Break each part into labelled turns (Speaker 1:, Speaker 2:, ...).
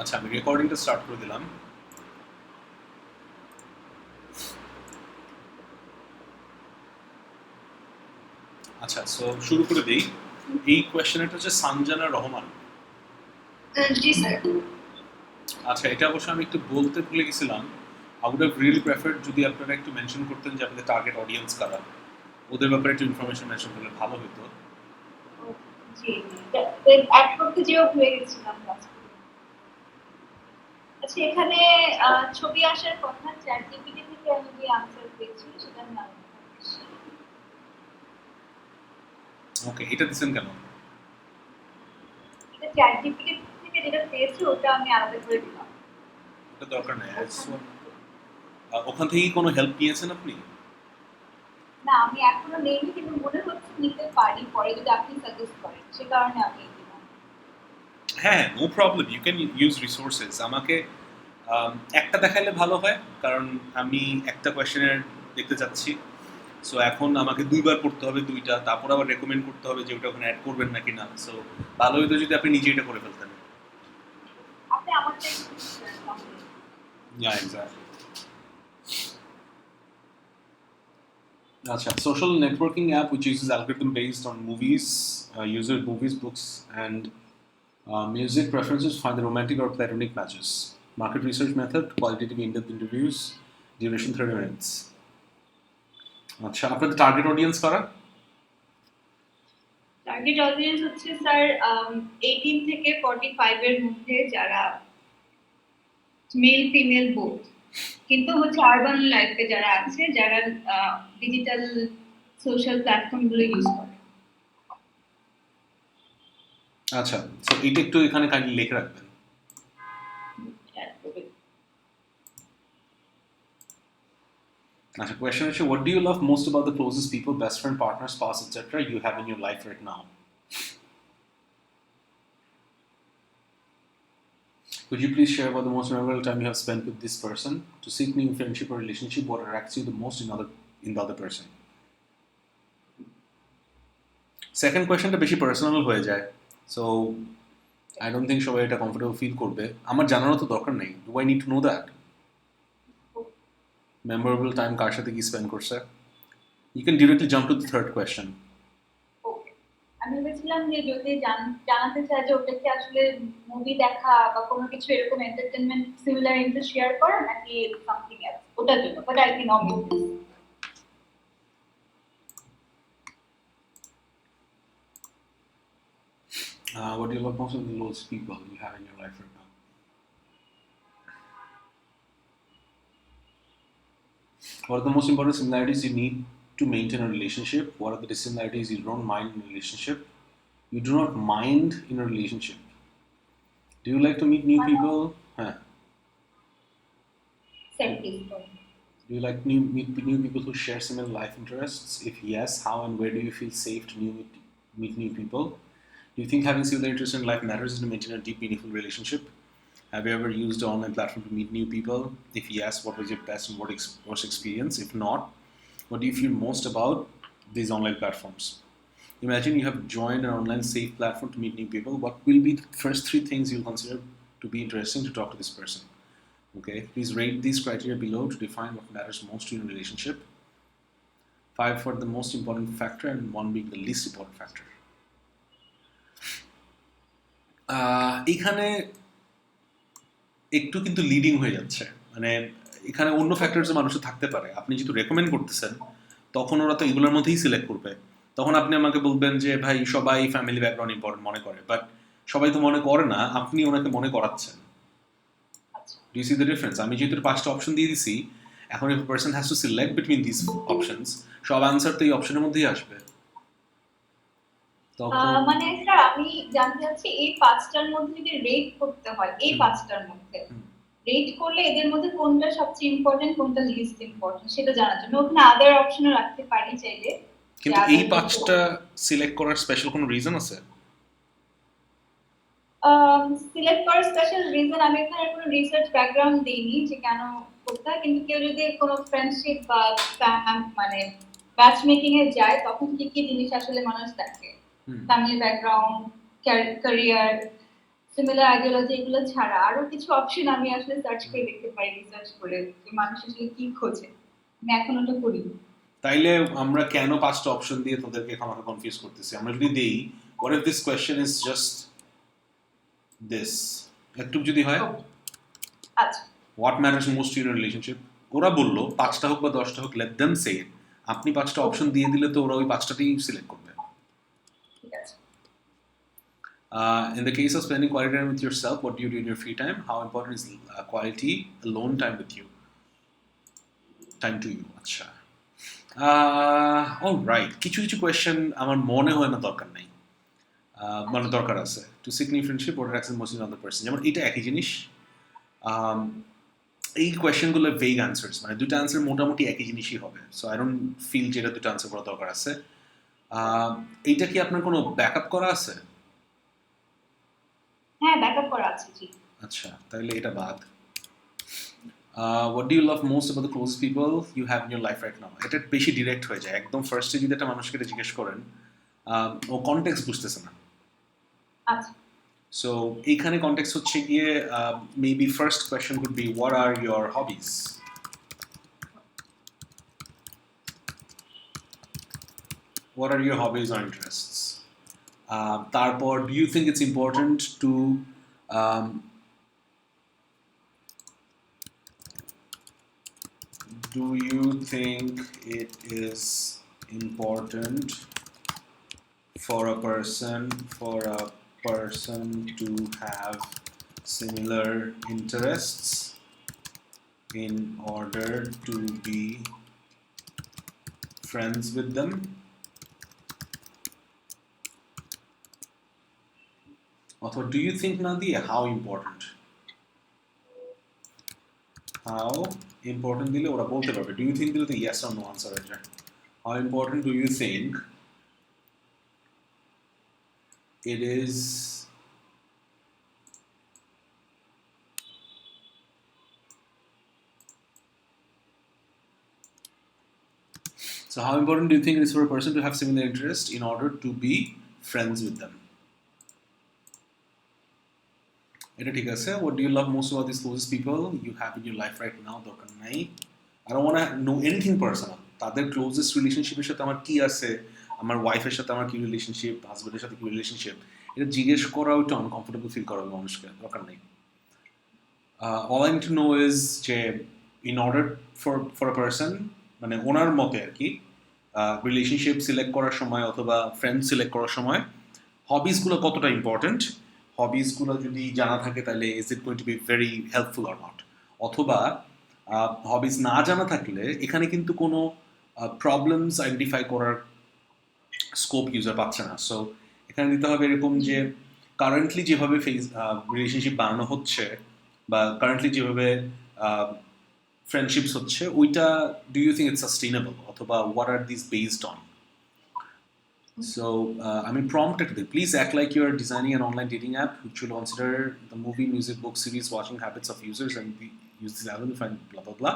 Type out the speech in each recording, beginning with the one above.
Speaker 1: আচ্ছা, আমি রেকর্ডিংটা স্টার্ট করে দিলাম। আচ্ছা, সো শুরু করে দেই। এই কোয়েশ্চেনটা হচ্ছে সানজানা রহমান।
Speaker 2: জি স্যার।
Speaker 1: আচ্ছা, এটা অবশ্য আমি একটু বলতে ভুলে গেছিলাম। I would have really preferred যদি আপনারা একটু মেনশন করতেন যে আপনাদের টার্গেট অডিয়েন্স কারা, ওদের ব্যাপারে একটু ইনফরমেশন মেনশন করলে ভালো হতো।
Speaker 2: জি অ্যাড করতে যেও ভুলে গেছিলাম লাস্ট। আচ্ছা, এখানে ছবি আসার কথা চ্যাট জিপিটি থেকে আমি যে আনসার পেয়েছি সেটার নাম
Speaker 1: ওকে, এটা দিচ্ছেন কেন?
Speaker 2: এটা চ্যাট জিপিটি থেকে যেটা পেয়েছি ওটা আমি আলাদা করে দিলাম।
Speaker 1: ওটা দরকার নেই। ওখান থেকেই কোনো হেল্প নিয়েছেন আপনি?
Speaker 2: না, আমি এখনো নেইনি, কিন্তু মনে হচ্ছে নিতে পারি পরে যদি আপনি সাজেস্ট করেন, সে কারণে আমি দিলাম।
Speaker 1: হ্যাঁ, no problem, you can use resources. আমাকে একটা দেখাইলে ভালো হয়, কারণ আমি একটা কোয়েশ্চেনের দেখতে চাচ্ছি। সো এখন আমাকে দুইবার পড়তে হবে দুইটা, তারপর আবার রেকমেন্ড করতে হবে যে ওটা ওখানে অ্যাড করবেন নাকি না। সো ভালো হতো যদি আপনি নিজে এটা করে ফেলতেন।
Speaker 2: আপনি আমারটা একটু করেন তাহলে।
Speaker 1: Yeah, exactly. Acha, social networking app which uses algorithm based on movies, user movies, books, and music preferences find the romantic or platonic matches. Market research method, qualitative in-depth interviews, duration 30 minutes. আচ্ছা, আপনাদের target audience কারা?
Speaker 2: Target audience হচ্ছে sir 18 থেকে 45 এর মধ্যে, যারা male female both, কিন্তু হচ্ছে আরবান লাইফে যারা আছে, যারা ডিজিটাল সোশ্যাল প্ল্যাটফর্ম গুলো ইউজ করে।
Speaker 1: আচ্ছা, সো এটা একটু এখানে কাইন্ডলি লিখে রাখবেন। আচ্ছা, কোয়েশ্চেন হচ্ছে, what do you love most about the closest people, best friend, partner, spouse, etc. you have in your life right now? Could you please share about the most memorable time you have spent with this person? To seek new friendship or relationship, what attracts you the most in the other person? Second কোয়েশ্চেনটা বেশি personal হয়ে যায়, so I don't think সবাই এটা comfortable feel করবে। আমার জানারও তো দরকার নেই। Do I need to know that? Memorable time কার সাথে কি স্পেন্ড করছে? You can directly jump to the third question.
Speaker 2: আমি ভেবেছিলাম যে যদি জানাতে চাই যে ওটা কি আসলে মুভি দেখা বা কোনো কিছু এরকম এন্টারটেনমেন্ট সিমিলার ইন্টারেস্ট শেয়ার করে নাকি সামথিং এলস, ওটার জন্য, but I can not.
Speaker 1: What do you love most of the close people you have in your life right now? What are the most important similarities you need to maintain a relationship? What are the dissimilarities you don't mind in a relationship? You do not mind in a relationship. Do you like to meet new people? Huh. Do you like meet new people who share similar life interests? If yes, how and where do you feel safe to meet new people? Do you think having similar interests in life matters to maintain a deep, meaningful relationship? Have you ever used an online platform to meet new people? If yes, what was your best and worst experience? If not, what do you feel most about these online platforms? Imagine you have joined an online safe platform to meet new people. What will be the first three things you'll consider to be interesting to talk to this person? Okay, please rate these criteria below to define what matters most to your relationship. 5 for the most important factor and 1 being the least important factor. এখানে একটু কিন্তু leading হয়ে যাচ্ছে, মানে এখানে অন্য factors মানুষের থাকতে পারে। আপনি যেহেতু রেকমেন্ড করতেছেন, তখন ওরা তো এগুলোর মধ্যেই সিলেক্ট করবে। তখন আপনি আমাকে বলবেন যে ভাই সবাই ফ্যামিলি ব্যাকগ্রাউন্ড ইম্পর্টেন্ট মনে করে, বাট সবাই তো মনে করে না, আপনি ওনাকে মনে করাচ্ছেন। Do you see the difference? আমি যেহেতু 5টা অপশন দিয়ে দিছি, এখন if person has to select between this options, সব আনসার তো এই অপশনের মধ্যেই আসবে।
Speaker 2: মানে স্যার আমি জানতে চাচ্ছি এই 5টার মধ্যে যদি রেট করতে হয়, এই 5টার মধ্যে রেট করলে এদের মধ্যে কোনটা সবচেয়ে ইম্পর্টেন্ট, কোনটা লিস্ট ইম্পর্টেন্ট, সেটা জানার জন্য ওখানে আদার অপশনও রাখতে পারি চাইলে।
Speaker 1: কিন্তু এই 5টা সিলেক্ট করার স্পেশাল কোনো রিজন আছে?
Speaker 2: সিলেক্ট করার স্পেশাল রিজন আমি এখানে কোনো রিসার্চ ব্যাকগ্রাউন্ড দেইনি যে কেন করতে হয়, কিন্তু কেউ যদি কোনো ফ্রেন্ডশিপ বা মানে ব্যাচ মেকিং এ যায় তখন কি কি জিনিস আসলে মানুষ দেখে, family background, career, similar ideology এগুলো ছাড়া আরো কিছু অপশন আমি আসলে সার্চ করে দেখতে পারি, রিসার্চ করে যে মানুষ আসলে কি খোঁজে। আমি এখন ওটা করি।
Speaker 1: তাইলে আমরা কেন 5টা অপশন দিয়ে তোদেরকে আমাকে কনফিউজ করতেছি? আমরা যদি দেই what if this question is just this, একটু যদি হয়
Speaker 2: ও, আচ্ছা
Speaker 1: what matters most in a relationship, ওরা বললো 5টা হোক বা 10টা হোক, let them say it, আপনি 5টা অপশন
Speaker 2: ওকে,
Speaker 1: দিয়ে দিলে তো ওরা ওই 5টাতেই সিলেক্ট করবে।
Speaker 2: ঠিক আছে।
Speaker 1: In the case of spending quality time with yourself, what do you do in your free time? How important is quality alone time with you? Time to you. আচ্ছা, alright, কিছু কিছু কোয়েশ্চেন আমার মনে হয় না দরকার নাই, মানে
Speaker 2: আচ্ছা
Speaker 1: দরকার আছে। টু সিক নিউ ফ্রেন্ডশিপ ওটা access most in other person, যেমন এটা একই জিনিস। Um, এই কোয়েশ্চেনগুলো ভেগ আনসার্স, মানে দুটো আনসার মোটামুটি একই জিনিসই হবে, সো আই ডোন্ট ফিল যেটা দুটো আনসার করা দরকার আছে। এইটা কি আপনার কোনো ব্যাকআপ করা আছে?
Speaker 2: হ্যাঁ, ব্যাকআপ করা আছে, জি।
Speaker 1: আচ্ছা, তাহলে এটা বাদ। What do you love most about the closest people you have in your life right now? এটা বেশি ডিরেক্ট হয়ে যায়, একদম ফার্স্টে যদি একটা মানুষকে এটা জিজ্ঞেস করেন ও কনটেক্সট বুঝতেছে না।
Speaker 2: আচ্ছা,
Speaker 1: সো এইখানে কনটেক্সট হচ্ছে গিয়ে maybe first question could be what are your hobbies, what are your hobbies or interests? তারপর do you think it's important to um, do you think it is important for a person to have similar interests in order to be friends with them? অথবা do you think না দিয়ে how important দিলে ওরা বলতে পারবে, do you think দিলে তো yes or no answer হয়ে যায়। how important do you think it is so how important do you think it is for a person to have similar interest in order to be friends with them? এটা ঠিক আছে। what do you love most about these closest people you have in your life right now? দরকার নাই। I don't want to know anything personal, তাদের closest রিলেশনশিপের সাথে আমার কি আছে, আমার ওয়াইফের সাথে আমার কি রিলেশনশিপ, হাজবেন্ডের সাথে কি রিলেশনশিপ, এটা জিজ্ঞেস করাও একটু আনকমফোর্টেবল ফিল করাবে মানুষকে, দরকার নেই। all I need to know is যে in order for a person, মানে ওনার মতে আর কি, রিলেশনশিপ সিলেক্ট করার সময় অথবা ফ্রেন্ড সিলেক্ট করার সময় হবিসগুলো কতটা ইম্পর্টেন্ট, হবিসগুলো যদি জানা থাকে তাহলে is it going to be very helpful or not, অথবা হবিস না জানা থাকলে এখানে কিন্তু কোনো প্রবলেমস আইডেন্টিফাই করার স্কোপ ইউজার পাচ্ছে না। সো এখানে দিতে হবে এরকম যে কারেন্টলি যেভাবে রিলেশনশিপ বানানো হচ্ছে বা কারেন্টলি যেভাবে ফ্রেন্ডশিপস হচ্ছে ওইটা do you think it's sustainable, অথবা what are this based on. So, I mean, prompt it. Please act like you are designing an online dating app which will consider the movie, music, book, series, watching habits of users and use this algorithm to find blah blah blah.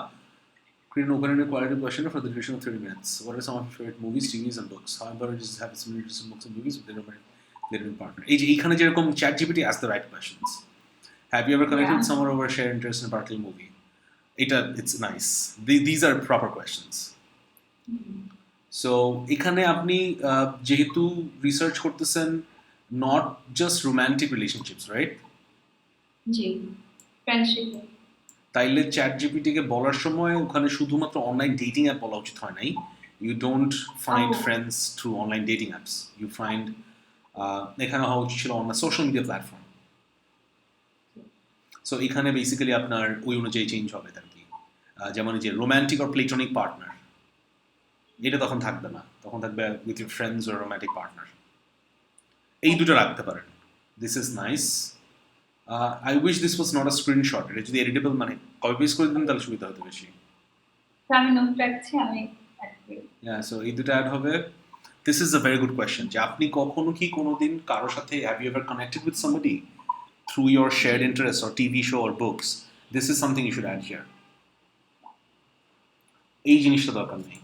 Speaker 1: Create an open-ended quality questionnaire for the duration of 30 minutes. What are some of your favorite movies, TVs, and books? How important is to have similar interests in books and movies with their romantic partner? এইখানে যেরকম ChatGPT ask the right questions. Have you ever connected with someone over a shared interest in a particular movie? It's nice. These are proper questions. So এখানে আপনি যেহেতু research করতেছেন not just romantic relationships, right?
Speaker 2: G, friendship.
Speaker 1: তাইলে chat জিপিটিকে বলার সময় ওখানে শুধুমাত্র online dating app বলা উচিত হয় নাই। You don't find friends through online dating apps, you find এখানে হওয়া উচিত ছিল on social media platform. So এখানে বেসিক্যালি আপনার ওই অনুযায়ী চেঞ্জ হবে আর কি, যেমন যে রোম্যান্টিক অর প্লেটনিক পার্টনার এটা তখন থাকবে না, তখন থাকবে with your friends or romantic partner. এই দুটো রাখতে পারেন। This is nice. I wish this was not a screenshot, এটা যদি এডিটেবল মানে কপি পেস্ট করে দিন তাহলে সুবিধা হতো বেশি।
Speaker 2: আমি নোট রাখছি, আমি
Speaker 1: সো এই দুটো অ্যাড হবে। This is a very good question যে আপনি কখনো কি কোনোদিন কারোর সাথে have you ever connected with somebody through your shared interest or TV show or books? This is something you should add here. এই জিনিসটা দরকার নেই।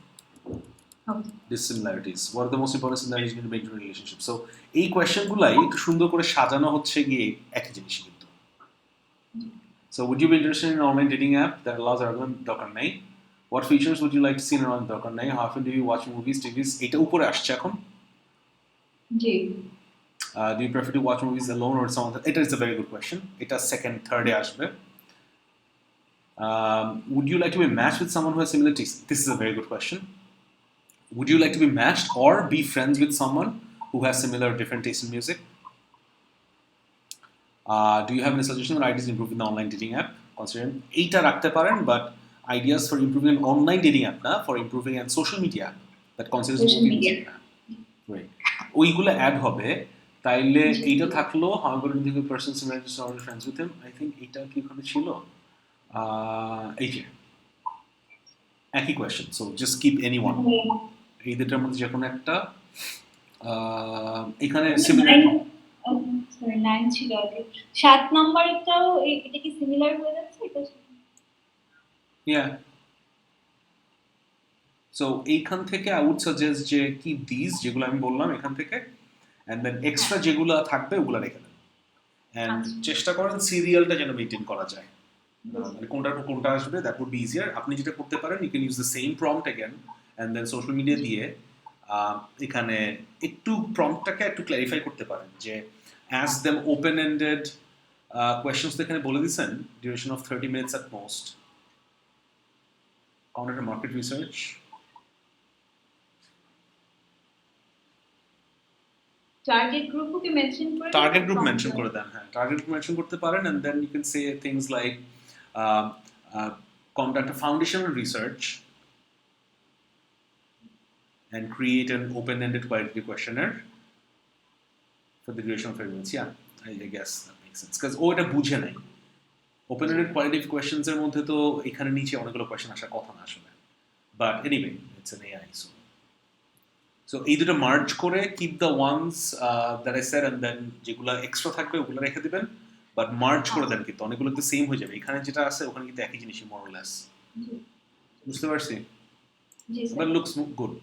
Speaker 2: Okay.
Speaker 1: Dissimilarities. What are the most important similarities between maintain a relationship? So এই কোয়েশ্চেনগুলাই একটু সুন্দর করে সাজানো হচ্ছে গিয়ে একই জিনিস কিন্তু. So would you be interested in an online dating app that allows everyone দরকার নাই? What features would you like to see in an online দরকার নাই? How often do you watch movies, TVs? এটা উপরে আসছে এখন.
Speaker 2: জি.
Speaker 1: Do you prefer to watch movies alone or someone? It is a very good question. এটা second, third এ আসবে. Would you like to be matched with someone who has similar tastes? This is a very good question. Would you like to be matched or be friends with someone who has similar different taste in music? Do you have any suggestions or ideas to improve the online dating app? Considering এইটা রাখতে পারেন, but ideas for improving an online dating app না, for improving an social media app that considers
Speaker 2: Social
Speaker 1: more
Speaker 2: media.
Speaker 1: Right. ওইগুলো add হবে. তাইলে এইটা থাকলো. However, do you person similar to already friends with him? I think এইটা কি ওখানে ছিল? এই যে একই question. So just keep anyone. এই দুটার মধ্যে যে কোনো একটা. এখানে সিমিলার.
Speaker 2: সরি 9 ছিল আগে 7 নম্বরটাও এটা কি সিমিলার হয়ে যাচ্ছে এটা
Speaker 1: Yeah. So এইখান থেকে I would suggest যে keep these যেগুলো আমি বললাম এখান থেকে, and then extra যেগুলো থাকবে ওগুলো রেখে দেন. And চেষ্টা করেন সিরিয়ালটা যেন মেইনটেইন করা যায়. মানে কোনটার পর কোনটা আসবে, that would be easier. আপনি যেটা করতে পারেন, you can use the same prompt again and then social media দিয়ে এখানে একটু প্রম্পটটাকে একটু ক্ল্যারিফাই করতে পারেন যে ask them open ended questions. এখানে বলে দিয়েছেন duration of 30 minutes at most. Counter market research.
Speaker 2: Target গ্রুপকে মেনশন করে
Speaker 1: টার্গেট গ্রুপ মেনশন করে দেন. হ্যাঁ, টার্গেট গ্রুপ মেনশন করতে পারেন, and then you can say things like conduct a foundational research and create an open-ended qualitative questionnaire for the duration of 30 minutes. Yeah, I guess that makes sense. Because ওটা বুঝে নাই. Open-ended qualitative questions এর মধ্যে তো এখানে নিচে অনেকগুলো question আসার কথা না আসলে. But anyway, it's an AI. So এই দুটো মার্জ করে keep the ones that I said and then যেগুলো এক্সট্রা থাকবে ওগুলো রেখে দিবেন, বাট মার্জ করে দেন কিন্তু অনেকগুলো তো সেম হয়ে যাবে. এখানে যেটা আছে ওখানে কিন্তু একই জিনিসই মোর অর লেস. বুঝতে পারছি?
Speaker 2: জি স্যার.
Speaker 1: But looks good.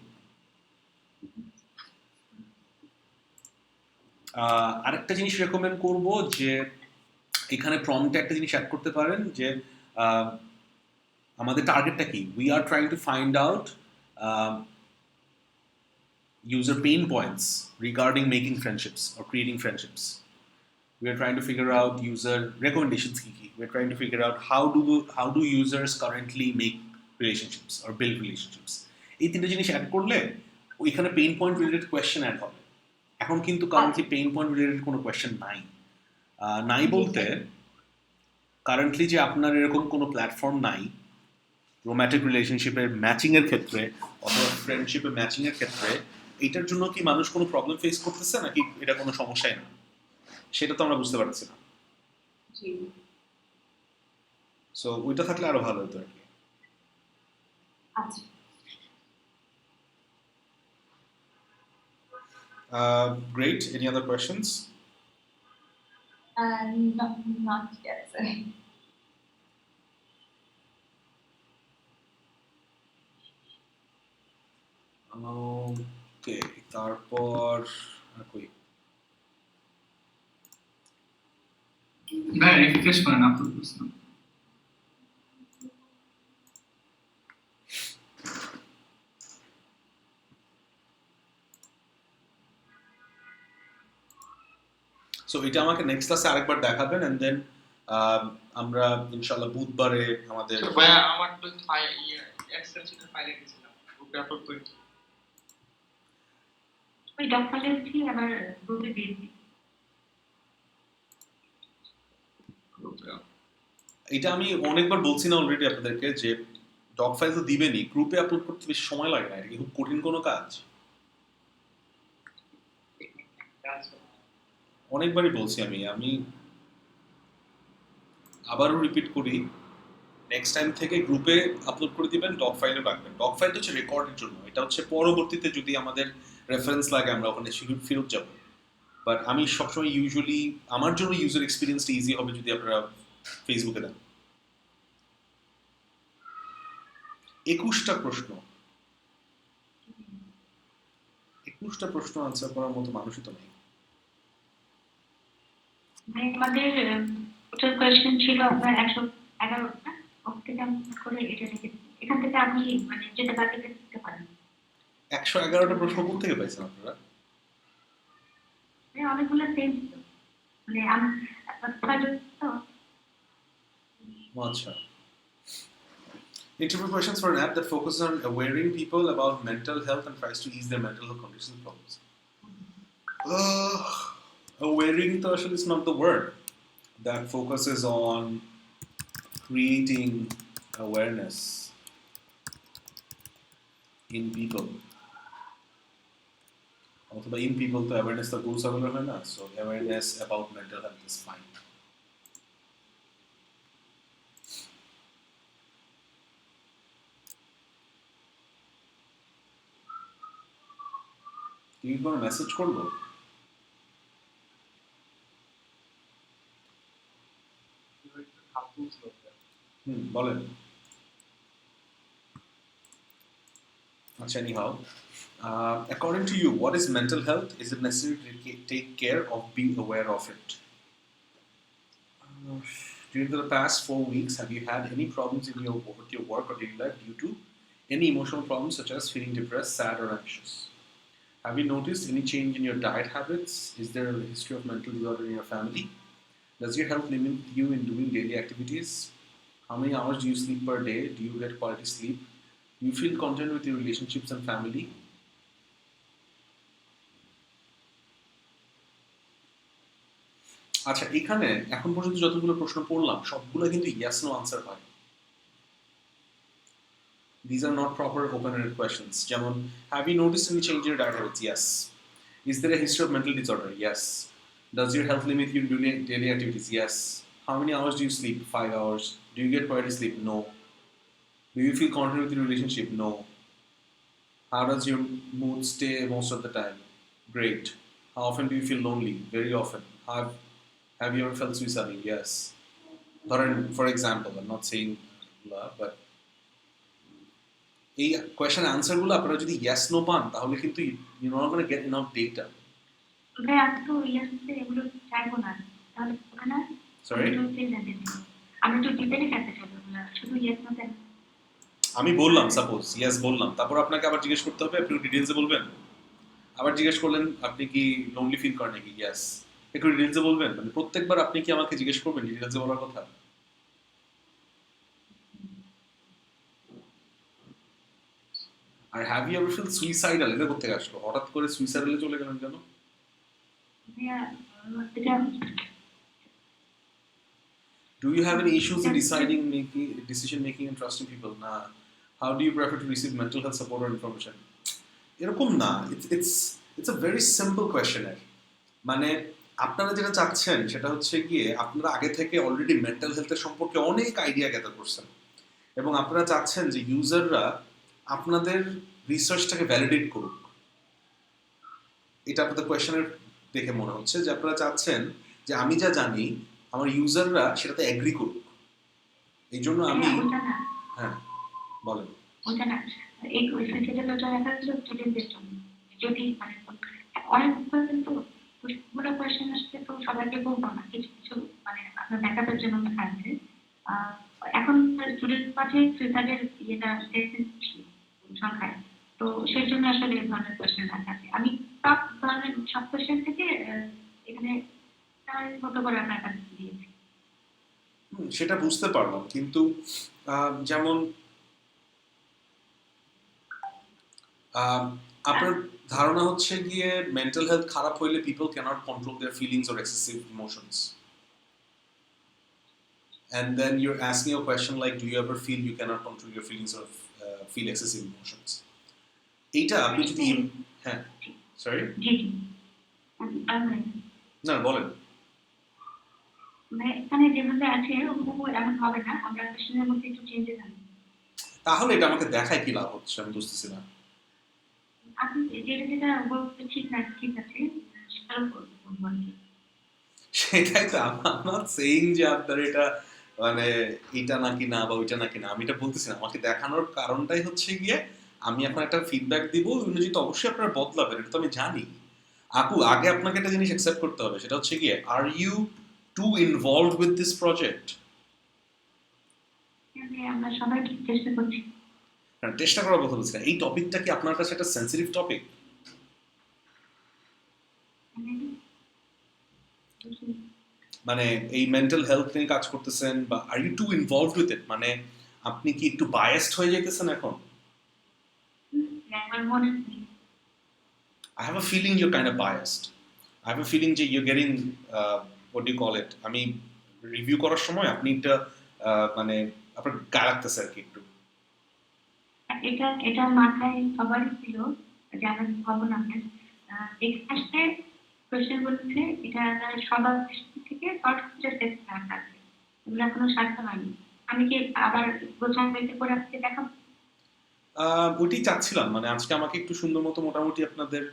Speaker 1: আরেকটা জিনিস রেকমেন্ড করব যে এখানে প্রম্পটে একটা জিনিস অ্যাড করতে পারেন যে আমাদের টার্গেটটা কি. We are trying to find out user pain points regarding making friendships or creating friendships. We are trying to figure out user recommendations kiki. We are trying to figure out how do users currently make relationships or build relationships. এই তিনটা জিনিস add করলে ওইখানে pain point related question add হবে. এখন কিন্তু currently pain point related question কোয়েশ্চেন নাই বলতে কারেন্টলি যে আপনার এরকম কোনো প্ল্যাটফর্ম নাই রোম্যান্টিক রিলেশনশিপের ম্যাচিং এর ক্ষেত্রে অথবা ফ্রেন্ডশিপের ম্যাচিং এর ক্ষেত্রে এইটার জন্য কি মানুষ কোনো প্রবলেম ফেস করতেছে নাকি এটা কোনো সমস্যাই না, সেটা তো আমরা বুঝতে পারছি না. সো ওইটা থাকলে আরো ভালো হতো আর কি.
Speaker 2: আচ্ছা.
Speaker 1: Great. Any other questions?
Speaker 2: Not yet, sir.
Speaker 1: Okay, তারপর কই
Speaker 3: ভাই রিফ্রেশ করেন আপনার প্রশ্ন.
Speaker 1: সো এটা আমাকে নেক্সট ক্লাসে আরেকবার দেখাবেন এন্ড দেন আমরা ইনশাআল্লাহ বুধবারে আমাদের
Speaker 3: ভাই আমার তো এক্সেল শিটের ফাইলে দিয়েছিলাম ওটা আপলোড করি.
Speaker 2: ওই ডক ফাইলে কি আবার গ্রুপে দিয়ে দিই.
Speaker 1: এটা আমি অনেকবার বলছি না অলরেডি আপনাদেরকে যে ডক ফাইল তো দিবেনই, গ্রুপে আপলোড করতে বেশি সময় লাগে না. এটা কি খুব কঠিন কোনো কাজ? অনেকবারই বলছি আমি আবারও রিপিট করি, নেক্সট টাইম থেকে গ্রুপে আপলোড করে দিবেন, ডক ফাইলও রাখবেন. ডক ফাইলটা হচ্ছে রেকর্ডের জন্য, এটা হচ্ছে পরবর্তীতে যদি আমাদের রেফারেন্স লাগে আমরা ওখানে ফেরত যাব. বাট আমি সবসময় ইউজুয়ালি আমার জন্য ইউজার এক্সপিরিয়েন্সটা ইজি হবে যদি আপনারা ফেসবুকে দেন. 21টা প্রশ্ন. 20টা প্রশ্ন আনসার করার মতো মানুষই তো নেই।
Speaker 2: আমাদের টোটাল কোয়েশ্চেন ছিল আপনার 111টা, ওর থেকে আমি করে এটা রেখে দিই। এখান থেকে আপনি মানে যেটা বাকি দিতে পারেন।
Speaker 1: 111টা প্রশ্ন কোত্থেকে পাইছেন আপনারা?
Speaker 2: অনেকগুলো সেম ছিল, মানে আমি তো
Speaker 1: আচ্ছা। Interview questions for an app that focuses on awareing people about mental health and tries to ease their mental health conditions and problems. Awareing to actually is not the word. That focuses on creating awareness in people. অথবা in people তো awareness তো goals available হয় না, so awareness about mental health is fine. কি কোনো message করবো? বলেন। আচ্ছা, anyhow, according to you, what is mental health? Is it necessary to take care of being aware of it? During the past 4 weeks, have you had any problems in your work or daily life due to any emotional problems such as feeling depressed, sad, or anxious? Have you noticed any change in your diet habits? Is there a history of mental disorder in your family? Does your health limit you in doing daily activities? How many hours do you sleep per day? Do you get quality sleep? Do you feel content with your relationships and family? আচ্ছা, এখানে এখন পর্যন্ত যতগুলো প্রশ্ন পড়লাম সবগুলো কিন্তু yes no answer হয়। These are not proper open-ended questions. যেমন, have you noticed any change in your diet habits? Yes. Is there a history of mental disorder? Yes. Does your health limit you in doing daily activities? Yes. How many hours do you sleep? 5 hours. Do you get quality sleep? No. Do you feel content with your relationship? No. How does your mood stay most of the time? Great. How often do you feel lonely? Very often. Have you ever felt suicidal? Yes. ধরেন, for example, I'm not saying blah, but এই question আনসারগুলো আপনারা যদি yes no পান তাহলে কিন্তু you not gonna get enough data.
Speaker 2: ভাই আমি তো ইয়াসে এগুলো চাইবো না, তাহলে ওখানে
Speaker 1: সরি,
Speaker 2: আমি তো ডিটেইলে জানতে চাইবো না, শুধু ইয়েস নো দেন।
Speaker 1: আমি বললাম সাপোজ ইয়েস বললাম, তারপর আপনাকে আবার জিজ্ঞেস করতে হবে, আপনি ডিটেইলসে বলবেন। আবার জিজ্ঞেস করলেন আপনি কি লোনলি ফিল করেন নাকি? ইয়েস। একটু ডিটেইলসে বলবেন। মানে প্রত্যেকবার আপনি কি আমাকে জিজ্ঞেস করবেন ডিটেইলসে বলার কথা? আর have you ever feel suicidal, এটা করতে আসলো হঠাৎ করে সুইসাইডালে চলে গেলেন কেন? Do you have any issues in decision making and trusting people? Nah. How do you prefer to receive mental health support or information? এরকম না, it's a very simple questionnaire. মানে আপনারা যেটা চাচ্ছেন সেটা হচ্ছে গিয়ে আপনারা আগে থেকে অলরেডি মেন্টাল হেলথের সম্পর্কে অনেক আইডিয়া গ্যাদার করছেন এবং আপনারা চাচ্ছেন যে ইউজাররা আপনাদের রিসার্চটাকে ভ্যালিডেট করুক। এটা আপনাদের কোয়েশ্চেনের দেখে মনে হচ্ছে যে আপনারা চাচ্ছেন যে আমি যা জানি আমার ইউজাররা সেটাতে এগ্রি করুক। এই জন্য আমি হ্যাঁ বলেন।
Speaker 2: ওটা না, এই কোয়েশ্চেনটা তো দেখা যাচ্ছে স্টুডেন্টদের জন্য, যদি মানে অনেক কিন্তু পুরো কোয়েশ্চেন আসছে তো সবাইকে বলবো না, কিছু কিছু মানে আপনার ব্যাকআপের জন্য থাকবে। এখন স্টুডেন্ট পাশে সুইসাইডের ইয়েটা সংখ্যায়, তো সেই জন্য আসলে এই ধরনের কোয়েশ্চেন রাখা আছে। আমি টপ ধরনের সব কোয়েশ্চেন থেকে এখানে তার মতো করে আপনার কাছে দিয়েছি।
Speaker 1: সেটা বুঝতে পারলাম, কিন্তু যেমন আপনার ধারণা হচ্ছে গিয়ে মেন্টাল হেলথ খারাপ হইলে people cannot control their feelings or excessive emotions, and then you're asking a question like, do you ever feel you cannot control your feelings or feel excessive emotions? এইটা আপনি যদি হ্যাঁ সরি না বলেন।
Speaker 2: এখানে যেভাবে আছে এমন হবে না, আমরা কোশ্চেনের মধ্যে একটু চেঞ্জেস আনবো।
Speaker 1: তাহলে এটা আমাকে দেখায় কি লাভ হচ্ছে আমি বুঝতেছি না।
Speaker 2: আপনি যেটা যেটা বলতে ঠিক না ঠিক আছে সেটাও বলবো।
Speaker 1: সেটাই তো I'm not saying যে আপনার এটা মানে এটা নাকি না বা ওইটা নাকি না, আমি এটা বলতেছি না। আমাকে দেখানোর কারণটাই হচ্ছে গিয়ে আমি এখন একটা ফিডব্যাক দিব, ওই অনুযায়ী তো অবশ্যই আপনারা বদলাবেন, এটা তো আমি জানি। আপু, আগে আপনাকে একটা জিনিস অ্যাকসেপ্ট করতে হবে, সেটা হচ্ছে গিয়ে, are you too involved with this project?
Speaker 4: আমরা সবাই চেষ্টা করছি।
Speaker 1: চেষ্টা করার কথা বলছি না, এই টপিকটা কি আপনার কাছে একটা সেন্সিটিভ টপিক? মানে এই মেন্টাল হেলথ নিয়ে কাজ করতেছেন, বা are you too involved with it, মানে আপনি কি একটু বায়াসড হয়ে যেতেছেন এখন?
Speaker 4: আমার মনে
Speaker 1: I have a feeling you're kind of biased. I have a feeling যে you're getting, what do you call it, আমি রিভিউ করার সময় আপনি একটা মানে আপনার গায়ে লাগতেছে আর কি একটু।
Speaker 4: এটা মাথায় সবারই ছিল যে আমরা হবো না। এক্সট্রা কোয়েশ্চেন বলছে এটা সবার দৃষ্টি থেকে আছে, এগুলো এখনো সার্থক হয়নি। আমি কি আবার গোছানো করে আজকে দেখাবো?
Speaker 1: ওইটাই চাচ্ছিলাম, মানে আজকে আমাকে একটু সুন্দর মতো মোটামুটি আপনাদের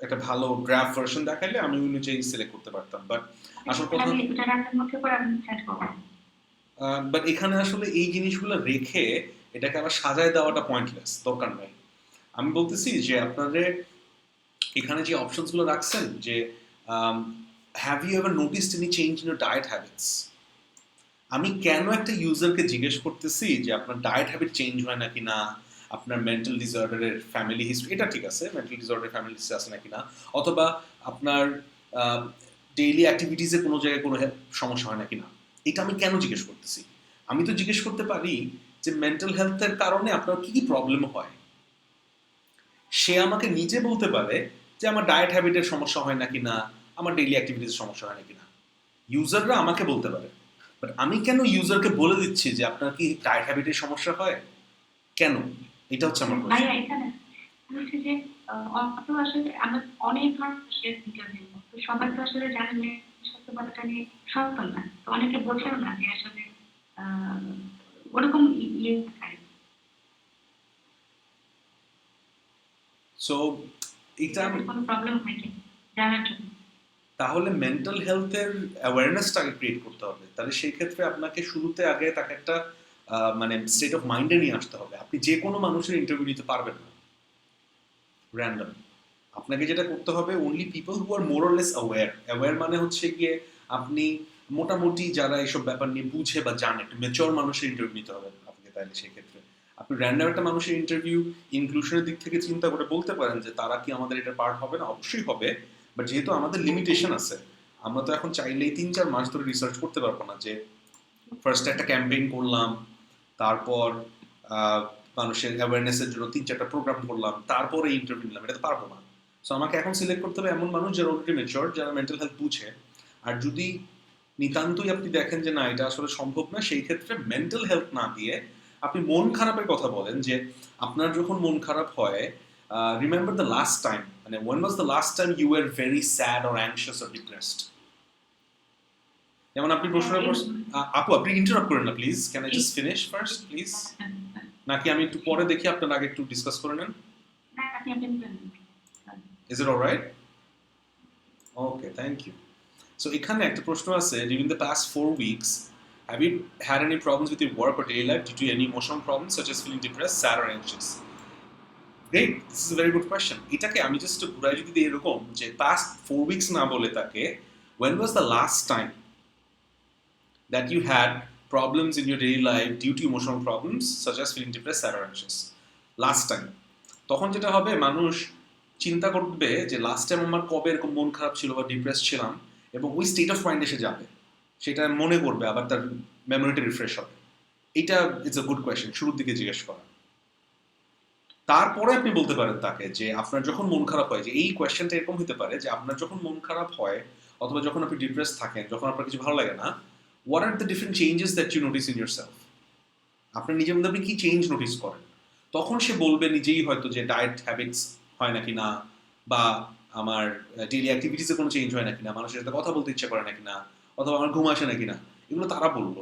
Speaker 1: একটা ভালো ড্রাফট ভার্সন দেখাইলে আমি ওই অনুযায়ী সিলেক্ট করতে পারতাম। বাট আসল কথা,
Speaker 4: এটা রাতের মধ্যে করে আমি সেট করবো।
Speaker 1: বাট এখানে আসলে এই জিনিসগুলো রেখে এটাকে আবার সাজায় দেওয়াটা পয়েন্টলেস, দরকার নেই। আমি বলতেছি যে আপনাদের এখানে যে অপশনসগুলো রাখছেন, যে have you ever noticed any change in your diet habits, আমি কেন একটা ইউজারকে জিজ্ঞেস করতেছি যে আপনার ডায়েট হ্যাবিট চেঞ্জ হয় নাকি না, আপনার মেন্টাল ডিসঅর্ডারের ফ্যামিলি হিস্ট্রি, এটা ঠিক আছে, মেন্টাল ডিসঅর্ডারের ফ্যামিলি হিস্ট্রি আছে নাকি না, অথবা আপনার ডেইলি অ্যাক্টিভিটিসে কোনো জায়গায় কোনো সমস্যা হয় নাকি না, এটা আমি কেন জিজ্ঞেস করতেছি? আমি তো জিজ্ঞেস করতে পারি যে মেন্টাল হেলথের কারণে আপনার কী কী প্রবলেম হয়। সে আমাকে নিজে বলতে পারে যে আমার ডায়েট হ্যাবিটের সমস্যা হয় নাকি না, আমার ডেইলি অ্যাক্টিভিটিসের সমস্যা হয় নাকি না। ইউজাররা আমাকে বলতে পারে, বাট আমি কেন ইউজারকে বলে দিচ্ছি যে আপনার কি ডায়েট হ্যাবিটের সমস্যা হয়? কেন? এটা হচ্ছে আমার প্রশ্ন।
Speaker 4: এখানে বলছি যে অত আসলে আমরা অনেক ধরনের ইন্টারভিউ, তো সবাই তো আসলে জানেন যে সত্যবাদটা নিয়ে সচেতন না, তো অনেকে বোঝেও না যে আসলে ওরকম ইয়ে থাকে।
Speaker 1: সো এটা
Speaker 4: কোনো প্রবলেম হয় কি জানার জন্য
Speaker 1: তাহলে মেন্টাল হেলথের অ্যাওয়ারনেসটাকে ক্রিয়েট করতে হবে। তাহলে সেই ক্ষেত্রে আপনাকে শুরুতে আগে তাকে একটা মানে স্টেট অফ মাইন্ডে নিয়ে আসতে হবে। আপনি যে কোনো মানুষের ইন্টারভিউ নিতে পারবেন না র্যান্ডম। আপনাকে যেটা করতে হবে, only people who are more or less aware. Aware মানে হচ্ছে গিয়ে আপনি মোটামুটি যারা এইসব ব্যাপার নিয়ে বুঝে বা জানে, একটু মেচর মানুষের ইন্টারভিউ নিতে হবে আপনাকে। তাহলে সেই ক্ষেত্রে আপনি র্যান্ডম একটা মানুষের ইন্টারভিউ ইনক্লুশনের দিক থেকে চিন্তা করে বলতে পারেন যে তারা কি আমাদের এটা পার্ট হবে না, অবশ্যই হবে। বাট যেহেতু আমাদের লিমিটেশন আছে, আমরা তো এখন চাইলেই 3-4 মাস ধরে রিসার্চ করতে পারবো না যে ফার্স্ট একটা ক্যাম্পেইন করলাম, তারপর মানুষের অ্যাওয়ারনেসের জন্য 3-4টা প্রোগ্রাম করলাম, তারপরে ইন্টারভিউ নিলাম, এটা তো পারবো না। সো আমাকে এখন সিলেক্ট করতে হবে এমন মানুষ যারা অলরেডি ম্যাচিওর, যারা মেন্টাল হেলথ বুঝে। আর যদি নিতান্তই আপনি দেখেন যে না এটা আসলে সম্ভব না, সেই ক্ষেত্রে মেন্টাল হেলথ না দিয়ে আপনি মন খারাপের কথা বলেন, যে আপনার যখন মন খারাপ হয়, রিমেম্বার দ্য লাস্ট টাইম, মানে when was the last time you were very sad or anxious or depressed? যেমন আপনি প্রশ্ন আপু আপনি ইন্টারাপ্ট করেন না please, can I just finish first please? নাকি আমি একটু পরে দেখি, আপনার আগে একটু ডিসকাস করে নেন? Is it all right? Okay, thank you. So এখানে একটা প্রশ্ন আছে, during the past 4 weeks have you had any problems with your work or daily life due to any emotional problems such as feeling depressed, sad or anxious? Great, this is a very good question. এটাকে আমি just ঘুরাই যদি দিই এরকম, যে past 4 weeks না বলে তাকে when was the last time that you had problems in your daily life due to emotional problems such as feeling depressed, sad or anxious? Last time. তখন যেটা হবে, মানুষ চিন্তা করবে যে লাস্ট টাইম আমার কবে এরকম মন খারাপ ছিল বা ডিপ্রেস ছিলাম, এবং ওই স্টেট অফ মাইন্ড এসে যাবে, সেটা মনে করবে, আবার তার মেমোরিটা রিফ্রেশ হবে। এটা ইটস আ গুড কোয়েশ্চেন, শুরুর দিকে জিজ্ঞেস করা। তারপরে আপনি বলতে পারেন তাকে যে আপনার যখন মন খারাপ হয়, যে এই কোয়েশ্চেনটা এরকম হতে পারে যে আপনার যখন মন খারাপ হয় অথবা যখন আপনি ডিপ্রেস থাকেন, যখন আপনার কিছু ভালো লাগে না, what are the different changes that you notice in yourself? আপনার নিজের মধ্যে আপনি কি চেঞ্জ নোটিস করেন? তখন সে বলবে নিজেই হয়তো যে ডায়েট হ্যাবিটস হয় নাকি না, বা আমার ডেইলি অ্যাক্টিভিটিসে কোনো চেঞ্জ হয় নাকি না, মানুষের সাথে কথা বলতে ইচ্ছে করে নাকি না, অথবা আমার ঘুম আসে নাকি না, এগুলো তারা বললো।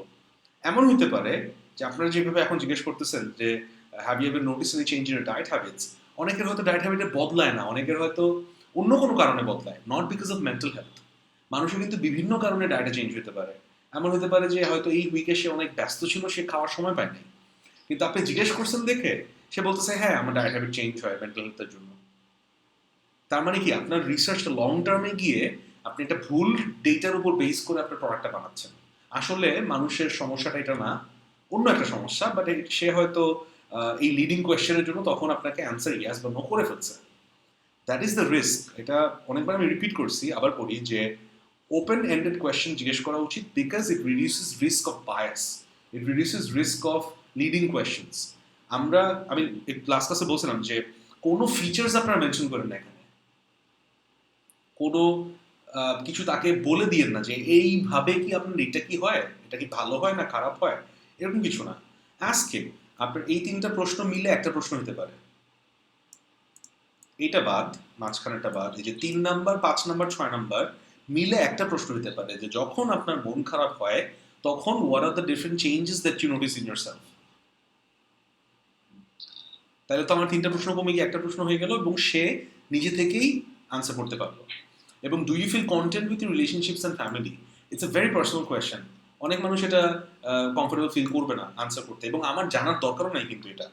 Speaker 1: এমন হতে পারে যে আপনারা যেভাবে এখন জিজ্ঞেস করতেছেন যে have you ever notice any change in your diet habits, অনেকের হয়তো ডায়েট হ্যাবিটে বদলায় না, অনেকের হয়তো অন্য কোনো কারণে বদলায়, not because of mental health. মানুষের কিন্তু বিভিন্ন কারণে ডায়েটে চেঞ্জ হতে পারে। এমন হতে পারে যে হয়তো এই উইকে সে অনেক ব্যস্ত ছিল, সে খাওয়ার সময় পায়নি, কিন্তু আপনি জিজ্ঞেস করছেন দেখে সে বলতেছে হ্যাঁ আমার ডায়েট হ্যাবিট চেঞ্জ হয় মেন্টাল হেলথের জন্য। তার মানে কি আপনার রিসার্চটা লং টার্মে গিয়ে আপনি একটা ভুল ডেটার উপর বেস করে আপনার প্রোডাক্টটা বানাচ্ছেন। আসলে মানুষের সমস্যাটা এটা না, অন্য একটা সমস্যা, বাট সে হয়তো এই লিডিং কোয়েশ্চেনের জন্য তখন আপনাকে অ্যান্সার ইয়াস বা নো করে ফেলছে। That is the risk. এটা অনেকবার আমি রিপিট করছি, আবার বলি যে ওপেন এন্ডেড কোয়েশ্চেন জিজ্ঞেস করা উচিত, because it reduces risk of bias, it reduces risk of leading questions. আমি লাস্ট ক্লাসে বলছিলাম যে কোনো ফিচার্স আপনারা মেনশন করেন না এখানে, কোনো কিছু তাকে বলে দিয়েন না যে এইভাবে কি আপনার এটা কি হয়, এটা কি ভালো হয় না খারাপ হয়, এরকম কিছু না। আজকে আপনার এই 3টা প্রশ্ন মিলে একটা প্রশ্ন হতে পারে, এটা বাদ, মাঝখানেটা বাদ, এই যে 3 নাম্বার 5 নাম্বার 6 নাম্বার মিলে একটা প্রশ্ন হতে পারে যে যখন আপনার মন খারাপ হয় তখন what are the different changes that you notice in yourself. তাহলে তো আমার 3টা প্রশ্ন কমে গিয়ে একটা প্রশ্ন হয়ে গেল এবং সে নিজে থেকেই আনসার করতে পারলো। এবং do you feel content with your relationships and family, it's a very personal question. অনেক মানুষ এটা কমফোর্টেবল ফিল করবে না আনসার করতে, এবং আমার জানার দরকারও নাই কিন্তু এটা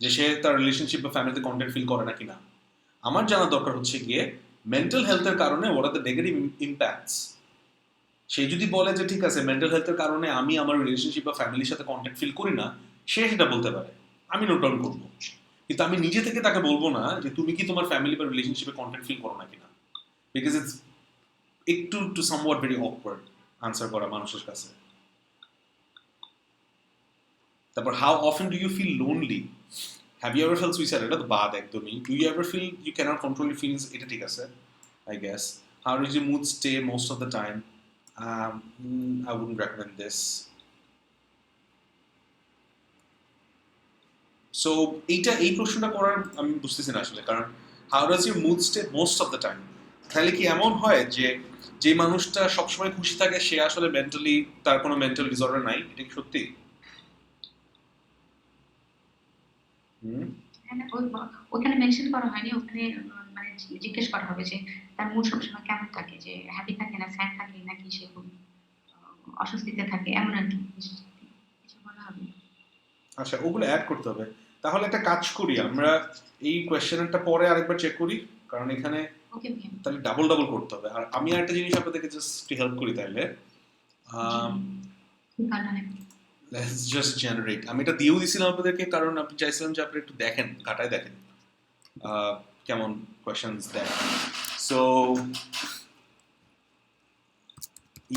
Speaker 1: যে সে তার রিলেশনশিপ বা ফ্যামিলিতে কন্টেন্ট ফিল করে না কিনা। আমার জানার দরকার হচ্ছে গিয়ে মেন্টাল হেলথের কারণে what are the negative impacts. সে যদি বলে যে ঠিক আছে মেন্টাল হেলথের কারণে আমি আমার রিলেশনশিপ বা ফ্যামিলির সাথে কন্ট্যাক্ট ফিল করি না, সে সেটা বলতে পারে, আমি নোট ডাউন করবো। কিন্তু আমি নিজে থেকে তাকে বলবো না যে তুমি কি তোমার ফ্যামিলি বা রিলেশনশিপে কন্ট্যাক্ট ফিল করো না কিনা, বিকজ ইটস একটু too somewhat very awkward answer করা মানুষের কাছে। তারপর how often do you feel lonely, have you ever feel suicide, এটা তো বাদ একদমই। Do you ever feel you can't control your feelings, এটা ঠিক আছে I guess. How does your mood stay most of the time, I wouldn't recommend this. So এই প্রশ্নটা করার আমি বুঝতেছি না আসলে, কারণ how does your mood stay most of the time, তাহলে কি এমন হয় যে যে মানুষটা সবসময় খুশি থাকে সে আসলে মেন্টালি তার কোনো মেন্টাল ডিসঅর্ডার নাই, এটা কি সত্যি?
Speaker 4: ওখানে মেনশন করা হয়নি, ওখানে মানে জিজ্ঞেস করা হবে যে তার মুড সবসময় কেমন থাকে, যে হ্যাপি থাকে না স্যাড থাকে নাকি সে খুব অস্বস্তিতে থাকে, এমন আর কি কিছু বলা হবে।
Speaker 1: আচ্ছা, ওগুলো অ্যাড করতে হবে। তাহলে একটা কাজ করি, আমরা এই কোয়েশ্চেনটা পরে আরেকবার চেক করি, কারণ এখানে
Speaker 4: ওকে ভাইয়া,
Speaker 1: তাহলে ডাবল ডাবল করতে হবে। আর আমি আরেকটা জিনিস আপনাদেরকে জাস্ট হেল্প করি তাহলে, লেটস জাস্ট জেনারেট। আমি এটা দিয়েও দিছিলাম আপনাদেরকে, কারণ আপনি চাইছিলাম যে আপনি একটু দেখেন, ঘাটায় দেখেন কেমন কোয়েশ্চেন্স দেয়। সো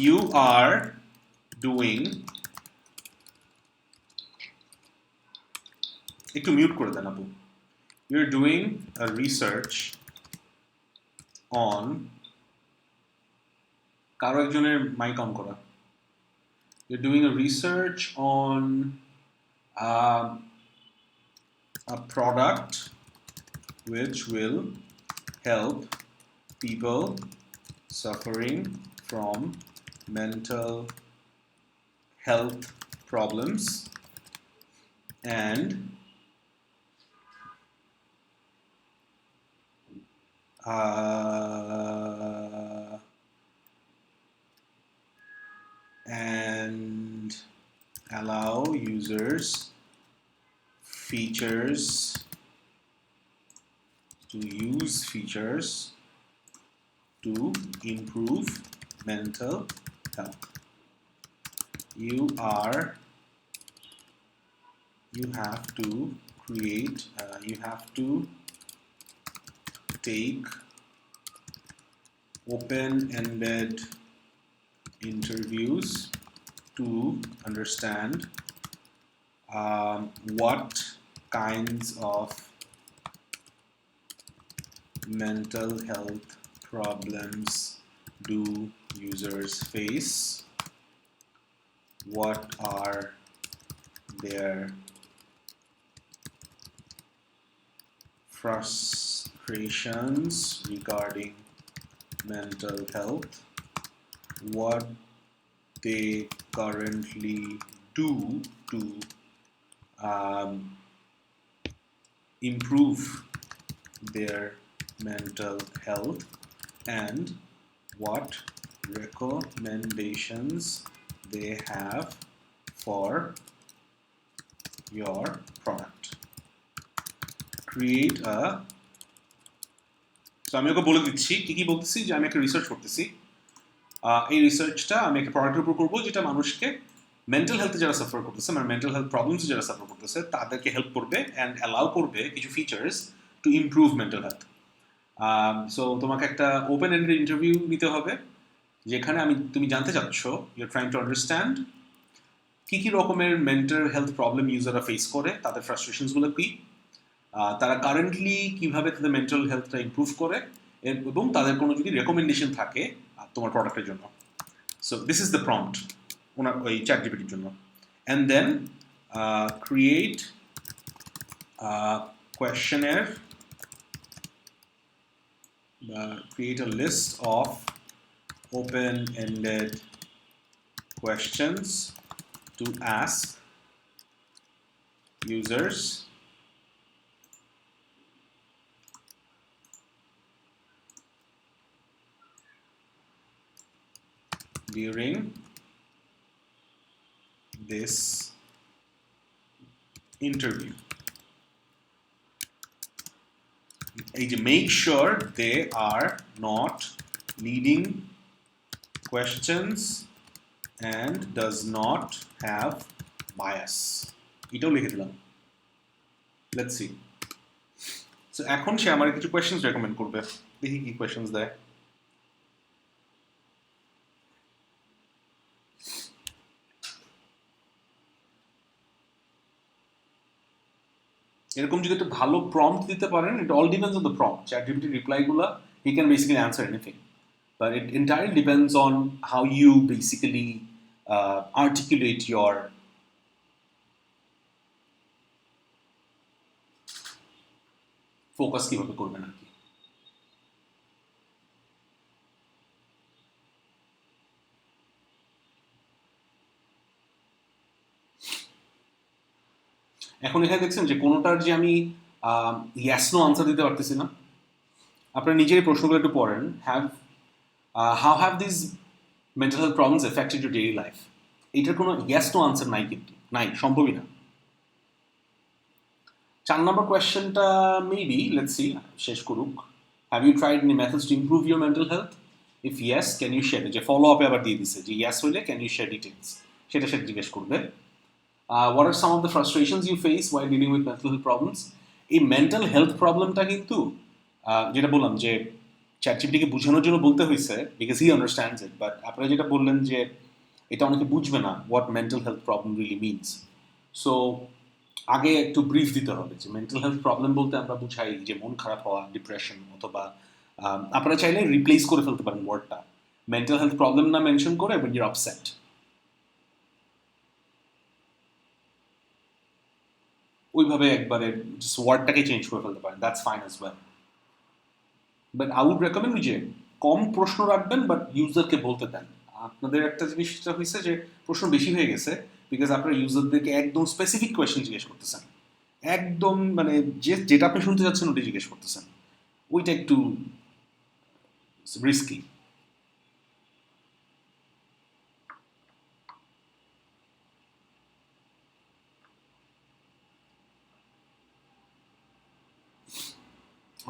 Speaker 1: ইউ আর ডুইং, একটু মিউট করে দেন আপু। You're doing a research on, কারো একজনের মাইক অন করা। You're doing a research on a product which will help people suffering from mental health problems and and allow users to use features to improve mental health. You have to create, you have to take open-ended interviews to understand what kinds of mental health problems do users face, what are their frustrations regarding mental health, what they currently do to improve their mental health, and what recommendations they have for your product. create a so আমি ওকে বলে দিচ্ছি কি বলতেছি যে আমি একটা research করতেছি এই রিসার্চটা আমি একটা প্রোডাক্টের উপর করবো যেটা মানুষকে মেন্টাল হেলথে যারা সাফার করতেছে মানে মেন্টাল হেলথ প্রবলেমস যারা সাফার করতেছে তাদেরকে হেল্প করবে অ্যান্ড অ্যালাউ করবে কিছু features to improve mental health so তোমাকে একটা ওপেন এন্ডেড ইন্টারভিউ নিতে হবে যেখানে তুমি জানতে চাচ্ছ you are trying to understand কি রকমের মেন্টাল হেলথ প্রবলেম ইউজাররা ফেস করে তাদের ফ্রাস্ট্রেশনসগুলো কি তারা কারেন্টলি কিভাবে তাদের মেন্টাল হেলথটা ইমপ্রুভ করে এবং তাদের কোনো যদি রেকমেন্ডেশন থাকে তোমার প্রোডাক্টের জন্য so this is the prompt ওনার ওই চ্যাট জিপিটির জন্য and then create questionnaire create a list of open-ended questions to ask users during this interview. Make sure they are not leading questions and does not have bias. এটাও লিখে দিলাম। Let's see. So এখন সে আমার কিছু questions recommend করবে। দেখি কি questions দেয়। এরকম যদি একটা ভালো প্রম্পট দিতে পারেন it all depends on the prompt ChatGPT reply গুলা he can basically answer anything but it entirely depends on how you basically articulate your focus কিভাবে করবেন আর কি এখন এখানে দেখছেন যে কোনোটার যে আমি ইয়েস নো আনসার দিতে পারতেছি না আপনারা নিজেই প্রশ্নগুলো একটু পড়েন how have this mental health problems affected your daily life এইটার কোনো ইয়েস নো আনসার নাই কিন্তু নাই সম্ভবই না 4 নম্বর কোয়েশ্চেনটা মেবি লেটস সি শেষ করুক have you tried any methods to improve your mental health if yes can you share যে ফলো আপে আবার দিয়ে দিচ্ছে যে ইয়েস হইলে ক্যান ইউ শেয়ার ডিটেলস সেটা জিজ্ঞেস করবে what are some of the frustrations you face while dealing with mental health problems এই মেন্টাল হেলথ প্রবলেমটা কিন্তু যেটা বললাম যে চ্যাটজিপিটিকে বোঝানোর জন্য বলতে হয়েছে because he understands it but আপনারা যেটা বললেন যে এটা অনেকে বুঝবে না what mental health problem really means so আগে একটু ব্রিফ দিতে হবে যে মেন্টাল হেলথ প্রবলেম বলতে আমরা বুঝাই যে মন খারাপ হওয়া ডিপ্রেশন অথবা আপনারা চাইলে রিপ্লেস করে ফেলতে পারেন ওয়ার্ডটা মেন্টাল হেলথ প্রবলেম না মেনশন করে when you're upset ওইভাবে একবারে ওয়ার্ডটাকে চেঞ্জ করে ফেলতে পারেন that's fine as well but I would recommend যে কম প্রশ্ন রাখবেন বাট ইউজারকে বলতে দেন আপনাদের একটা জিনিসটা হয়েছে যে প্রশ্ন বেশি হয়ে গেছে বিকজ আপনারা ইউজারদেরকে একদম স্পেসিফিক কোয়েশ্চেন জিজ্ঞেস করতেছেন একদম মানে যেটা আপনি শুনতে চাচ্ছেন ওটাই জিজ্ঞেস করতেছেন ওইটা একটু রিস্কি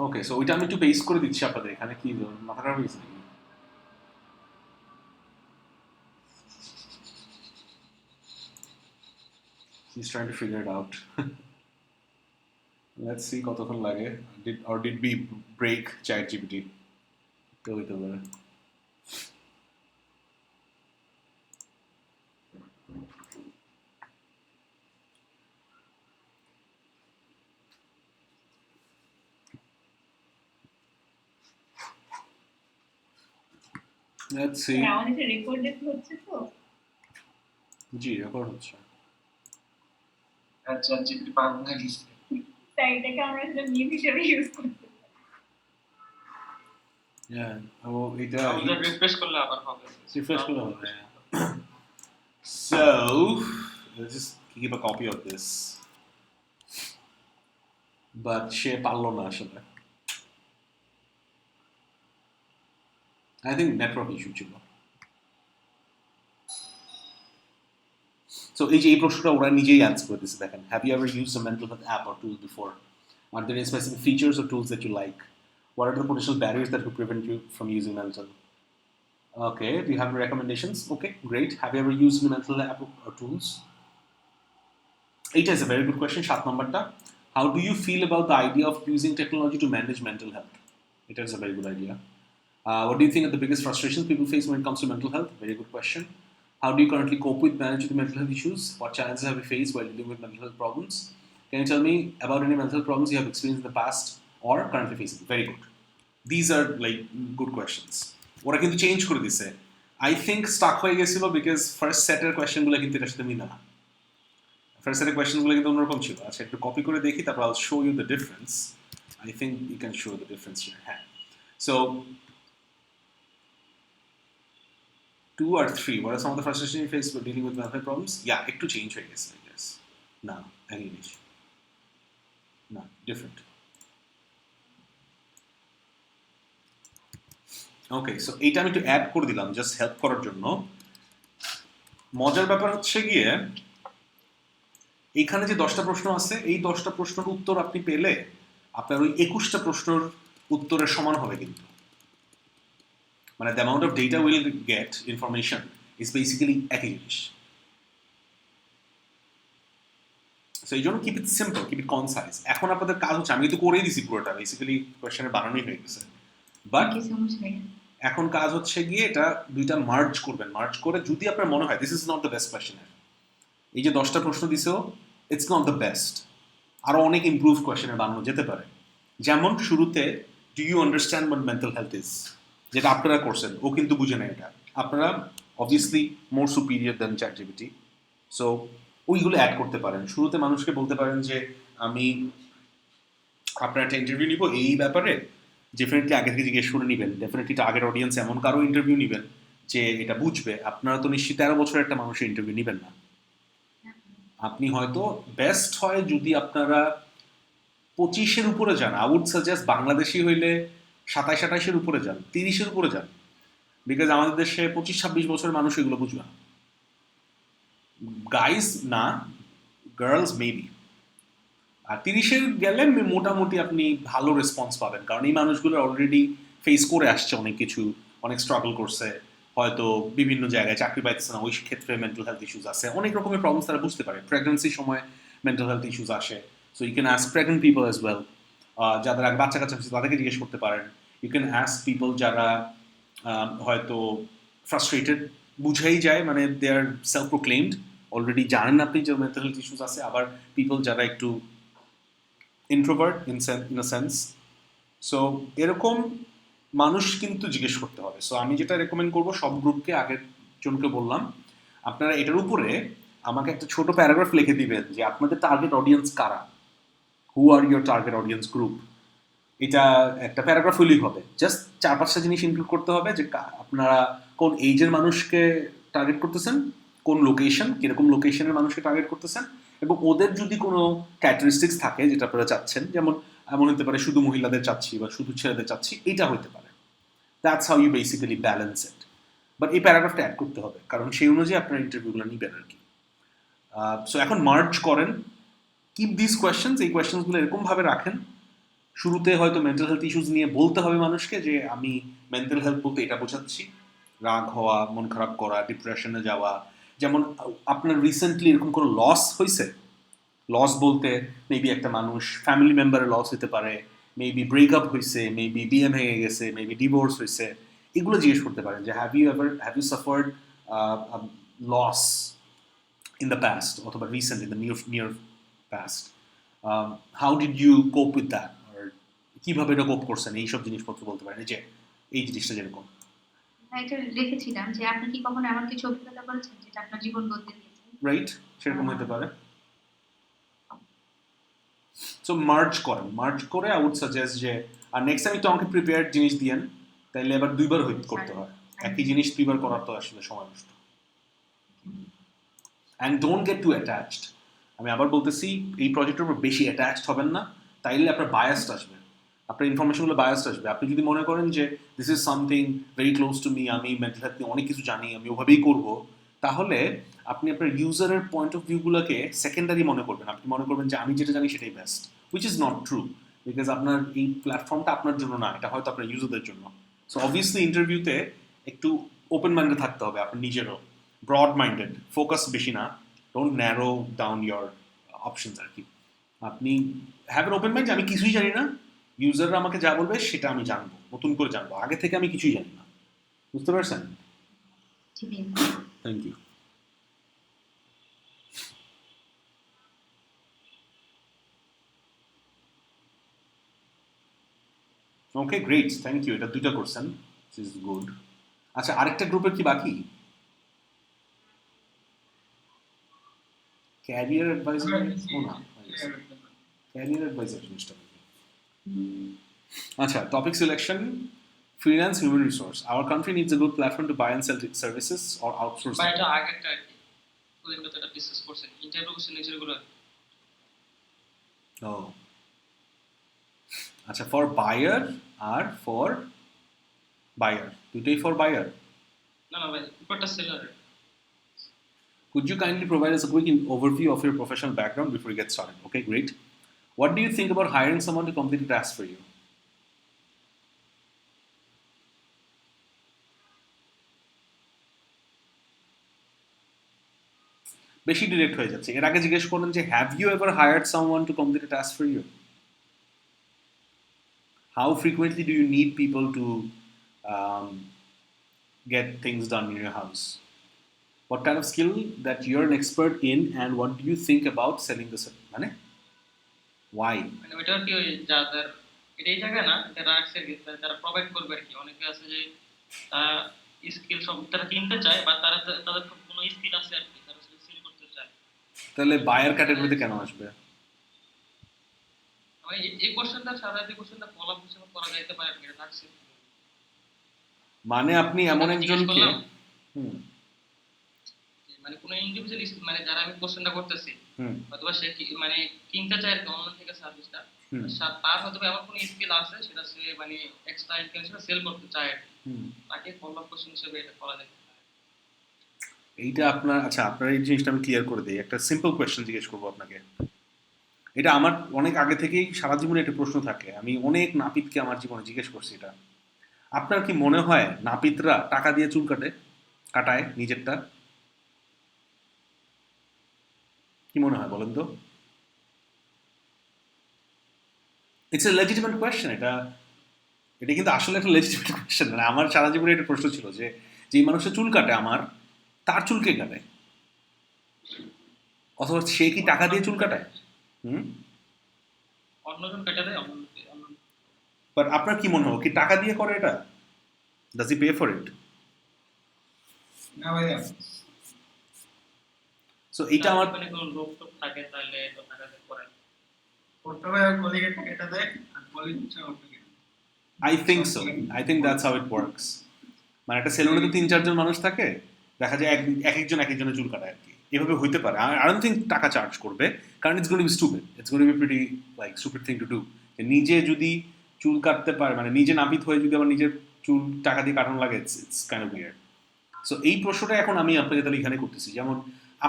Speaker 1: ওকে সো ওইটা আমি একটু পেস্ট করে দিচ্ছি আপনাদের এখানে কি মাথা খারাপ হয়েছে নাকি He's trying to figure it out. Let's see কতক্ষণ লাগে did we break ChatGPT তো হইতে পারে Let's see.
Speaker 2: আমাদের রেকর্ডেড হচ্ছে তো
Speaker 1: জি রেকর্ড হচ্ছে
Speaker 3: আচ্ছা জিপিটি পাগল হয়ে গেছে
Speaker 2: তাই এটাকে আমরা একটা মিম হিসেবে ইউজ করতে
Speaker 1: Yeah, ও এটা
Speaker 3: আমরা রিফ্রেশ করলে আবার হবে
Speaker 1: refresh করলে হবে So let's just keep a copy of this but সে পারলো না আসলে I think network issue ছিল So এই প্রশ্নটা ওরা নিজেই অ্যান্সার করে দিচ্ছে দেখেন Have you ever used a mental health app or tool before? Are there any specific features or tools that you like? What are the potential barriers that could prevent you from using mental? Okay, do you have any recommendations? Okay, great. Have you ever used any mental app or tools? It is a very good question. 7 numberটা. How do you feel about the idea of using technology to manage mental health? It is a very good idea. What do you think are the biggest frustrations people face when it comes to mental health? Very good question. How do you currently cope with managing the mental health issues? What challenges have you faced while dealing with mental health problems? Can you tell me about any mental health problems you have experienced in the past or currently facing? Very good. These are like good questions. ওরা কিন্তু change করে দিছে I think Starc হয়ে গেছিল because first সেটের কোয়েশ্চেনগুলো কিন্তু এটার সাথে মিলে না ফার্স্ট সেটের কোয়েশ্চেনগুলো কিন্তু অন্যরকম ছিল আচ্ছা একটু কপি করে দেখি তারপর I show you the difference I think you can show the difference here হ্যাঁ so 2 or 3 what are some of the frustrations you face when dealing with mental health problems yeah একটু change হয়ে গেছে I guess না একই জিনিস না different okay so এইটা আমি একটু অ্যাড করে দিলাম জাস্ট হেল্প করার জন্য মজার ব্যাপার হচ্ছে গিয়ে এখানে যে 10টা প্রশ্ন আছে এই 10টা প্রশ্নের উত্তর আপনি পেলে আপনার ওই 21টা প্রশ্নের উত্তরের সমান হবে কিন্তু মানে the amount of data we'll get information is basically একই জিনিস সো এই জন্য keep it simple keep it concise এখন আপনাদের কাজ হচ্ছে আমি তো করেই দিছি পুরোটা বেসিক্যালি কোয়েশ্চেনের বানানোই হয়ে গেছে বাট এখন কাজ হচ্ছে গিয়ে এটা দুইটা মার্জ করবেন মার্জ করে যদি আপনার মনে হয় this is not the best কোয়েশ্চেনের এই যে 10টা প্রশ্ন দিছেও ইটস নট দ্য বেস্ট আরো অনেক ইমপ্রুভ কোয়েশ্চেনের বানানো যেতে পারে যেমন শুরুতে do you understand what mental health is যেটা আপনারা করছেন ও কিন্তু বুঝে না এটা আপনারা obviously more superior than ChatGPT so ওইগুলো অ্যাড করতে পারেন শুরুতে মানুষকে বলতে পারেন যে আমি আপনার একটা ইন্টারভিউ নিব এই ব্যাপারে ডেফিনেটলি আগে থেকে জিজ্ঞেস করে নেবেন ডেফিনেটলি টার্গেট অডিয়েন্স এমন কারো ইন্টারভিউ নেবেন যে এটা বুঝবে আপনারা তো নিশ্চিত 13 বছরের একটা মানুষের ইন্টারভিউ নেবেন না আপনি হয়তো বেস্ট হয় যদি আপনারা 25-এর উপরে যান আই উড সাজেস্ট বাংলাদেশি হইলে 27-28-এর উপরে যান 30-এর উপরে যান বিকজ আমাদের দেশে 25-26 বছরের মানুষ এগুলো বুঝবে না গাইজ না গার্লস মেবি আর 30-এর গেলে মোটামুটি আপনি ভালো রেসপন্স পাবেন কারণ এই মানুষগুলো অলরেডি ফেস করে আসছে অনেক কিছু অনেক স্ট্রাগল করছে হয়তো বিভিন্ন জায়গায় চাকরি পাইতেছে না ওই ক্ষেত্রে মেন্টাল হেলথ ইস্যুস আছে অনেক রকমের প্রবলেমস তারা বুঝতে পারে প্রেগনেন্সির সময় মেন্টাল হেলথ ইস্যুস আসে so you can ask pregnant people as well যাদের আগে বাচ্চা কাচ্চা হচ্ছে তাদেরকে জিজ্ঞেস করতে পারেন ইউ ক্যান আস্ক পিপল যারা হয়তো ফ্রাস্ট্রেটেড বুঝাই যায় মানে দে আর সেলফ প্রোক্লেমড অলরেডি জানেন আপনি যে মেন্টাল হেলথ ইস্যুস আছে আবার পিপল যারা একটু introvert in a sense so এরকম মানুষ কিন্তু জিজ্ঞেস করতে হবে সো আমি যেটা রেকমেন্ড করবো সব গ্রুপকে আগের জনকে বললাম আপনারা এটার উপরে আমাকে একটা ছোট প্যারাগ্রাফ লিখে দিবেন যে আপনাদের টার্গেট অডিয়েন্স কারা হু আর ইউর টার্গেট অডিয়েন্স গ্রুপ এটা একটা প্যারাগ্রাফ হলেই হবে জাস্ট 4-5টা জিনিস ইনক্লুড করতে হবে যে আপনারা কোন এজের মানুষকে টার্গেট করতেছেন কোন লোকেশন কিরকম লোকেশনের মানুষকে টার্গেট করতেছেন এবং ওদের যদি কোনো ক্যারেক্টারিস্টিক্স থাকে যেটা আপনারা চাচ্ছেন যেমন এমন হতে পারে শুধু মহিলাদের চাচ্ছি বা শুধু ছেলেদের চাচ্ছি এইটা হতে পারে that's how you basically balance it but এই প্যারাগ্রাফটা অ্যাড করতে হবে কারণ সেই অনুযায়ী আপনার ইন্টারভিউগুলো নিবেন আর কি সো এখন মার্জ করেন কিপ দিস কোয়েশ্চেন্স এই কোয়েশ্চেন্সগুলো এরকমভাবে রাখেন শুরুতে হয়তো মেন্টাল হেলথ ইস্যুস নিয়ে বলতে হবে মানুষকে যে আমি মেন্টাল হেলথ বলতে এটা বোঝাচ্ছি রাগ হওয়া মন খারাপ করা ডিপ্রেশনে যাওয়া যেমন আপনার রিসেন্টলি এরকম কোনো লস হয়েছে লস বলতে মেবি একটা মানুষ ফ্যামিলি মেম্বারের লস হতে পারে মেবি ব্রেকআপ হয়েছে মেবি বিয়ে ভেঙে গেছে মেবি ডিভোর্স হয়েছে এগুলো জিজ্ঞেস করতে পারেন যে have you suffered loss in the past অথবা recent in the near past how did you cope with that আর কীভাবে এটা কোপ করছেন এইসব জিনিসপত্র বলতে পারেন যে এই জিনিসটা যেরকম
Speaker 4: এটা রেখেছিলাম যে আপনি কি কখনো এমন কিছু অভিজ্ঞতা করেছেন যেটা আপনার জীবন বদলে দিয়েছে
Speaker 1: রাইট সেরকম হতে পারে সো মার্জ করে আই উড সাজেস্ট যে আর নেক্সট টাইম একটু আমাকে প্রিপেয়ার্ড জিনিস দিয়েন তাইলে এবার 2বার করতে হয় একই জিনিস 2বার করার তো আসলে সময় নষ্ট and don't get too attached আমি আবার বলতেছি এই প্রজেক্টের উপর বেশি অ্যাটাচড হবেন না তাইলে আপনার বায়াসড আসবে আপনার ইনফরমেশনগুলো বায়াসড আসবে আপনি যদি মনে করেন যে this is something very close to me আমি মেন্টাল হেলথ নিয়ে অনেক কিছু জানি আমি ওভাবেই করবো তাহলে আপনি আপনার ইউজারের পয়েন্ট অফ ভিউগুলোকে সেকেন্ডারি মনে করবেন আপনি মনে করবেন যে আমি যেটা জানি সেটাই best which is not true because আপনার এই প্ল্যাটফর্মটা আপনার জন্য না, এটা হয়তো আপনার ইউজারদের জন্য। সো অবভিয়াসলি ইন্টারভিউতে একটু ওপেন মাইন্ডেড থাকতে হবে আপনার নিজেরও, ব্রড মাইন্ডেড, ফোকাস বেশি না, don't narrow down your options আর কি। আপনি হ্যাভ এন ওপেন মাইন্ড যে আমি কিছুই জানি না, ইউজাররা আমাকে যা বলবে সেটা আমি জানবো, নতুন করে জানবো, আগে থেকে আমি কিছুই জানি না। বুঝতে পারছেন?
Speaker 4: ঠিক আছে।
Speaker 1: Thank you. Okay great, thank you. এটা দুইটা করছেন, ইজ গুড। আচ্ছা, আরেকটা গ্রুপের কি বাকি? ক্যারিয়ার অ্যাডভাইজার, ও না, ক্যারিয়ার অ্যাডভাইজার জিনিসটা বাকি। আচ্ছা, topic selection, freelance human resource, our country needs a good platform to buy and sell services or outsource.
Speaker 3: বা এটা আগেরটা আর কি, ওদের মধ্যে এটা ডিসকাস করছেন ইন্টারভিউ কোশ্চেন নেচারগুলো।
Speaker 1: ও আচ্ছা, ফর বায়ার আর ফর বায়ার, দুটোই ফর বায়ার।
Speaker 3: না না ভাই, উপরটা seller.
Speaker 1: Could you kindly provide us a quick overview of your professional background before we get started? Okay, great. What do you think about hiring someone to complete a task for you? বেশি direct হয়ে যাচ্ছে। এর আগে জিজ্ঞেস করলেন যে have you ever hired someone to complete a task for you? How frequently do you need people to um, get things done in your house? What kind of skill that you're an expert in, and what do you think about selling this? মানে why?
Speaker 3: মানে ওইটা কি ওই যাদের এটা এই জায়গা না, যারা সার্ভিস যারা প্রোভাইড করবে আর কি, অনেকে আছে যে তারা স্কিল সব তারা কিনতে চায় বা তারা তাদের কোনো স্কিল আছে আর কি, তারা সেল করতে চায়।
Speaker 1: তাহলে বায়ার ক্যাটাগরিতে কেন আসবে?
Speaker 3: মানে এই কোশ্চেনটা সাধারণত কোশ্চেনটা ফলো আপ হিসেবে করা যাইতে পারে আর কি, এটা থাকছে।
Speaker 1: মানে আপনি এমন একজনকে
Speaker 3: মানে কোনো ইন্ডিভিজুয়াল মানে যারা আমি কোশ্চেনটা করতেছি অথবা সে মানে কিনতে চায় আর কি অনলাইন থেকে সার্ভিসটা, তার হয়তো এমন কোনো স্কিল আছে সেটা সে মানে এক্সট্রা ইনকাম হিসেবে সেল করতে চায়, তাকে ফলো আপ কোশ্চেন হিসেবে এটা করা যায়।
Speaker 1: এইটা আপনার, আচ্ছা আপনার এই জিনিসটা আমি ক্লিয়ার করে দিই। একটা সিম্পল কোয়েশ্চেন জিজ্ঞেস করবো আপনাকে। এটা আমার অনেক আগে থেকেই সারা জীবনে একটা প্রশ্ন থাকে, আমি অনেক নাপিতকে আমার জীবনে জিজ্ঞেস করছি এটা। আপনার কি মনে হয় নাপিতরা টাকা দিয়ে চুল কাটায় নিজেরটা? কি মনে হয় বলেন তো? It's a legitimate question. এটা কিন্তু আসলে একটা লেজিটিমেট কোয়েশ্চেন। মানে আমার সারা জীবনে একটা প্রশ্ন ছিল যে যেই মানুষের চুল কাটে আমার, তার চুল কে কাটে? অথবা সে কি টাকা দিয়ে চুল কাটায়?
Speaker 3: অন্যজন কেটে দেয়।
Speaker 1: বাট আপনার কি মনে হয় কি টাকা দিয়ে করে এটা? Does he pay for it?
Speaker 3: না ভাইয়া।
Speaker 1: সো এইটা আমার
Speaker 3: মানে কোন লোক তো থাকে তাহলে তো টাকা দিয়ে করে।
Speaker 5: করতে হবে আর কলিগের টাকাটা দেয় আর কলিগ হচ্ছে আপনাকে।
Speaker 1: I think so. I think that's how it works. মানে একটা সেলুনে তো 3-4 জন মানুষ থাকে, দেখা যায় একজন একজনের চুল কাটায় আর কি। এভাবে হইতে পারে। I don't think টাকা চার্জ করবে, কারণ it's going to be stupid. It's going to be pretty like stupid thing to do. নিজে যদি চুল কাটতে পারে, মানে নিজে নাপিত হয়ে যদি আবার নিজের চুল টাকা দিয়ে কাটানো লাগে, it's kind of weird. So এই প্রশ্নটা এখন আমি আপনাকে তাহলে এখানে করতেছি। যেমন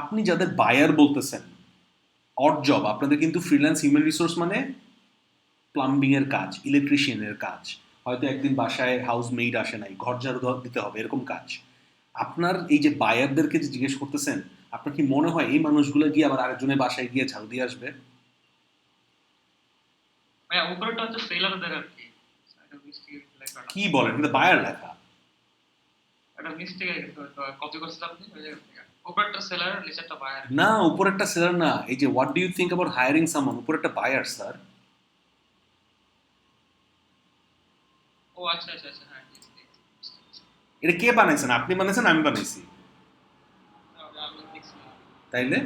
Speaker 1: আপনি যাদের বায়ার বলতেছেন, অড জব, আপনাদের কিন্তু ফ্রিল্যান্স হিউম্যান রিসোর্স মানে প্লাম্বিং এর কাজ, ইলেকট্রিশিয়ানের কাজ, হয়তো একদিন বাসায় হাউস মেইড আসে নাই, ঘর ঝাড়ু দিতে হবে, এরকম কাজ। আপনার এই যে বায়ারদেরকে যে জিজ্ঞেস করতেছেন, আপনার কি মনে হয় এই মানুষগুলো গিয়ে আবার আরেকজনের বাসায় গিয়ে ঝাড়ু দিয়ে আসবে?
Speaker 3: ভাইয়া উপরটা হচ্ছে সেলারদের আর কি,
Speaker 1: কি বলেন? কিন্তু বায়ার লেখা
Speaker 3: এটা মিস্টেক হয়ে গেছে, তো কপি করছেন আপনি ওই জায়গা থেকে। উপরটা সেলার, নিচেরটা বায়ার।
Speaker 1: না, উপরেরটা সেলার না। এই যে what do you think about hiring someone, উপরেরটা বায়ার স্যার।
Speaker 3: ও আচ্ছা আচ্ছা আচ্ছা, হ্যাঁ।
Speaker 1: এটা কে বানাইছেন? আপনি বানাইছেন? আমি বানাইছি?
Speaker 3: আমি দেখছিলাম।
Speaker 1: তাইলে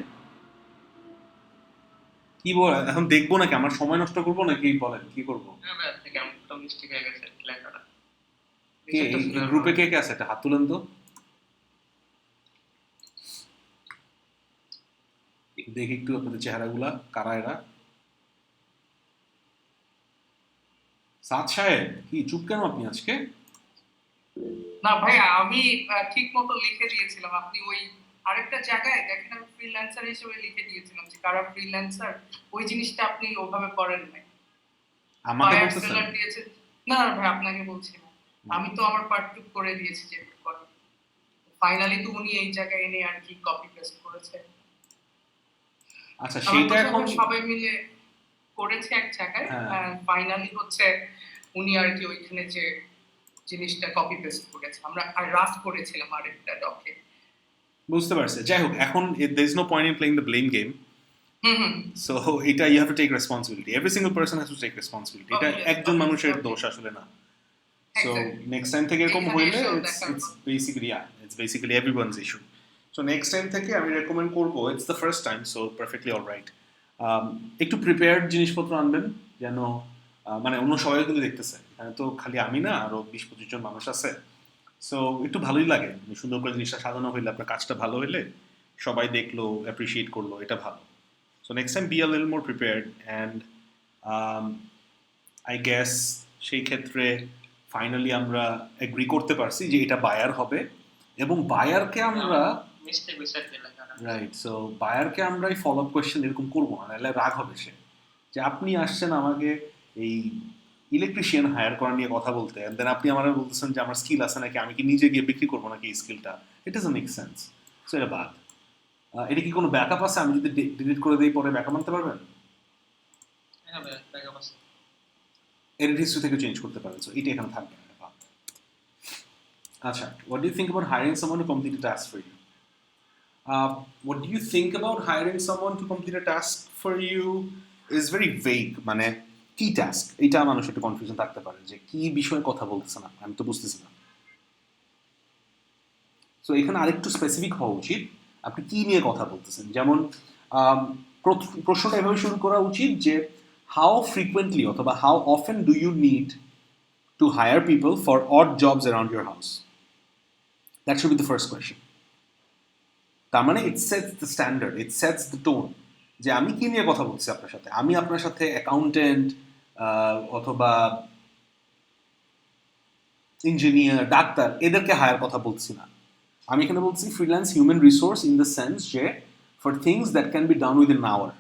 Speaker 1: কি বল, এখন দেখবো নাকি? আমার সময় নষ্ট করবো নাকি? বলেন কি করবো?
Speaker 3: হ্যাঁ ভাইয়া, থেকে আমার তো মিস্টেক হয়ে গেছে লেখাটা।
Speaker 1: কে গ্রুপে কে কে আছে? একটা হাত তুলেন তো দেখি একটু আপনাদের চেহারাগুলা, কারা এরা? সাদ সাহেব, কি চুপ কেন আপনি আজকে?
Speaker 5: না ভাই, আমি ঠিক মতো লিখে দিয়েছিলাম, আপনি ওই আরেকটা জায়গায় দেখেন আমি ফ্রিল্যান্সার হিসেবে লিখে দিয়েছিলাম যে কারা ফ্রিল্যান্সার, ওই জিনিসটা আপনি ওভাবে করেন নাই।
Speaker 1: আমাকে
Speaker 5: বায়ার
Speaker 1: বলতেছেন?
Speaker 5: সেলার দিয়েছে না না ভাই, আপনাকে বলছি না, আমি তো আমার পার্টটুক করে দিয়েছি যে করেন। ফাইনালি তো উনি এই জায়গায় এনে আর কি কপি পেস্ট করেছে।
Speaker 1: আচ্ছা সেটা এখন
Speaker 5: সবাই মিলে করেছে এক জায়গায়, ফাইনালি হচ্ছে উনি আর কি ওইখানে যে জিনিসটা কপি পেস্ট করেছে, আমরা আর রাফ করেছিলাম আরেকটা ডকে।
Speaker 1: বুঝতে পারছি। যাই হোক, এখন there is no point in playing the blame game. So এটা you have to take responsibility. Every single person has to take responsibility. এটা একজন মানুষের দোষ আসলে না। So next time থেকে এরকম হইলে it's basically everyone's issue. So next time থেকে আমি রেকমেন্ড করব, it's the first time, so perfectly all right. একটু প্রিপেয়ার্ড জিনিসপত্র আনবেন, যেন মানে অন্য সবাই কিন্তু দেখতেছে, তো খালি আমি না, আরো 20-25 জন মানুষ আছে। সো একটু ভালোই লাগে, সুন্দর করে জিনিসটা সাজানো হইলে, আপনার কাজটা ভালো হইলে সবাই দেখলো, অ্যাপ্রিসিয়েট করলো, এটা ভালো। So next time be a little more prepared and I guess সেই ক্ষেত্রে ফাইনালি আমরা এগ্রি করতে পারছি যে এটা বায়ার হবে, এবং বায়ারকে আমরা রাইট, সো বায়ারকে আমরা এই ফলো আপ কোয়েশ্চেন এরকম করবো না, নাহলে রাগ হবে সে, যে আপনি আসছেন আমাকে এই ইলেকট্রিশিয়ান হায়ার করা নিয়ে কথা বলতে, এন্ড দেন আপনি আমার বলতেছেন যে আমার স্কিল আছে নাকি, আমি কি নিজে গিয়ে বিক্রি করবো নাকি এই স্কিলটা, it doesn't make sense. So এটা বাদ। এটা কি কোনো ব্যাকআপ আছে? আমি যদি ডিলিট করে দিই পরে ব্যাকআপ আনতে পারবেন?
Speaker 3: হ্যাঁ ভাই, ব্যাকআপ আছে,
Speaker 1: এডিট হিস্ট্রি থেকে চেঞ্জ করতে পারবেন। সো এটা এখানে থাকবে না, বাদ। আচ্ছা, what do you think about hiring someone to complete a task for you? What do you think about hiring someone to complete a task for you is very vague. মানে কি টাস্ক, এটা মানুষ একটু কনফিউশন থাকতে পারে যে কি বিষয়ে কথা বলতেছে না, আমি তো বুঝতেছি না। সো এখানে আরেকটু স্পেসিফিক হওয়া উচিত, আপনি কি নিয়ে কথা বলতেছেন। যেমন প্রশ্নটা এভাবে শুরু করা উচিত যে হাউ ফ্রিকুয়েন্টলি অথবা how often do you need to hire people for odd jobs around your house. That should be the first question. তার মানে it sets the standard, it sets the tone, যে আমি কি নিয়ে কথা বলছি আপনার সাথে। আমি আপনার সাথে অ্যাকাউন্টেন্ট অথবা ইঞ্জিনিয়ার, ডাক্তার, এদেরকে হায়ার কথা বলছি না। আমি এখানে বলছি freelance human resource in the sense যে for things that can be done with in hour,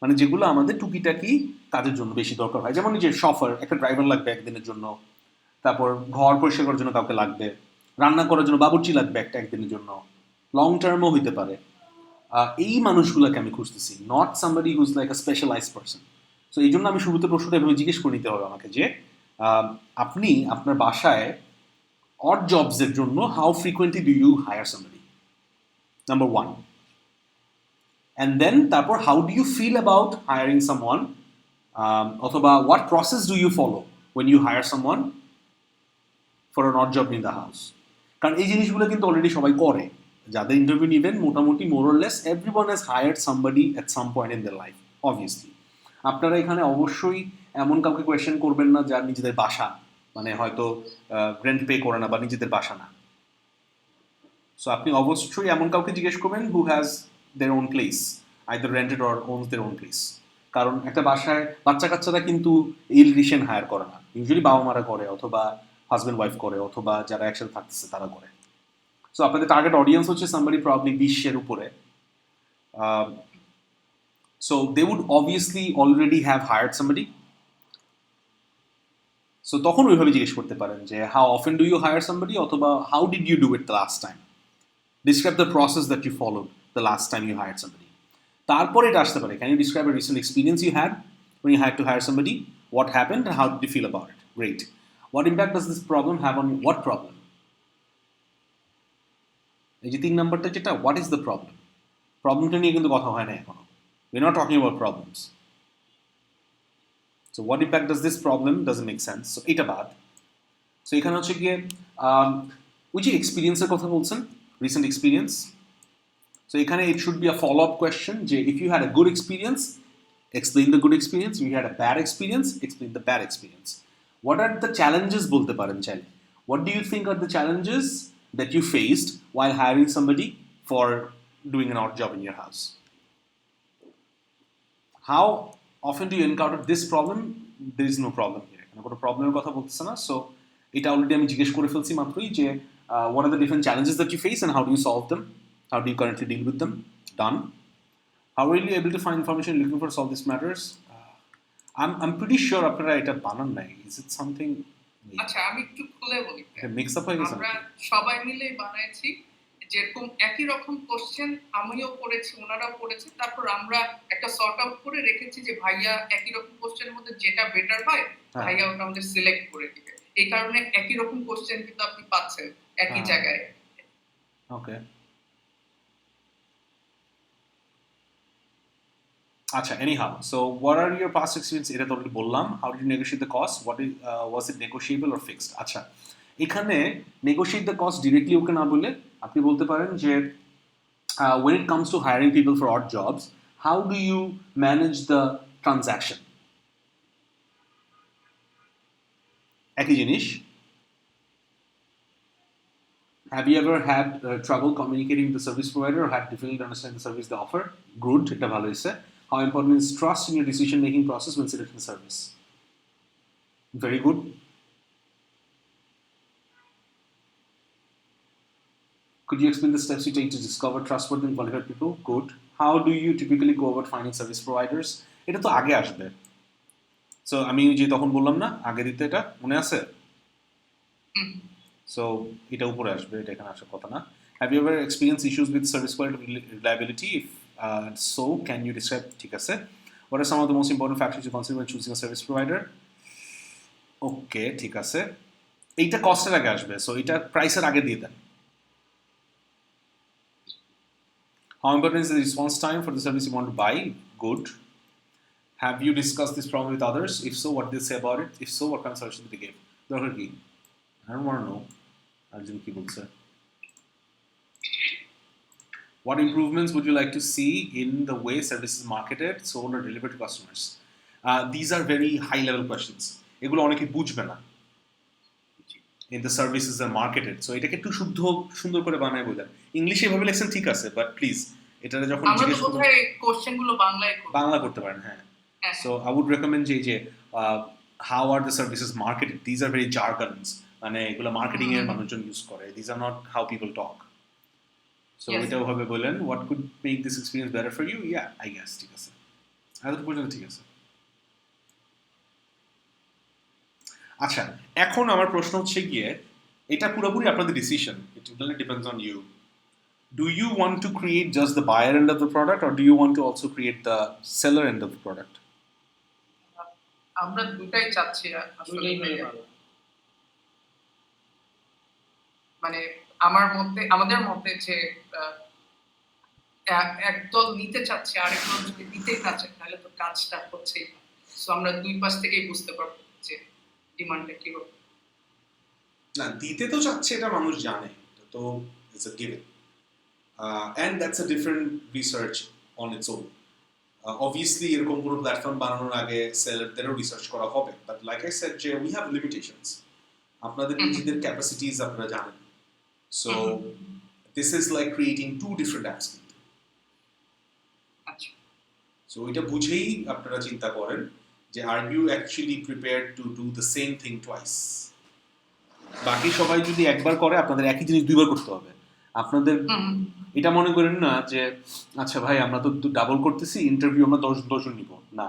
Speaker 1: মানে যেগুলো আমাদের টুকিটাকি কাজের জন্য বেশি দরকার হয়। যেমন যে শফার, একটা ড্রাইভার লাগবে একদিনের জন্য, তারপর ঘর পরিষ্কার করার জন্য কাউকে লাগবে, রান্না করার জন্য বাবুর্চি লাগবে একটা একদিনের জন্য, লং টার্মও হইতে পারে। এই মানুষগুলোকে আমি খুঁজতেছি, not somebody who's like a specialised person. So এই জন্য আমি শুরুতে প্রশ্নটা এভাবে জিজ্ঞেস করে নিতে হবে আমাকে যে আপনি আপনার বাসায় অড জবসের জন্য how frequently do you hire somebody, number one. And then তারপর how do you feel about hiring someone, অথবা what process do you follow when you hire someone for an odd job in the house. কারণ এই জিনিসগুলো কিন্তু already সবাই করে, যাদের interview নেবেন মোটামুটি মোর or less everyone has hired somebody at some point in their life. Obviously আপনারা এখানে অবশ্যই এমন কাউকে কোয়েশ্চেন করবেন না যার নিজেদের বাসা, মানে হয়তো রেন্ট পে করে না বা নিজেদের বাসা না। সো আপনি অবশ্যই এমন কাউকে জিজ্ঞেস করবেন who has their own place, either rented or ওনস their own place. কারণ একটা বাসায় বাচ্চা কাচ্চারা কিন্তু ইলেকট্রিশিয়ান হায়ার করে না, ইউজুয়ালি বাবা মারা করে, অথবা হাজব্যান্ড ওয়াইফ করে, অথবা যারা একসাথে থাকতেছে তারা করে। সো আপনাদের টার্গেট অডিয়েন্স হচ্ছে সামবডি প্রবাবলি 20-এর উপরে। So they would obviously already have hired somebody. So তখন ওইভাবে জিজ্ঞেস করতে পারেন যে how often do you hire somebody, অথবা how did you do it the last time, describe the process that you followed the last time you hired somebody. তারপরে এটা আসতে পারে, can you describe a recent experience you had when you had to hire somebody, what happened and how did you feel about it? Great. What impact does this problem have on you? What problem? এই যে 3 নাম্বারটা যেটা, what is the problem, প্রবলেমটা নিয়ে কিন্তু কথা হয় না এখনো, we are not talking about problems. So what impact does this problem, doesn't make sense. So এটা বাদ। সো এখানে হচ্ছে গিয়ে ওই যে এক্সপিরিয়েন্সের কথা বলছেন, রিসেন্ট এক্সপিরিয়েন্স। সো এখানে it should be a follow up question যে if you had a good experience, explain the good experience. If you had a bad experience, explain the bad experience. What are the challenges বলতে পারেন চাইলে। What do you think are the challenges that you faced while hiring somebody for doing an odd job in your house? How often do you encounter this problem? There is no problem here. কোনো প্রবলেমের কথা বলতেছে না। So এটা already আমি জিজ্ঞেস করে ফেলছি মাত্রই যে what are the different challenges that you face and how do you solve them? How do you currently deal with them? Done. How are you able to find information looking for solve these matters? I'm pretty sure আপনারা এটা বানান নাই. Is it something?
Speaker 5: আচ্ছা আমি একটু খুলে বলি
Speaker 1: mix up হয়ে গেছে
Speaker 5: আমরা সবাই মিলে বানাইছি যেরকম একই রকম কোশ্চেন আমিও পড়েছি ওনারাও পড়েছে তারপর আমরা একটা সর্ট আউট করে রেখেছি যে ভাইয়া একই রকম কোশ্চেনের মধ্যে যেটা বেটার হয় ভাইয়া ওটা আমাদের সিলেক্ট করে দিবে এই কারণে একই রকম কোশ্চেন কিন্তু আপনি পাচ্ছেন একই জায়গায়
Speaker 1: ওকে আচ্ছা anyhow so what are your past experience এটা তো অলরেডি বললাম how did you negotiate the cost what is was it negotiable or fixed আচ্ছা এখানে negotiate the cost directly ওকে না বলে আপনি বলতে পারেন যে when it comes to hiring people for odd jobs how do you manage the transaction একই জিনিস have you ever had trouble communicating with the service provider or had difficulty to understand the service they offer good এটা ভালো হইছে how important is trust in your decision making process when selecting the service very good could you explain the steps you take to discover trustworthy and qualified people good how do you typically go about finding service providers এটা তো আগে আসবে so আমি যে তখন বললাম না আগে দিতে এটা মনে আছে so এটা উপরে আসবে এটা এখানে আসার কথা না have you ever experienced issues with service quality reliability if so can you describe ঠিক আছে what are some of the most important factors you consider when choosing a service provider okay ঠিক আছে এইটা কস্টের আগে আসবে so এটা প্রাইসের আগে দিয়ে দেন how important is the response time for the service you want to buy good have you discussed this problem with others if so what did they say about it if so what kind of solution did they give দরকার কি I don't want to know arjun ki bolche what improvements would you like to see in the way services marketed sold or delivered to customers these are very high level questions এগুলো অনেকে বুঝবে না in the services are marketed so এটাকে একটু শুদ্ধ সুন্দর করে বানায় বলেন ইংলিশে এভাবে লেখছেন ঠিক আছে বাট প্লিজ এটা যখন
Speaker 5: জিজ্ঞেস করব আমরা কোশ্চেন গুলো বাংলা
Speaker 1: করতে পারেন হ্যাঁ so I would recommend যে how are the services marketed these are very jargons মানে এগুলো মার্কেটিং এর মানুষজন ইউজ করে these are not how people talk so এটা ভাবে বলেন what could make this experience better for you yeah I guess ঠিক আছে আরেকটু পর্যন্ত ঠিক আছে আচ্ছা এখন আমার প্রশ্ন হচ্ছে গিয়ে এটা পুরোপুরি আপনাদের decision it really depends on you do you want to create just the buyer end of the product or do you want to also create the seller end of the product
Speaker 5: আমরা দুটাই চাচ্ছি আসলে মানে আমাদের মতে যে একদল নিতে চাচ্ছে আরেকদল যদি দিতে না চায় তাহলে তো কাজটা হচ্ছেই সো আমরা দুই পাশ থেকেই বুঝতে পারবো যে ডিমান্ডটা কি হবে
Speaker 1: না দিতে তো চাচ্ছে এটা মানুষ জানে তো it's a given and that's a different research on its own obviously এরকম কোনো প্ল্যাটফর্ম বানানোর আগে সেলারদেরও রিসার্চ করা হবে বাট লাইক আই সেড যে we have limitations আপনাদের নিজেদের ক্যাপাসিটিজ আপনারা জানেন so this is like creating two different apps so এটা বুঝেই আপনারা চিন্তা করেন যে are you actually prepared to do the same thing twice বাকি সবাই যদি একবার করে আপনাদের একই জিনিস দুইবার করতে হবে আপনাদের এটা মনে করেন না যে আচ্ছা ভাই আমরা তো ডাবল করতেছি ইন্টারভিউ আমরা 10 জন নিব না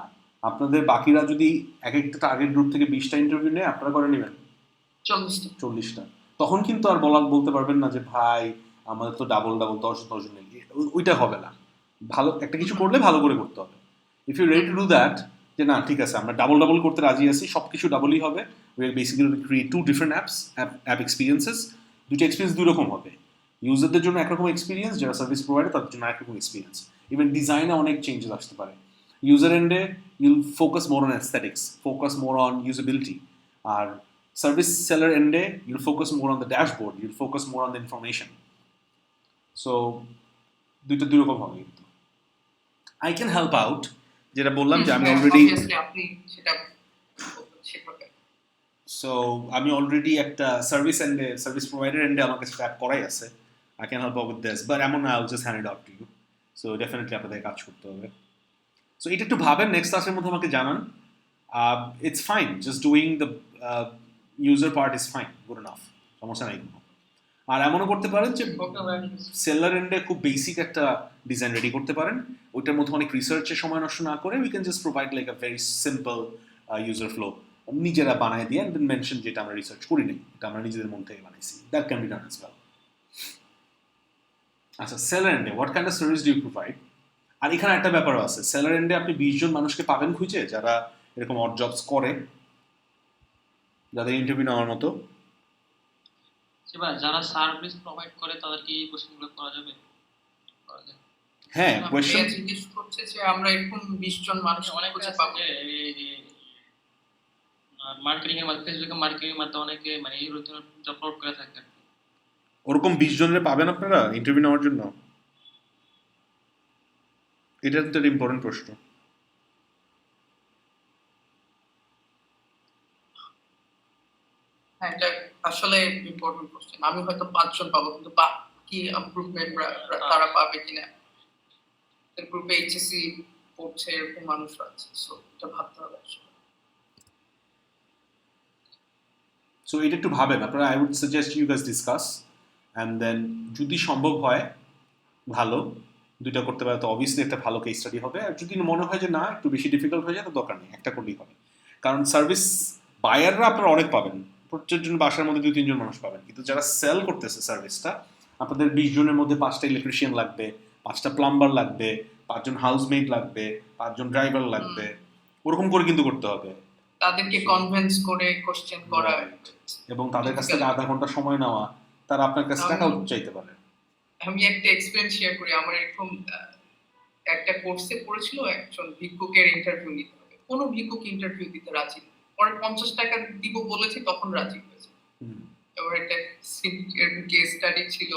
Speaker 1: আপনাদের বাকিরা যদি এক একটা টার্গেট গ্রুপ থেকে 20টা ইন্টারভিউ নেয় আপনারা করে নেবেন 40টা তখন কিন্তু আর বলতে পারবেন না যে ভাই আমাদের তো ডাবল 10 জন নেই ওইটা হবে না ভালো একটা কিছু করলে ভালো করে করতে হবে if you ready to do that যে না ঠিক আছে আমরা ডাবল করতে রাজি আছি সবকিছু ডাবলই হবে we are basically create two different app experiences দুটো এক্সপিরিয়েন্স দুই রকম হবে ইউজারদের জন্য একরকম এক্সপিরিয়েন্স যারা সার্ভিস প্রোভাইডার তাদের জন্য একরকম এক্সপিরিয়েন্স ইভেন ডিজাইনে অনেক চেঞ্জেস আসতে পারে ইউজার এন্ডে you'll focus more on aesthetics focus more on usability আর সার্ভিস সেলার এন্ডে you'll focus more on the dashboard you'll focus more on the information so দুইটা দুই রকম হবে কিন্তু আই ক্যান হেল্প আউট যেটা বললাম যে আমি অলরেডি সো আমি অলরেডি একটা সার্ভিস প্রোভাইডার এন্ডে আমার কাছে অ্যাপ করাই আছে I can help out with this but এমন না I'll just hand it out to you so definitely আপনাদের কাজ করতে হবে so এটা একটু ভাবেন নেক্সট ক্লাসের মধ্যে আমাকে জানান it's fine just doing the user part is fine good enough সমস্যা নাই আর এমনও করতে পারেন যে
Speaker 3: ওকে ভাই, ঠিক আছে।
Speaker 1: সেলার এন্ডে খুব বেসিক একটা ডিজাইন রেডি করতে পারেন, ওইটার মধ্যে অনেক রিসার্চের সময় নষ্ট না করে we can just provide like a very simple user flow, নিজেরা বানায় দিয়ে অ্যান্ড দেন মেনশন যেটা আমরা রিসার্চ করি নাই, এটা আমরা নিজেদের মন থেকে বানাইছি, that can be done as well. আচ্ছা, সেলার এন্ডে what kind of service do you provide? আর এখানে একটা ব্যাপারও আছে, সেলার এন্ডে আপনি 20 জন মানুষকে পাবেন খুঁজে যারা এরকম অড জবস করে, যাদের ইন্টারভিউ নেওয়ার মতো।
Speaker 3: সেবা যারা সার্ভিস প্রোভাইড করে তাদেরকে এই কোশ্চেনগুলো করা যাবে? করা যায়।
Speaker 1: হ্যাঁ,
Speaker 5: না,
Speaker 1: কোয়েশ্চেন
Speaker 5: ভাইয়া জিজ্ঞেস করছে যে আমরা এরকম 20 জন মানুষ
Speaker 3: অনেকে
Speaker 5: খুঁজে
Speaker 3: আছে
Speaker 5: পাবো।
Speaker 3: যে মার্কেটিং এর মাধ্যমে, ফেসবুকে মার্কেটিং এর মাধ্যমে অনেকে মানে এই রুটিন আপলোড করে থাকে।
Speaker 1: ওরকম 20 জনের পাবেন আপনারা ইন্টারভিউ নেওয়ার জন্য? এটা কিন্তু একটা ইম্পর্টেন্ট প্রশ্ন।
Speaker 5: হ্যাঁ, এটা আসলে ইম্পর্টেন্ট কোশ্চেন। আমি হয়তো 5 জন পাবো, কিন্তু কি গ্রুপ মেম্বার তারা পাবে কিনা, গ্রুপে এইচএসসি পড়ছে এরকম মানুষ আছে, সো এটা ভাবতে হবে আসলে।
Speaker 1: সো এটা একটু ভাবেন আপনারা, I would suggest you guys discuss and then যদি সম্ভব হয় ভালো দুইটা করতে পারে তো অবভিয়াসলি একটা ভালো কেস স্টাডি হবে, আর যদি মনে হয় যে না একটু বেশি ডিফিকাল্ট হয়ে যায় তো দরকার নেই, একটা করলেই হবে। কারণ সার্ভিস বায়াররা আপনারা অনেক পাবেন, প্রত্যেকজন বাসার মধ্যে 2-3 জন মানুষ পাবেন, কিন্তু যারা সেল করতেছে সার্ভিসটা আপনাদের 20 জনের মধ্যে 5টা ইলেকট্রিশিয়ান লাগবে, 5টা প্লাম্বার লাগবে, 5 জন হাউসমেট লাগবে, 5 জন ড্রাইভার লাগবে, ওরকম করে কিন্তু করতে হবে
Speaker 5: তাদেরকে কনভিন্স করে কোশ্চেন করা।
Speaker 1: এবং তাদের কাছ থেকে আধা ঘন্টা সময় নেওয়া, তারা আপনার কাছে টাকাও চাইতে পারে।
Speaker 5: আমি একটা এক্সপেরিয়েন্স শেয়ার করি। আমার এরকম একটা কোর্সে পড়েছিল, একজন ভিক্ষুকের ইন্টারভিউ নিতে হবে, কোনো ভিক্ষুক ইন্টারভিউ দিতে রাজি না, পরে 50 টাকা দিব বলেছে তখন রাজি হয়েছে। এবার একটা কেস স্টাডি ছিল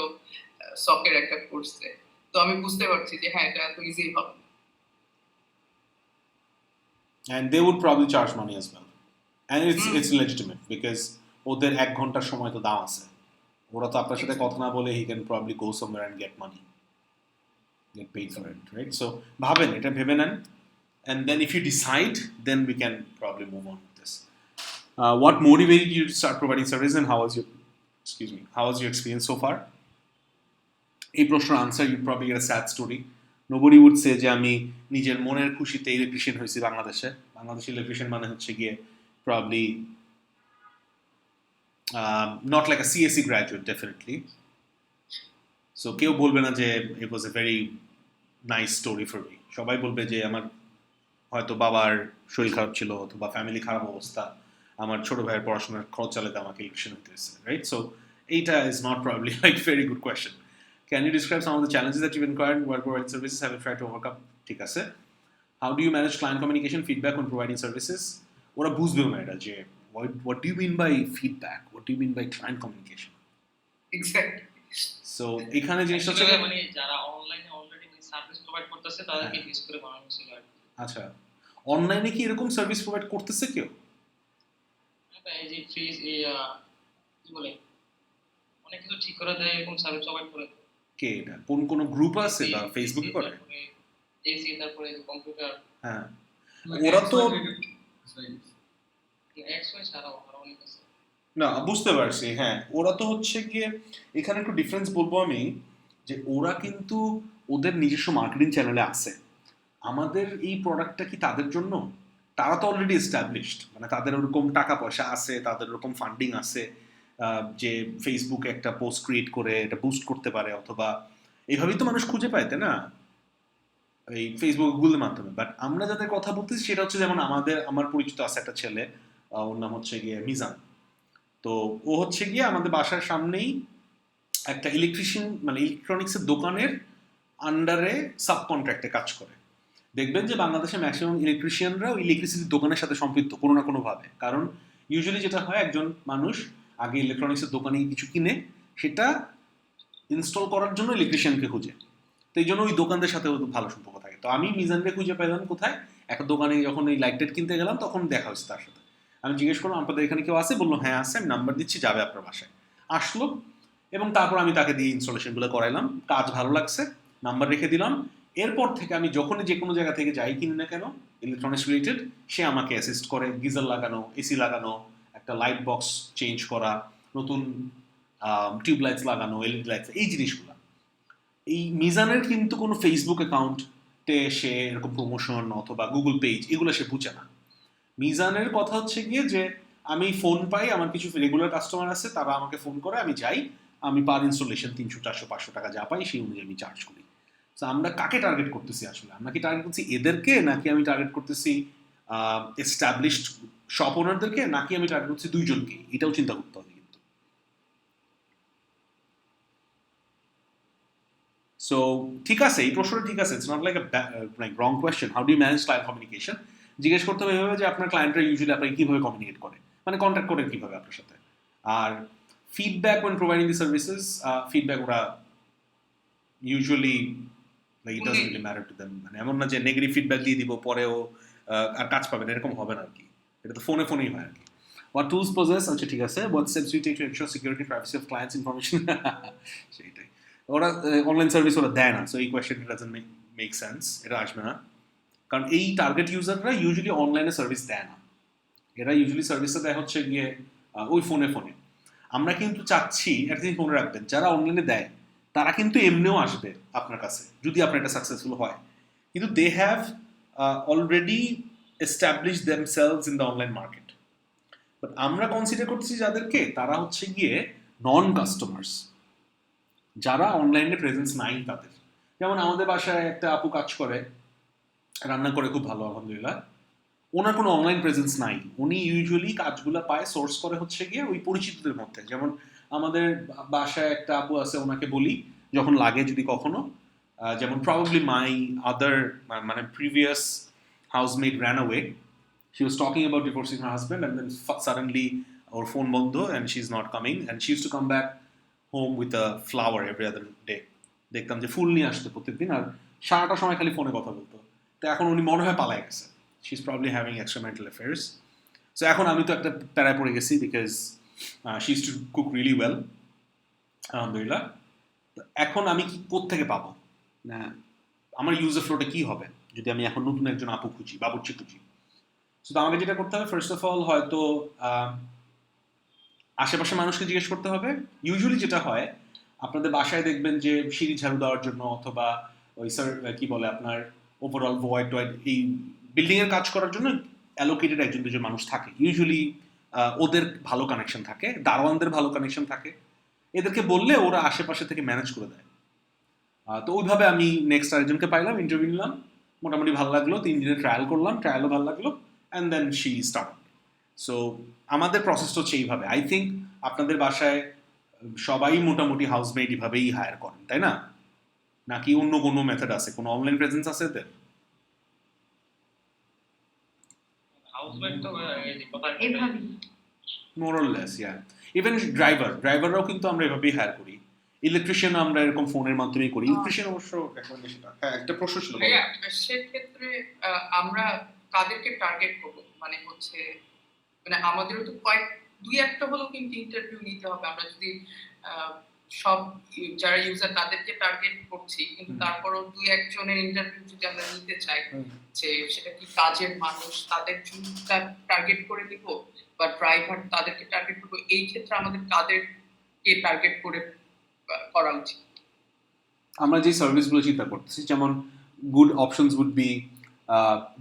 Speaker 5: সকের একটা কোর্সে, তো আমি বুঝতে পারছি যে হ্যাঁ এটা এত ইজি হবে না।
Speaker 1: And they would probably charge money as well. And it's legitimate because ওদের 1 ঘন্টার সময় তো দাম আছে, ওরা তো আপনার সাথে কথা না বলে he can probably go somewhere and get money, get paid for it, right? So ভাবেন, এটা ভেবে নেন, and then if you decide then we can probably move on with this. What motivated you to start providing service and how was your experience so far? এই প্রশ্নের answer you probably get a sad story. Nobody would say যে আমি নিজের মনের খুশিতে electrician হয়েছি বাংলাদেশে electrician মানে হচ্ছে গিয়ে probably not like a CSE graduate definitely. So কেউ বলবে না যে it was a very nice story for me. সবাই বলবে যে আমার হয়তো বাবার শরীর খারাপ ছিল অথবা ফ্যামিলি খারাপ অবস্থা, আমার ছোট ভাইয়ের পড়াশোনার খরচ চালাতে আমাকে ইলেকট্রিশিয়ান হতে হয়েছে, right? So এইটা is not probably like very good question. Can you describe some of the challenges that you've encountered while providing services? Have you tried to overcome? ঠিক আছে. How do you manage client communication, feedback when providing services? ওরা বুঝবেও না এটা যে what do you mean by feedback? What do you mean by client communication?
Speaker 5: Exactly.
Speaker 1: So এখানে জিনিসটা হচ্ছে
Speaker 3: মানে যারা অনলাইনে অলরেডি সার্ভিস প্রোভাইড করতেছে তাদেরকে বেস করে বানানো ছিল আর কি।
Speaker 1: আচ্ছা, অনলাইনে কি এরকম সার্ভিস প্রোভাইড করতেছে কেউ?
Speaker 3: এই যে ফিজ কি বলে অনেক কিছু ঠিক করে দেয়, এরকম সার্ভিস প্রোভাইড করে।
Speaker 1: কে এটা? কোন গ্রুপ আছে বা ফেসবুকে করে?
Speaker 3: এসি, তারপরে কম্পিউটার।
Speaker 1: হ্যাঁ, ওরা তো
Speaker 3: এক্সওয়াই ছাড়াও আরো অনেক আছে।
Speaker 1: না বুঝতে পারছি, হ্যাঁ ওরা তো হচ্ছে গিয়ে এখানে একটু ডিফারেন্স বলবো আমি, যে ওরা কিন্তু ওদের নিজস্ব মার্কেটিং চ্যানেলে আছে। আমাদের এই প্রোডাক্টটা কি তাদের জন্য? তারা তো অলরেডি এস্টাবলিশড, মানে তাদের ওরকম টাকা পয়সা আছে, তাদের ওরকম ফান্ডিং আছে যে ফেসবুকে একটা পোস্ট ক্রিয়েট করে এটা বুস্ট করতে পারে, অথবা এইভাবেই তো মানুষ খুঁজে পায়, তাই না, এই ফেসবুক গুগলের মাধ্যমে। বাট আমরা যাদের কথা বলতেছি সেটা হচ্ছে যেমন আমার পরিচিত আছে একটা ছেলে, ওর নাম হচ্ছে গিয়ে মিজান। তো ও হচ্ছে গিয়ে আমাদের বাসার সামনেই একটা ইলেকট্রিশিয়ান মানে ইলেকট্রনিক্সের দোকানের আন্ডারে সাব কন্ট্রাক্টে কাজ করে। দেখবেন যে বাংলাদেশে ম্যাক্সিমাম ইলেকট্রিশিয়ানরাও ইলেকট্রিসিটির দোকানের সাথে সম্পৃক্ত কোনো না কোনোভাবে। কারণ ইউজুয়ালি যেটা হয়, একজন মানুষ আগে ইলেকট্রনিক্সের দোকানে কিছু কিনে সেটা ইনস্টল করার জন্য ইলেকট্রিশিয়ানকে খুঁজে, তো এই জন্য ওই দোকানদের সাথে ভালো সম্পর্ক থাকে। তো আমি মিজানকে খুঁজে পেলাম কোথায়, একটা দোকানে যখন এই লাইট কিনতে গেলাম তখন দেখা হয়েছে তার সাথে। আমি জিজ্ঞেস করলাম আপনাদের এখানে কেউ আছে? বললো হ্যাঁ আছে, আমি নাম্বার দিচ্ছি, যাবে আপনার বাসায়। আসলো এবং তারপর আমি তাকে দিয়ে ইনস্টলেশনগুলো করাইলাম, কাজ ভালো লাগছে, নাম্বার রেখে দিলাম। এরপর থেকে আমি যখনই যে কোনো জায়গা থেকে যাই কিনি না কেন ইলেকট্রনিক্স রিলেটেড, সে আমাকে অ্যাসিস্ট করে। গিজার লাগানো, এসি লাগানো, একটা লাইট বক্স চেঞ্জ করা, নতুন টিউবলাইটস লাগানো, এলইডি লাইটস, এই জিনিসগুলো। এই মিজানের কিন্তু কোনো ফেসবুক অ্যাকাউন্টে সে এরকম প্রমোশন অথবা গুগল পেজ এগুলো সে বুঝে না। মিজানের কথা হচ্ছে গিয়ে যে আমি ফোন পাই, আমার কিছু রেগুলার কাস্টমার আছে, তারা আমাকে ফোন করে, আমি যাই, আমি পার ইনস্টলেশন 300 400 500 টাকা যা পাই সেই অনুযায়ী আমি চার্জ করি। তো আমরা কাকে টার্গেট করতেছি আসলে? আমরা কি টার্গেট করছি এদেরকে, নাকি আমি টার্গেট করতেছি এস্টাবলিশড শপ ওনারদেরকে, নাকি আমি টার্গেট করছি দুইজনকে? এটাও চিন্তা করতে হবে কিন্তু। সো ঠিক আছে, এই প্রশ্নটা ঠিক আছে, it's not like like wrong question. How do you manage client communication? জিজ্ঞেস করতে হবে এভাবে যে আপনার ক্লায়েন্টরা ইউজুয়ালি আপনাকে কীভাবে কমিউনিকেট করে, মানে কন্ট্যাক্ট করে কীভাবে আপনার সাথে। আর feedback when providing the services, feedback ওরা usually like it doesn't really matter to them. মানে এমন না যে নেগেটিভ ফিডব্যাক দিয়ে দিব পরেও আর কাজ পাবেন, এরকম হবে না আর কি। এটা তো ফোনেই হয় আর কি। What tools possess? আচ্ছা ঠিক আছে, what steps do you take to ensure security privacy of clients information? সেইটাই, ওরা অনলাইন সার্ভিস ওরা দেয় না, সো এই কোয়েশ্চেনটা ডাজন্ট মেক সেন্স, এটা আসবে না। কারণ এই টার্গেট ইউজাররা ইউজুয়ালি অনলাইনে সার্ভিস দেয় না, এরা ইউজুয়ালি সার্ভিসটা দেয় হচ্ছে গিয়ে ওই ফোনে। আমরা কিন্তু চাচ্ছি, একটা জিনিস মনে রাখবেন, যারা অনলাইনে দেয় তারা কিন্তু এমনিও আসবে আপনার কাছে যদি আপনার এটা সাকসেসফুল হয়, কিন্তু they have already establish themselves in the online market. But আমরা কনসিডার করতেছি যাদেরকে, তারা হচ্ছে গিয়ে নন কাস্টমার্স, যারা অনলাইনে প্রেজেন্স নাই তাদের। যেমন আমাদের বাসায় একটা আপু কাজ করে, রান্না করে খুব ভালো আলহামদুলিল্লাহ, ওনার কোনো অনলাইন প্রেজেন্স নাই, উনি ইউজুয়ালি কাজগুলো পায় সোর্স করে হচ্ছে গিয়ে ওই পরিচিতদের মধ্যে। যেমন আমাদের বাসায় একটা আপু আছে, ওনাকে বলি যখন লাগে যদি কখনো, যেমন প্রবাবলি মাই আদার মানে previous housemate ran away. She was talking about divorcing her husband and then suddenly our phone bondo and she's not coming, and she used to come back home with a flower every other day. দেখতাম যে ফুল নিয়ে আসতো প্রত্যেকদিন, আর সারাটা সময় খালি ফোনে কথা বলতো। তো এখন উনি মনে হয় পালায় গেছে, she's probably having extramarital affairs. So এখন আমি তো একটা প্যারায় পড়ে গেছি because she used to cook really well আলহামদুলিল্লাহ। এখন আমি কি কোত্থেকে পাবো, না আমার ইউজার ফ্লোটা কি হবে যদি আমি এখন নতুন একজন আপু খুঁজি, বাবুর্চি খুঁজি? তো আমাকে যেটা করতে হবে, ফার্স্ট অফ অল হয়তো আশেপাশে মানুষকে জিজ্ঞেস করতে হবে। ইউজুয়ালি যেটা হয়, আপনাদের বাসায় দেখবেন যে সিঁড়ি ঝাড়ু দেওয়ার জন্য অথবা ওই স্যার কি বলে আপনার ওভারঅল ভয়েড টয়েড, এই বিল্ডিং এর কাজ করার জন্য অ্যালোকেটেড একজন দুজন মানুষ থাকে। ইউজুয়ালি ওদের ভালো কানেকশন থাকে, দারোয়ানদের ভালো কানেকশন থাকে, এদেরকে বললে ওরা আশেপাশে থেকে ম্যানেজ করে দেয়। তো ওইভাবে আমি নেক্সট আরেকজনকে পাইলাম, ইন্টারভিউ নিলাম, মোটামুটি ভালো লাগলো, 3 দিনের ট্রায়াল করলাম, ট্রায়ালও ভালো লাগলো, and then she start. So আমাদের প্রসেসটা হচ্ছে এইভাবে। আই থিঙ্ক আপনাদের বাসায় সবাই মোটামুটি হাউসমেট এভাবেই হায়ার করেন, তাই না? নাকি অন্য কোনো মেথড আছে, কোনো অনলাইন প্রেজেন্স আছে এদের? More or less, yeah. Even ড্রাইভাররাও কিন্তু আমরা এভাবেই হায়ার করি, ইলেকট্রিশিয়ান আমরা এরকম ফোনের মাধ্যমেই করি। ইলেকট্রিশিয়ান অবশ্য রেকমেন্ডেশনটা, হ্যাঁ একটা প্রশ্ন ছিল।
Speaker 5: সেক্ষেত্রে আমরা কাদেরকে টার্গেট করব, মানে হচ্ছে মানে আমাদেরও তো দুই একটা হলেও কিন্তু ইন্টারভিউ নিতে হবে। আমরা যদি সব যারা ইউজার তাদেরকে টার্গেট করছি, কিন্তু তারপরও দুই একজনের ইন্টারভিউ যদি আমরা নিতে চাই, যে সেটা কি কাজের মানুষ, তাদের জন্য টার্গেট করে দিব, বা ড্রাইভার তাদেরকে টার্গেট করব, এই ক্ষেত্রে আমাদের কাদেরকে টার্গেট করে করা উচিত?
Speaker 1: আমরা যে সার্ভিসগুলো চিন্তা করতেছি, যেমন good options would be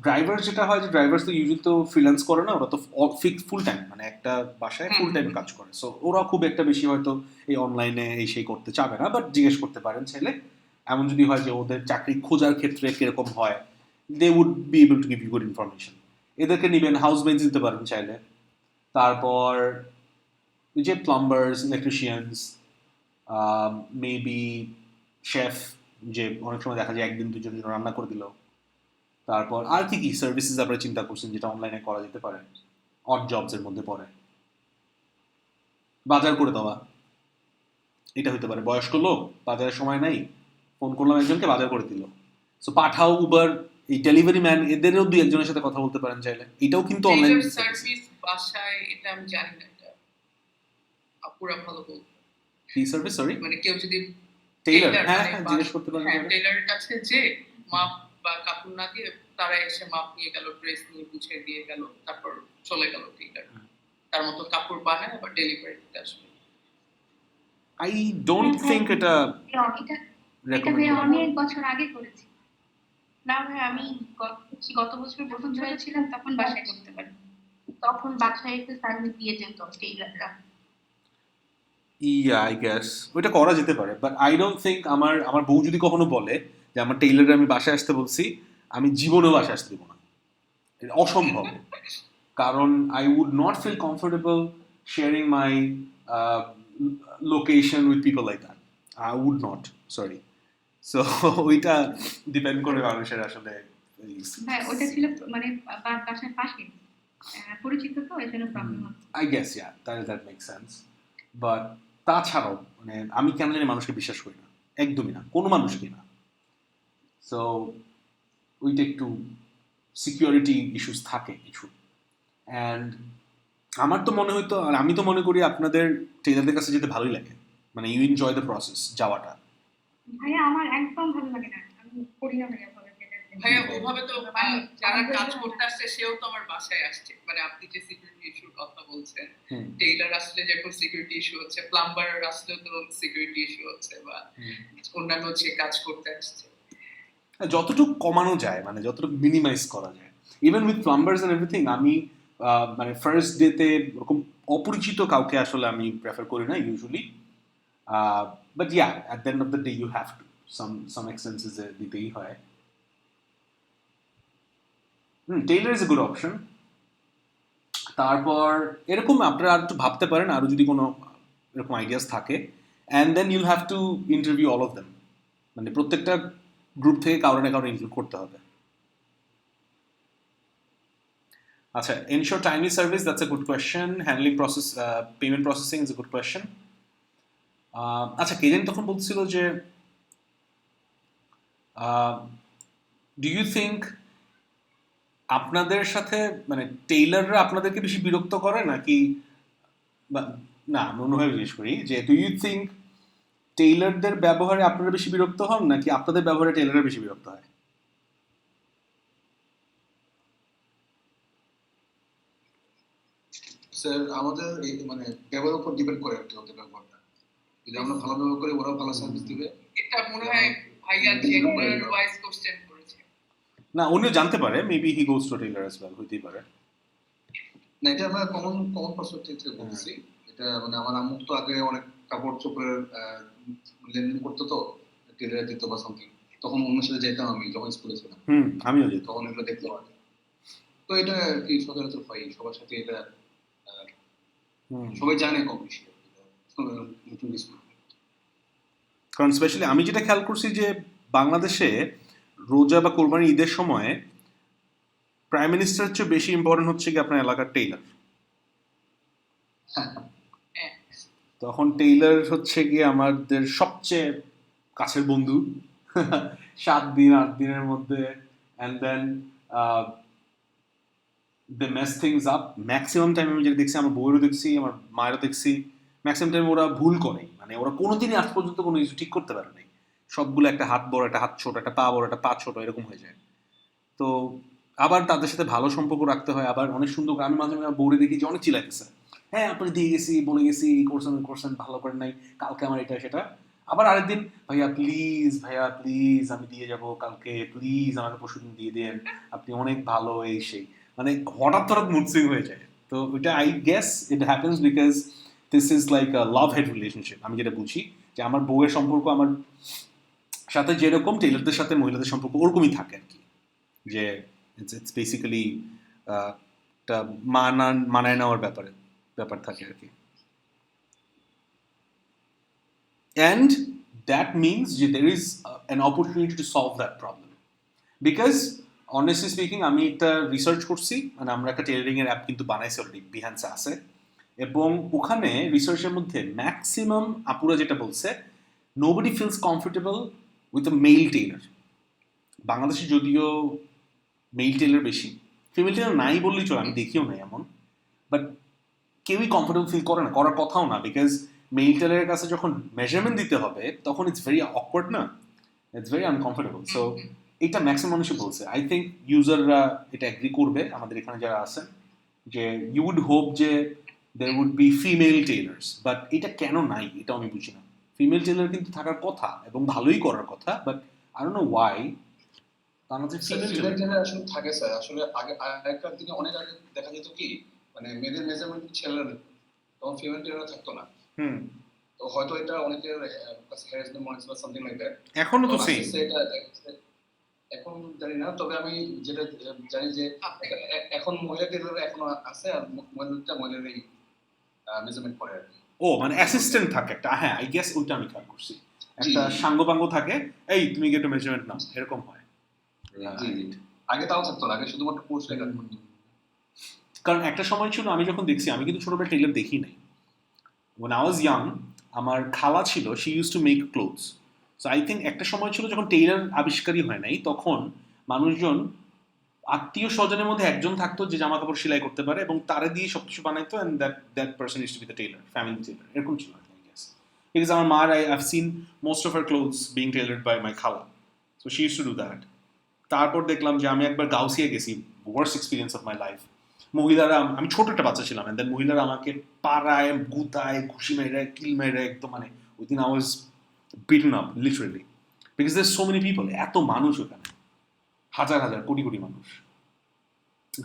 Speaker 1: driver. যেটা হয় যে ড্রাইভার তো ইউজুয়ালি তো ফ্রিল্যান্স করে না, ওরা তো ফিক্স ফুল টাইম, মানে একটা বাসায় ফুল টাইম কাজ করে। সো ওরা খুব একটা বেশি হয়তো এই অনলাইনে এই সেই করতে চাবে না, বাট জিজ্ঞেস করতে পারেন চাইলে। এমন যদি হয় যে ওদের চাকরি খোঁজার ক্ষেত্রে কিরকম হয়, they would be able to give you good information. এদেরকে নেবেন, হাউসমেটস দিতে পারেন চাইলে। তারপর যে প্লাম্বার্স, ইলেকট্রিশিয়ানস, মেবি শেফ, যে অনেক সময় দেখা যায় একদিন দুজনের জন্য রান্না করে দিল। তারপর আর কি কি সার্ভিসেস আপনারা চিন্তা করছেন যেটা অনলাইনে করা যেতে পারে, অড জবস এর মধ্যে পড়ে? বাজার করে দেওয়া, এটা হতে পারে। বয়স্ক লোক, বাজারের সময় নাই, ফোন করলাম একজনকে, বাজার করে দিল। সো পাঠাও, উবার, এই ডেলিভারি ম্যান, এদেরও দুই একজনের সাথে কথা বলতে পারেন চাইলে। এটাও কিন্তু অনলাইন
Speaker 5: সার্ভিস। বাসায় এটা আমি জানি না, এটা আপুরা ভালো বলতে।
Speaker 1: কি সার্ভিস? সরি,
Speaker 5: মানে কেউ যদি
Speaker 1: টেইলার, হ্যাঁ জিজ্ঞেস করতে পারেন,
Speaker 5: টেইলারের কাছে যে মাপ বা কাপড় না দিয়ে তারা এসে মাপ নিয়ে গেল, ড্রেস নিয়ে বুঝিয়ে দিয়ে গেল, তারপর চলে গেল টেইলার, তার মতো কাপড় বানায় আবার ডেলিভারি দিতে আসবে।
Speaker 1: I don't think এটা
Speaker 4: এটা ভাই অনেক বছর আগে করেছি।
Speaker 6: না ভাই আমি গত বছর প্রথম জুলাই ছিলাম তখন বাসায় করতে পারি, তখন বাসায় একটু সার্ভিস দিয়ে যেত টেইলাররা।
Speaker 1: I guess ওইটা করা যেতে পারে, বাট আই ডোন্ট থিঙ্ক আমার বউ যদি কখনো বলে যে আমার টেইলারে আমি বাসায় আসতে বলছি, আমি জীবনেও বাসায় আসতে দেবো না, এটা অসম্ভব। কারণ I would not feel comfortable sharing my location with people like that, I would not, sorry. So ওইটা ডিপেন্ড করে মানুষের আসলে।
Speaker 4: হ্যাঁ ওটা ছিল মানে বাসার পাশে পরিচিত, তো এই জন্য প্রবলেম হচ্ছে।
Speaker 1: I guess that make sense. But তাছাড়াও মানে আমি কেন জানি মানুষকে বিশ্বাস করি না, একদমই না, কোনো মানুষকে না। সো ওইটা একটু সিকিউরিটি ইস্যুস থাকে কিছু। অ্যান্ড আমার তো মনে হয়তো, আর আমি তো মনে করি আপনাদের টেলারদের কাছে যেতে ভালোই লাগে, মানে ইউ এনজয় দ্য প্রসেস যাওয়াটা।
Speaker 4: ভাইয়া আমার একদম ভালো লাগে না, আমি করি না ভাইয়া।
Speaker 5: ভাইয়া ওভাবে তো যারা কাজ করতে আসছে সেও তো আমার বাসায় আসছে, মানে আপনি যে সিকিউরিটি ইস্যুর কথা বলছেন, টেইলার আসলে যখন সিকিউরিটি ইস্যু হচ্ছে, প্লাম্বার আসলেও তো সিকিউরিটি ইস্যু হচ্ছে, বা অন্যান্য যে কাজ করতে আসছে।
Speaker 1: যতটুকু কমানো যায়, মানে যতটুকু মিনিমাইজ করা যায়, even with plumbers and everything, আমি মানে ফার্স্ট ডেতে ওরকম অপরিচিত কাউকে আসলে আমি প্রেফার করি না usually. But at the end of the day you have to some expenses দিতেই হয়। Tailor is a good option. তারপর এরকম আপনারা আর একটু ভাবতে পারেন, আরও যদি কোনো এরকম আইডিয়াস থাকে, and then you'll have to interview all of them, মানে প্রত্যেকটা গ্রুপ থেকে কারো না কারো ইনক্লুড করতে হবে। আচ্ছা, ensure timely service, that's a good question. Handling process, payment processing is a good question. আচ্ছা, কে জানি তখন বলছিল যে ডু ইউ থিঙ্ক আপনাদের সাথে মানে টেইলাররা আপনাদেরকে বেশি বিরক্ত করে নাকি, না আমি অন্যভাবে জিজ্ঞেস করি যে ডু ইউ থিঙ্ক টেইলারদের ব্যবহারে আপনারা বেশি বিরক্ত হন নাকি আপনাদের ব্যবহারে টেইলাররা বেশি বিরক্ত হয়?
Speaker 7: স্যার আমাদের মানে ব্যবহারের উপর ডিপেন্ড করে আর কি ওদের ব্যবহারটা। যদি আমরা ভালো ব্যবহার করি ওরাও ভালো সার্ভিস দিবে।
Speaker 5: এটা মনে হয় ভাইয়া জেন্ডার ওয়াইজ কোশ্চেন করেছে।
Speaker 1: না, উনিও জানতে পারে, maybe he goes to Taylor as well, হইতেই পারে।
Speaker 7: না, এটা আমরা কমন পার্সপেক্টিভ থেকে বলছি। এটা মানে আমার আম্মু তো আগে অনেক কাপড় চোপড়ের লেনদেন করতো, তো টেলারে দিত বা সামথিং, তখন অন্য সাথে যেতাম আমি যখন স্কুলে ছিলাম।
Speaker 1: আমিও যেতাম,
Speaker 7: তখন এগুলো দেখতে পারি। তো এটা কি সচরাচর হয় সবার সাথে, এটা সবাই জানে কম বেশি।
Speaker 1: কারণ স্পেশালি আমি যেটা খেয়াল করছি যে বাংলাদেশে রোজা বা কোরবানি ঈদের সময় প্রাইম মিনিস্টারের চেয়ে বেশি ইম্পর্টেন্ট হচ্ছে কি আপনার এলাকার টেইলার। তখন টেইলার হচ্ছে গিয়ে আমাদের সবচেয়ে কাছের বন্ধু 7 দিন 8 দিনের মধ্যে, and then they mess things up. Maximum time আমি যেটা দেখছি, আমার বউয়েরও দেখছি, আমার মায়েরও দেখছি, ম্যাক্সিমাম টাইম ওরা ভুল করে, মানে ওরা কোনোদিনই আজ পর্যন্ত কোনো কিছু ঠিক করতে পারে নাই। সবগুলো একটা হাত বড়, একটা হাত ছোট, একটা পা বড়, একটা পা ছোট, এরকম হয়ে যায়। তো আবার তাদের সাথে ভালো সম্পর্ক রাখতে হয়। আবার অনেক সুন্দর, আমি মাঝে মাঝে বউরে দেখি যে অনেক চিল্লাইতেছে, হ্যাঁ আপনি দিয়ে গেছি, বলে গেছি, করছেন ভালো করেন নাই, কালকে আমার এটা সেটা। আবার আরেকদিন, ভাইয়া প্লিজ আমি দিয়ে যাব কালকে, প্লিজ আমাকে পরশুদিন দিয়ে দেন, আপনি অনেক ভালো, এই সেই, মানে হঠাৎ মুড সুইং হয়ে যায়। তো ওইটা I guess it happens because this is like a love head relationship. আমি যেটা বুঝি যে আমার বউয়ের সম্পর্ক আমার সাথে যেরকম টেইলারদের সাথে মহিলাদের সম্পর্ক ওরকমই থাকে আর কি, যে ইটস বেসিক্যালি একটা মানায় নেওয়ার ব্যাপার থাকে আর কি। And that means there is an opportunity to solve that problem. Because honestly speaking, আমি একটা রিসার্চ করছি, মানে আমরা একটা টেইলারিং এর অ্যাপ কিন্তু বানাইছি অলরেডি, বিহান্সে আছে, এবং ওখানে রিসার্চের মধ্যে ম্যাক্সিমাম আপুরা যেটা বলছে, nobody feels comfortable with a male tailor. বাংলাদেশে যদিও মেল টেইলার বেশি, ফিমেল টেইলার নাই বললেই চলে, আমি দেখিও নাই এমন, বাট কেউই কমফোর্টেবল ফিল করে না, করার কথাও না, বিকজ মেল টেইলারের কাছে যখন মেজারমেন্ট দিতে হবে তখন ইটস ভেরি অকওয়ার্ড, না, ইটস ভেরি আনকমফোর্টেবল। সো এটা ম্যাক্সিমাম মানুষই বলছে। আই থিঙ্ক ইউজাররা এটা অ্যাগ্রি করবে, আমাদের এখানে যারা আছেন, যে ইউ উড হোপ যে there would be female tailors, but এটা কেন নাই, এটা আমি বুঝি না। ফিমেল টেলার কিন্তু থাকার কথা এবং ভালোই করার কথা, but I don't know Y তার মধ্যে ফিমেল
Speaker 7: ফিমেল
Speaker 1: টেলার
Speaker 7: টেলার আসলে থাকে স্যার, আসলে আগে আগেকার দিনে অনেক আগে দেখা যেত কি মানে মেয়েদের মেজারমেন্ট ছেলেরা নিত, তখন ফিমেল টেলার থাকতো না। তো হয়তো এটা অনেকের কাছে হ্যারাসমেন্ট মনে হচ্ছে বা সামথিং লাইক দ্যাট।
Speaker 1: এখনো তো সেম।
Speaker 7: এটা এখন জানি না, তবে আমি যেটা জানি যে এখন মহিলা টেলার এখনো আছে, আর মহিলারাই মেজারমেন্ট করে আর কি।
Speaker 1: ও মানে অ্যাসিস্ট্যান্ট থাকে একটা, হ্যাঁ আই গেস ওইটা আমি খেয়াল করছি, একটা সাঙ্গপাঙ্গ থাকে, এই তুমি গিয়ে একটু মেজারমেন্ট নাও, এরকম হয়।
Speaker 7: আগে তাও থাকতো না, আগে শুধুমাত্র পুরুষরাই কাজ করতো।
Speaker 1: কারণ একটা সময় ছিল, আমি যখন দেখছি, আমি কিন্তু ছোটবেলায় টেইলার দেখি নাই। when I was young আমার খালা ছিল, she used to make clothes, so I think একটা সময় ছিল যখন টেইলার আবিষ্কারই হয় নাই, তখন মানুষজন আত্মীয় স্বজনের মধ্যে একজন থাকতো যে জামা কাপড় সেলাই করতে পারে এবং তারে দিয়ে সবকিছু বানাইতো, and that person used to be the tailor, family tailor, এরকম ছিল I guess, because আমার মা, I've seen most of her clothes being tailored by my খালা, so she used to do that. তারপর দেখলাম যে আমি একবার গাউসিয়া গেছি, worst experience of my life, মহিলারা, আমি ছোট একটা বাচ্চা ছিলাম, and then মহিলারা আমাকে পাড়ায় গুতায় ঘুষি মেরে কিল মেরে একদম, মানে ওই দিন I was beaten up literally because there's so many people, এত মানুষ ওখানে, হাজার হাজার কোটি কোটি মানুষ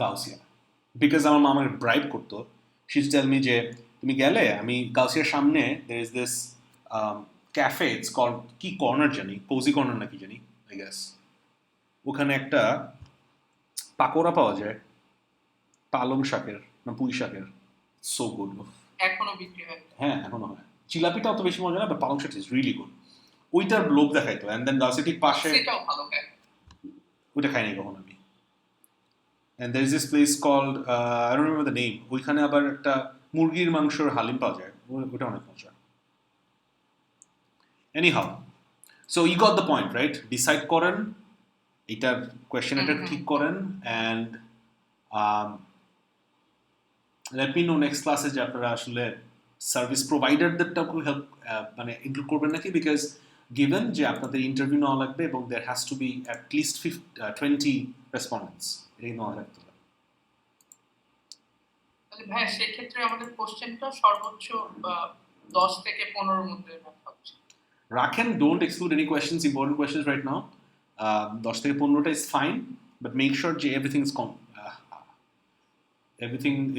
Speaker 1: গাউসিয়া, বিকজ আমার মা আমাকে ব্রাইব করতো, she use to tell me যে তুমি গেলে, আমি গাউসিয়ার সামনে there is this cafe, it's called কি কর্নার জানি, কোজি কর্নার নাকি জানি আই গেস, ওখানে একটা পাকোড়া পাওয়া যায় পালং শাকের না পুঁই শাকের, সো গুড,
Speaker 5: এখনো বিক্রি হয়।
Speaker 1: হ্যাঁ এখনো হয়, চিলাপিটা অত বেশি মজা না, বাট পালং শাক ইজ রিয়েলি গুড, ওইটার লোভ দেখাইতো, এন্ড দেন গাউসিয়া ঠিক পাশে,
Speaker 5: সেটাও ভালো খায়,
Speaker 1: ওইটা খাই নাই কখনো আমি, and there is this place called I don't remember the name, ওইখানে আবার একটা মুরগির মাংসের হালিম পাওয়া যায়, ওটা অনেক মজা। anyhow, so you got the point right, decide করেন এটার কোয়েশ্চেনটা ঠিক করেন, and let me know next ক্লাসে যে আপনারা আসলে সার্ভিস প্রোভাইডারদেরটাও হেল্প মানে ইনক্লুড করবেন নাকি, বিকজ গিভেন যে আপনাদের ইন্টারভিউ নেওয়া লাগবে এবং there has to be at least 20 respondents, এটাই নেওয়া রাখতে হবে।
Speaker 5: তাহলে ভাই সেক্ষেত্রে আমাদের কোশ্চেনটা সর্বোচ্চ 10 থেকে 15 মধ্যে রাখা উচিত।
Speaker 1: রাখেন, don't exclude any questions, important questions right now. 10 থেকে 15টা is fine, but make sure যে everything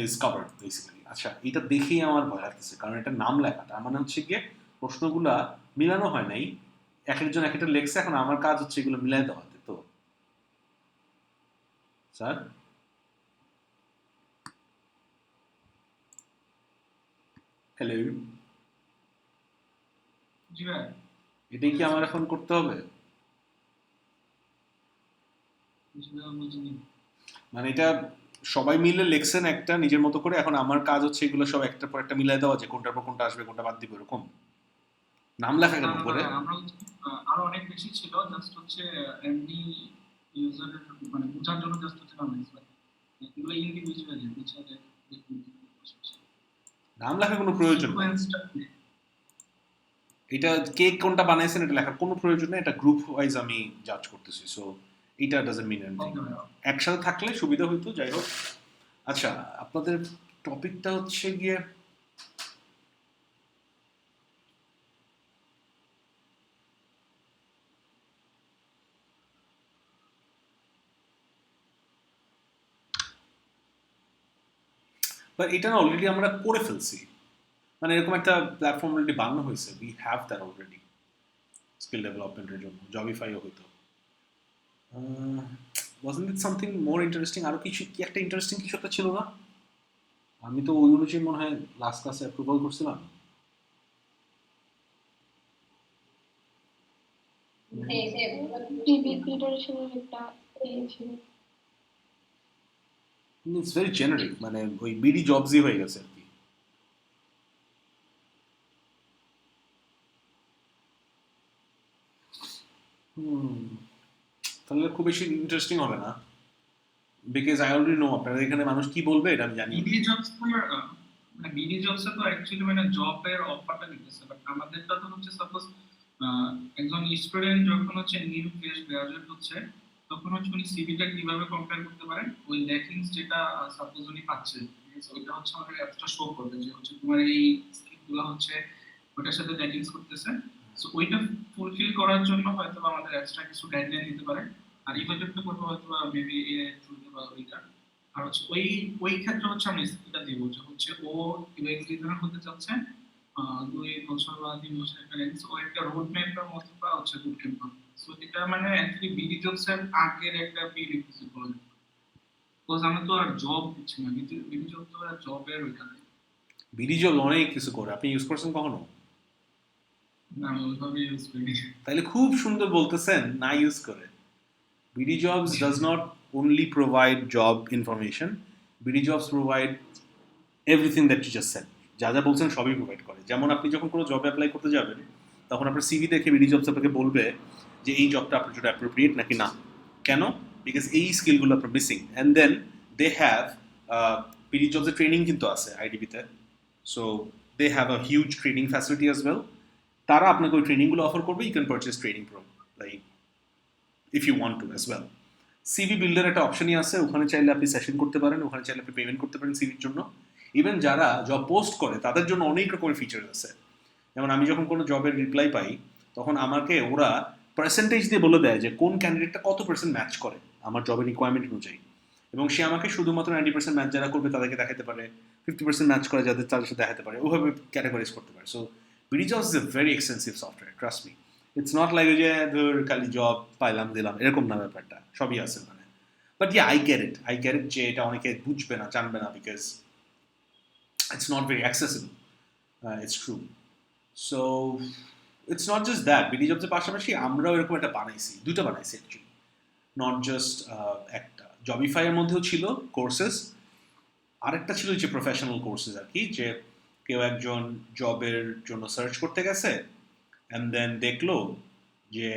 Speaker 1: is covered basically. আচ্ছা, এটা দেখেই আমার ভয় লাগতেছে, কারণ এটা নাম লেখা, তার মানে হচ্ছে গিয়ে প্রশ্নগুলা মিলানো হয় নাই, এক একজন এক একটা লেখছে, এখন আমার কাজ হচ্ছে এগুলো মিলাই দেওয়া, তো স্যার হ্যালো,
Speaker 3: জি ভাই,
Speaker 1: এটাই কি আমার এখন করতে হবে? মানে এটা সবাই মিলে লেখছেন একটা নিজের মতো করে, এখন আমার কাজ হচ্ছে এগুলো সব একটার পর একটা মিলাই দেওয়া, যে কোনটার পর কোনটা আসবে, কোনটা বাদ দিব, এরকম নাম লেখা কেন করে?
Speaker 3: আমরা আরো অনেক বেশি ছিল, জাস্ট হচ্ছে এমনি ইউজারের মানে বোঝার জন্য জাস্ট হচ্ছে নাম লিখছি, এগুলো ইন্ডিভিজুয়ালি বুঝাতে
Speaker 1: নাম লেখার কোনো প্রয়োজন নেই, এটা কে কোনটা বানাইছেন এটা লেখার কোনো প্রয়োজন নেই, এটা গ্রুপ ওয়াইজ আমি জাজ করতেছি, সো এটা ডাজন্ট মিন এনিথিং, একসাথে থাকলে সুবিধা হইতো, যাই হোক। আচ্ছা, আপনাদের টপিকটা হচ্ছে গিয়ে বাট এটা না অলরেডি আমরা করে ফেলছি, মানে এরকম একটা প্ল্যাটফর্ম অলরেডি বানানো হয়েছে, we have that already skill ডেভেলপমেন্টের জন্য, জবিফাইও হইতো, wasn't it something more interesting, আরো কিছু কি একটা ইন্টারেস্টিং কিছু একটা ছিল না? আমি তো ওই অনুযায়ী মনে হয় লাস্ট ক্লাসে অ্যাপ্রুভাল করছিলাম। ইটস ভেরি জেনারিক, মানে ওই বিডি জবসই হয়ে গেছে আর কি। তাহলে খুব বেশি ইন্টারেস্টিং হবে না, বিকজ আই অলরেডি নো আপনাদের এখানে মানুষ কি বলবে এটা আমি জানি।
Speaker 3: বিডি জবস মানে বিডি জবসে তো অ্যাকচুয়ালি মানে জবের অফারটা দিতেছে, বাট আমাদেরটা তো হচ্ছে সাপোজ একজন স্টুডেন্ট যখন হচ্ছে নিউ ফ্রেশ গ্রাজুয়েট হচ্ছে, তখন হচ্ছে উনি সিভিটা কিভাবে কম্পেয়ার করতে পারেন, ওই লেখিংস যেটা সাপোজ উনি পাচ্ছে, ওইটা হচ্ছে আমাদের অ্যাপটা শো করবে যে হচ্ছে তোমার এই স্কিলগুলো হচ্ছে
Speaker 8: ওটার সাথে লেগিংস করতেছে। সো ওইটা ফুলফিল করার জন্য হয়তো আমাদের এক্সট্রা কিছু গাইডলাইন দিতে পারে, আর ইভালুয়েট করবো হয়তো মেবি এর থ্রুতে বা ওইটা। আর হচ্ছে ওই ক্ষেত্রে হচ্ছে আমি স্কিলটা দিব যে হচ্ছে ও ইউএক্স ডিজাইনার হতে চাচ্ছে, 2 বছর বা 3 বছর এক্সপেরিয়েন্স, ও একটা রোড ম্যাপের মতো বা হচ্ছে বুট ক্যাম্প। সো এটা মানে অ্যাকচুয়ালি বিডি জবসের আগের একটা প্রিরিকুইজিট বলে, বিকজ আমি তো আর জব দিচ্ছি না, বিডি জব তো আর জবের ওইখানে।
Speaker 1: বিডি জব অনেক কিছু করে, আপনি ইউজ করছেন কখনো?
Speaker 8: না, আমি ওইভাবে ইউজ করি।
Speaker 1: তাহলে খুব সুন্দর বলতেছেন না ইউজ করে। BD Jobs does not only provide job information, BD Jobs provide everything that you just said. যা যা বলছেন সবই প্রোভাইড করে। যেমন আপনি যখন কোনো জব অ্যাপ্লাই করতে যাবেন, তখন আপনার সিভি দেখে BD Jobs আপনাকে বলবে যে এই জবটা আপনার জন্য অ্যাপ্রোপ্রিয়েট নাকি না। কেন? বিকজ এই স্কিলগুলো আপনার মিসিং। And then they have BD Jobs এর ট্রেনিং কিন্তু আছে আইডিবিতে। So they have a huge training facility as well. তারা আপনাকে ওই ট্রেনিংগুলো অফার করবে। You can purchase training pro like if you want to as well. CV builder একটা অপশনই আছে, ওখানে চাইলে আপনি সেশন করতে পারেন, ওখানে চাইলে আপনি পেমেন্ট করতে পারেন সিভির জন্য। ইভেন যারা জব পোস্ট করে তাদের জন্য অনেক রকমের ফিচার্স আছে। যেমন আমি যখন কোনো জবের রিপ্লাই পাই, তখন আমাকে ওরা পার্সেন্টেজ দিয়ে বলে দেয় যে কোন ক্যান্ডিডেটটা কত পার্সেন্ট ম্যাচ করে আমার জবের রিকোয়ারমেন্ট অনুযায়ী, এবং সে আমাকে শুধুমাত্র 90% ম্যাচ যারা করবে তাদেরকে দেখাতে পারে, 50% ম্যাচ করে যাদের তাদের সাথে দেখাতে পারে, ওভাবে ক্যাটাগরাইজ করতে পারে। So BD Jobs is a very extensive software, trust me. It's not like যে ধর খালি জব পাইলাম দিলাম এরকম না ব্যাপারটা, সবই আছে ওখানে। But yeah, I get it যে এটা অনেকে বুঝবে না, জানবে না, because it's not very accessible. It's true. So it's not just that. BD Jobs এর পাশাপাশি আমরাও এরকম একটা বানাইছি, দুটো বানাইছি অ্যাকচুয়ালি, নট জাস্ট একটা। জবিফাই এর মধ্যেও ছিল কোর্সেস, আরেকটা ছিল যে প্রফেশনাল কোর্সেস আর কি, যে কেউ একজন জবের জন্য সার্চ করতে গেছে অ্যান্ড দেন দেখলো যে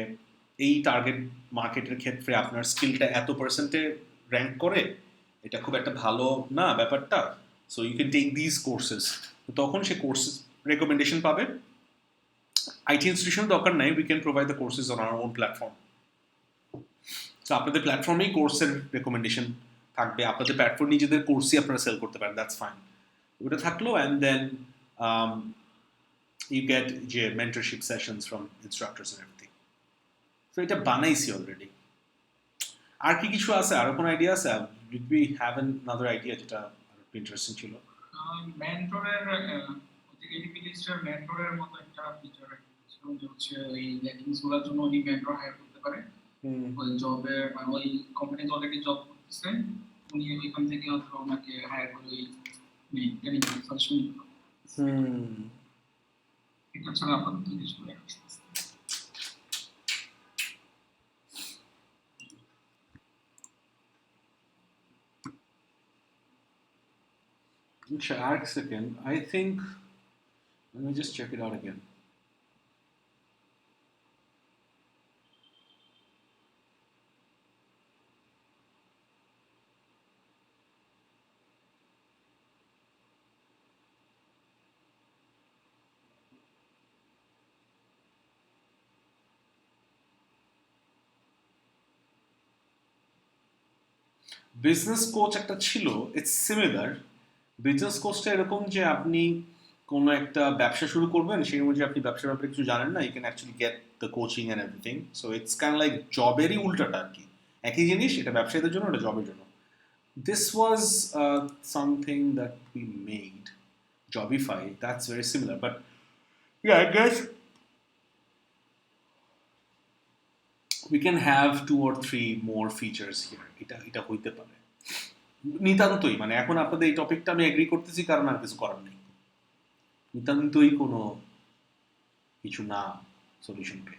Speaker 1: এই টার্গেট মার্কেটের ক্ষেত্রে আপনার স্কিলটা এত পার্সেন্টে র্যাঙ্ক করে, এটা খুব একটা ভালো না ব্যাপারটা, so you can take this courses. তখন সে কোর্সেস রেকমেন্ডেশন পাবে। আইটি ইনস্টিটিউশন দরকার নাই, we can provide the courses on our own platform. তো আপনাদের প্ল্যাটফর্মেই কোর্সের রেকমেন্ডেশন থাকবে, আপনাদের প্ল্যাটফর্ম নিজেদের কোর্সই আপনারা সেল করতে পারেন, দ্যাটস ফাইন। ওটা থাকলো, অ্যান্ড দেন you get যে mentorship sessions from instructors and everything. So এটা বানাইছি অলরেডি। আর কি কিছু আছে, আরো কোনো আইডিয়া আছে? Did we have another idea যেটা আরো ইন্টারেস্টিং ছিল?
Speaker 8: মেন্টরের এডিপি লিস্টের মেন্টরের মতো একটা ফিচার হচ্ছে ওই লেগিংস গুলোর জন্য উনি মেন্টর হায়ার করতে পারে। ওই জবের ওই কোম্পানিতে অলরেডি জব করতেছে, উনি ওইখান থেকে হয়তো ওনাকে হায়ার করে ওই ট্রেনিং সাজেশন দিতে পারে। এটা ছাড়া আপাতত কিছু নেই।
Speaker 1: A second, I think, let me just check it out again. Business coach একটা ছিল, ইটস সিমিলার। বিজনেস কোচটা এরকম যে আপনি কোনো একটা ব্যবসা শুরু করবেন, সেই অনুযায়ী আপনি ব্যবসার ব্যাপারে কিছু জানেন না, you can actually get the coaching and everything. So it's kind like জবেরই উল্টাটা আর কি, একই জিনিস, এটা ব্যবসায়ীদের জন্য, এটা জবের জন্য। This was something that we made, Jobify, that's very similar, but yeah, I guess we can have 2 or 3 more features here. এটা হইতে পারে নিতান্তই, মানে এখন আপনাদের এই টপিকটা আমি এগ্রি করতেছি কারণ আর কিছু করার নেই, নিতান্তই কোনো কিছু না সলিউশন পে।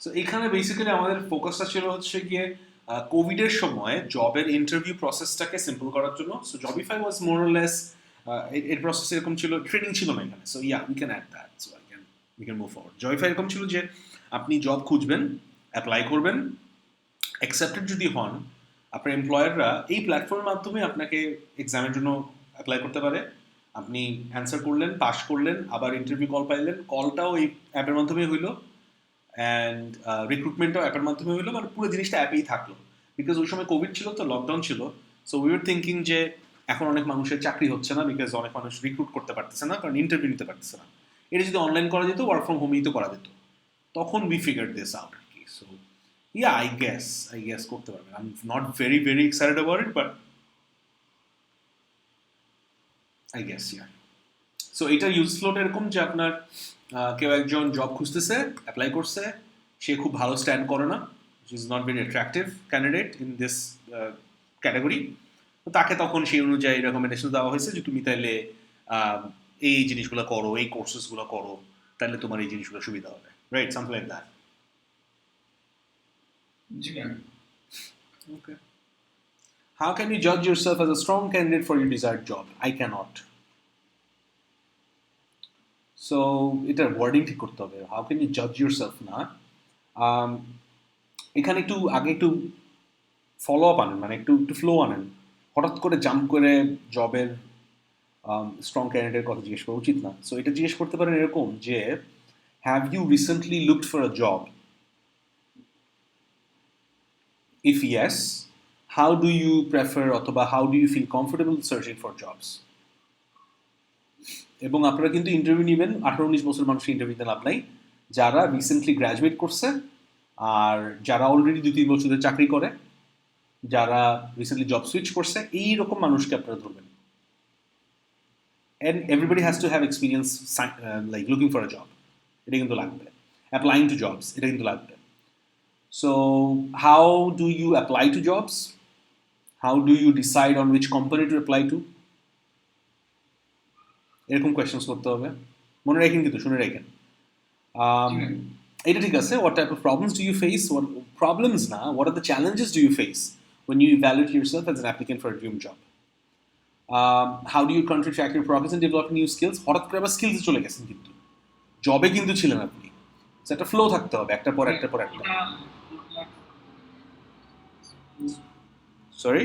Speaker 1: সো এখানে বেসিক্যালি আমাদের ফোকাসটা ছিল হচ্ছে গিয়ে কোভিডের সময় জবের ইন্টারভিউ প্রসেসটাকে সিম্পল করার জন্য। So Jobify was more or less এর প্রসেস এরকম ছিল, ট্রেনিং ছিল না এখানে। So yeah, we can add that, so we can move forward. Jobify এরকম ছিল যে আপনি জব খুঁজবেন, অ্যাপ্লাই করবেন, অ্যাকসেপ্টেড যদি হন, আপনার এমপ্লয়াররা এই প্ল্যাটফর্মের মাধ্যমে আপনাকে এক্সামের জন্য অ্যাপ্লাই করতে পারে, আপনি অ্যান্সার করলেন, পাস করলেন, আবার ইন্টারভিউ কল পাইলেন, কলটাও এই অ্যাপের মাধ্যমে হইলো, অ্যান্ড রিক্রুটমেন্টও অ্যাপের মাধ্যমে হইলো, মানে পুরো জিনিসটা অ্যাপেই থাকলো। বিকজ ওই সময় কোভিড ছিল, তো লকডাউন ছিল। সো উই আর থিঙ্কিং যে এখন অনেক মানুষের চাকরি হচ্ছে না, বিকজ অনেক মানুষ রিক্রুট করতে পারতেছে না, কারণ ইন্টারভিউ নিতে পারতেছে না। এটা যদি অনলাইন করা যেত, ওয়ার্ক ফ্রম হোমেই তো করা যেত। তখন উই ফিগার দিস আউট আর কি। সো ইয়া, আই গেস করতে পারবেন। I am not very very excited about it, but I guess yeah. So এটা ইউজ ফ্লোটা এরকম যে আপনার কেউ একজন জব খুঁজতেছে, অ্যাপ্লাই করছে, সে খুব ভালো স্ট্যান্ড করে না, is not very attractive candidate in this category, তো তাকে তখন সেই অনুযায়ী রেকমেন্ডেশন দেওয়া হয়েছে যে তুমি তাহলে এই জিনিসগুলো করো, এই কোর্সেসগুলো করো, তাহলে তোমার এই জিনিসগুলো সুবিধা হবে, right? Something like that.
Speaker 8: G ma'am.
Speaker 1: Okay. How can you judge yourself as a strong candidate for your desired job? I cannot. So এটার ওয়ার্ডিং ঠিক করতে হবে। হাউ ক্যান ইউ জাজ ইউরসেলফ না, এখানে একটু ফলো আপ আনেন, মানে একটু ফ্লো আনেন। হঠাৎ করে জাম্প করে জবের স্ট্রং ক্যান্ডিডেটের কথা জিজ্ঞেস করা উচিত না। সো এটা জিজ্ঞেস করতে পারেন এরকম যে, have you recently looked for a job? If yes, how do you prefer অথবা how do you feel comfortable searching for jobs? এবং আপনারা কিন্তু ইন্টারভিউ নেবেন 18-19 বছর মানুষের ইন্টারভিউ দেন আপনাই, যারা রিসেন্টলি গ্র্যাজুয়েট করছে, আর যারা অলরেডি 2-3 বছর ধরে চাকরি করে, যারা রিসেন্টলি জব সুইচ করছে, এইরকম মানুষকে আপনারা ধরবেন। And everybody has to have experience like looking for a job. এটা কিন্তু লাগবে। Applying to jobs, এটা কিন্তু লাগবে। So how do you apply to jobs? How do you decide on which company to apply to? এরকম questions করতে হবে, মনে রাখেন, কিন্তু শুনে রাখেন। এটা ঠিক আছে। What type of problems do you face? What problems না, what are the challenges do you face when you evaluate yourself as an applicant for a dream job? How do you currently track your progress in developing new skills? হঠাৎ করে আবার skills চলে গেছেন, কিন্তু জবে কিন্তু ছিলেন আপনি। একটা ফ্লো থাকতে হবে, একটা পর একটা। সরি,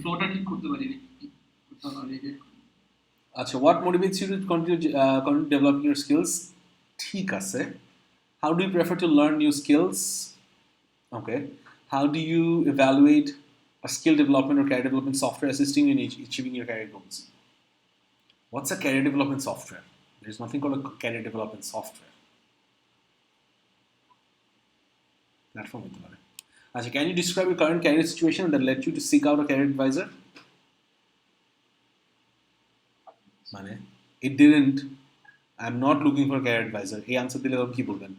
Speaker 8: ফ্লোটা ঠিক করতে পারি।
Speaker 1: আচ্ছা, what motivates you to continue developing your skills? ঠিক আছে। How do you prefer to learn new skills? Okay. How do you evaluate a skill development or career development software assisting you in achieving your career goals? What's a career development software? There's nothing called a career development software. Platform হতে পারে। আচ্ছা, can you describe your current career situation that led you to seek out a career advisor? মানে it didn't, I'm not looking for a career advisor, এই answer দিলে তখন কি বলবেন?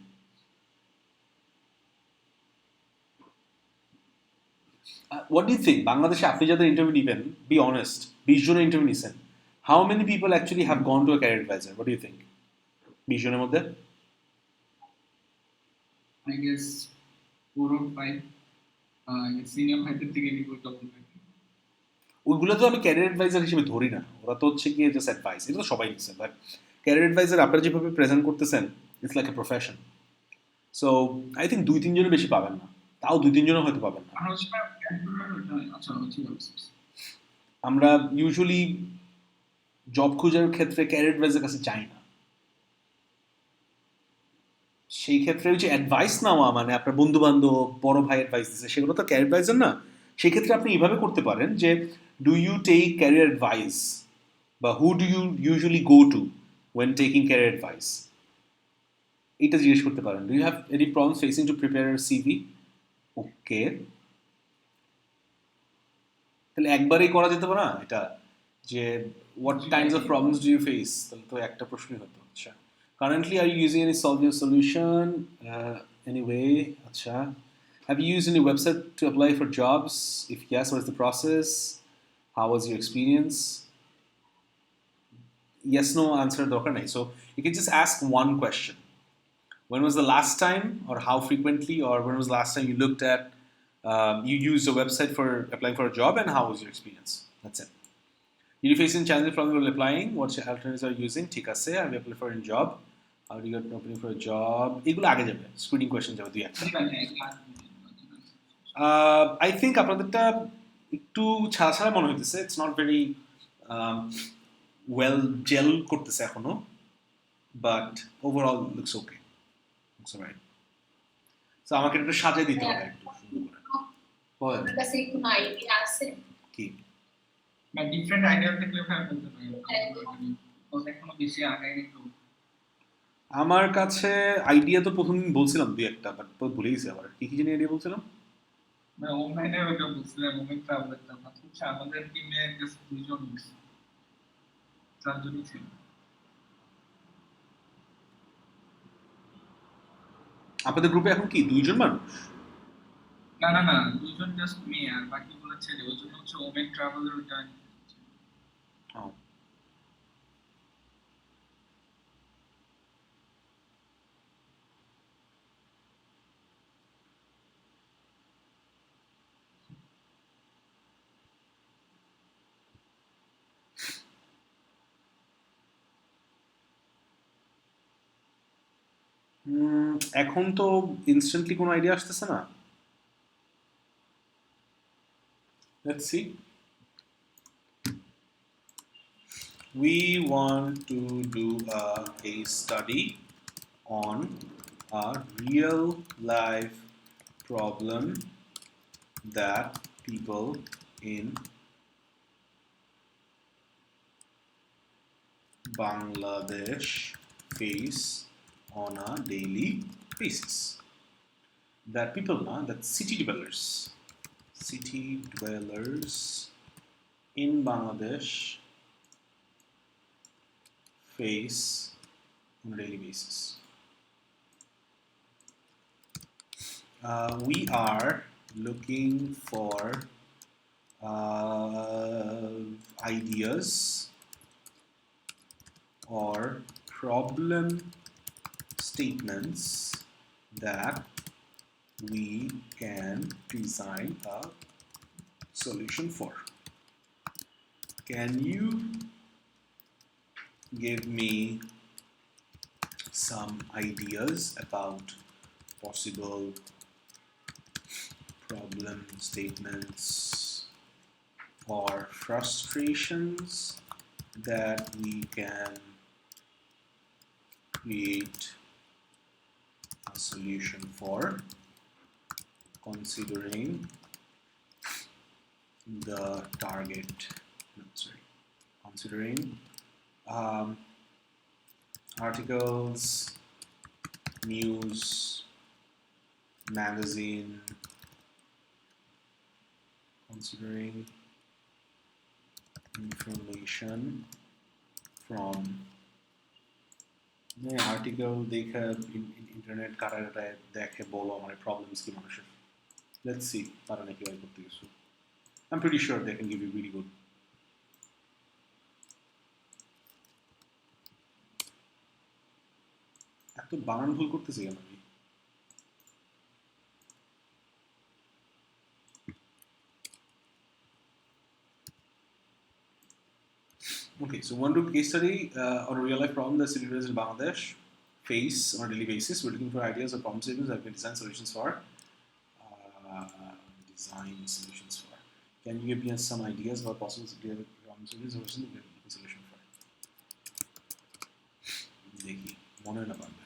Speaker 1: What do you think? বাংলাদেশে আপনি যাদের ইন্টারভিউ নেবেন, বি অনেস্ট, 20 জনের ইন্টারভিউ নিছেন, how many people actually have gone to a career advisor? What do you think? 20 জনের মধ্যে
Speaker 8: I guess 4 or 5 সিনিয়র ভাইদের থেকে নিবো তখন।
Speaker 1: ওইগুলো তো আমি ক্যারিয়ার অ্যাডভাইজার হিসেবে ধরি না, ওরা তো হচ্ছে গিয়ে জাস্ট অ্যাডভাইস। এটা তো সবাই নিচ্ছে, বাট ক্যারিয়ার অ্যাডভাইজার আপনারা যেভাবে প্রেজেন্ট করতেছেন, it's like a profession. So I think 2-3 জনের বেশি পাবেন না, তাও 2-3 জনও হয়তো পাবেন না। আমরা ইউজুয়ালি জব খোঁজার ক্ষেত্রে ক্যারিয়ার অ্যাডভাইজার কাছে যাই না। সেই ক্ষেত্রে ওই যে অ্যাডভাইস নেওয়া, মানে আপনার বন্ধু বান্ধব, বড় ভাই অ্যাডভাইস দিচ্ছে, সেগুলো তো ক্যারিয়ার অ্যাডভাইজার না। সেই ক্ষেত্রে আপনি এইভাবে করতে পারেন যে, do you take career advice, বা who do you usually go to when taking career advice, এটা জিজ্ঞেস করতে পারেন। Do you have any problems facing to prepare your CV? Okay, তাহলে একবারেই করা যেতে পারে না এটা, যে what kinds of problems do you face, তাহলে তো একটা প্রশ্নই হতো। আচ্ছা, currently are you using any solving solution anyway? Acha, have you used any website to apply for jobs? If yes, what is the process? How was your experience? Yes, no answer dokar nahi. So you can just ask one question. When was the last time, or how frequently, or when was the last time you looked at you used a website for applying for a job, and how was your experience? That's it. Did you face any challenges from applying? What alternatives are you using? ঠিক আছে, আমি apply for a job. How do you get an opening for a job? এগুলো আগে যাবে, screening question যাবে 2-1টা। I think আপনাদেরটা একটু ছাড়া মনে হইতেছে, it's not very well gel করতেছে এখনো, but overall looks okay, looks alright. So আমাকে একটু সাজিয়ে দিতে হবে একটু সুন্দর করে। বলেন
Speaker 6: আপনার কাছে কোনো আইডিয়া আছে?
Speaker 1: কি
Speaker 8: বা ডিফারেন্ট আইডিয়া থেকে ভাবে বলতে পারি, ওটা এখনো বেশি আগায়নি তো।
Speaker 1: আমার কাছে আইডিয়া তো প্রথম দিন বলছিলাম দুই একটা, বাট ভুলে গেছি আবার। কি কি জানি আইডিয়া বলছিলাম?
Speaker 8: না অনলাইনে ওটা বুঝছিলাম, ওমেন ট্রাভেলটা হচ্ছে আমাদের টিমে জাস্ট 2 জন গেছে, 4 জনই ছিল।
Speaker 1: আপনাদের গ্রুপে এখন কি 2 জন মানুষ?
Speaker 8: না না না, 2 জন জাস্ট মেয়ে আর বাকিগুলো ছেলে, ওই জন্য হচ্ছে ওমেন ট্রাভেলের ওইটা।
Speaker 1: ও, এখন তো ইনস্ট্যান্টলি কোনো আইডিয়া আসতেছে না। Let's see. We want to do a case study on a real life problem that people in Bangladesh face on a daily basis. That people, that city dwellers in Bangladesh face on a daily basis. We are looking for ideas or problem statements that we can design a solution for. Can you give me some ideas about possible problem statements or frustrations that we can create a solution for, considering the target, considering articles, news, magazine, considering information from article দেখে internet কাটায় দেখে বলো আমার problems কি মানুষের। Let's see তারা নাকি ওয়াই করতে কিছু। I am pretty sure they can give you really good. এত বানান ভুল করতেছি কেন আমি? Okay, so one do case study on a real life problem that city residents in Bangladesh face on a daily basis. We're looking for ideas or problem statements that we can design solutions for. Can you give me some ideas about possible problem solutions or solution for? দেখি মনে না পারবে।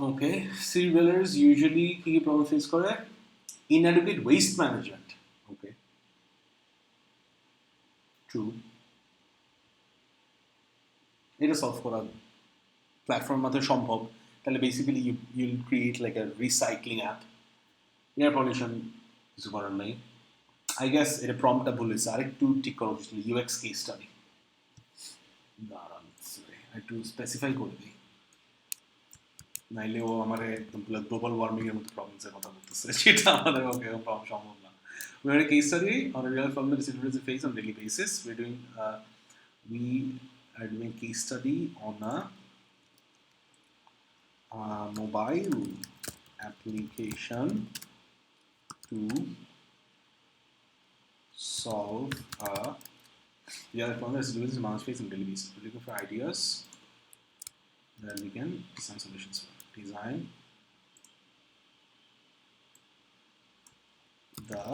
Speaker 1: Okay, city dwellers usually কি কি problem face করে? Inadequate waste management. Okay, true. এটা solve করা platform মাধ্যমে সম্ভব। তাহলে basically you'll create like a recycling app air pollution কিছু করার নাই। আই গেস এটা প্রম্পটটা ভুল হয়েছে, আরেকটু ঠিক করা উচিত ছিল, ইউএক্স কেস স্টাডি। দাঁড়ান একটু স্পেসিফাই করে দিই, নাইলে ও আমার একদম গ্লোবাল ওয়ার্মিং এর মতো প্রবলেমসের কথা বলতেছে, সেটা আমাদের পক্ষে সম্ভব না। We are a case study on a real problem that citizens face on a daily basis. We are doing a case study on a mobile application to solve a real problem that citizens face on a daily basis. We're looking for ideas that we can design solutions for. Design the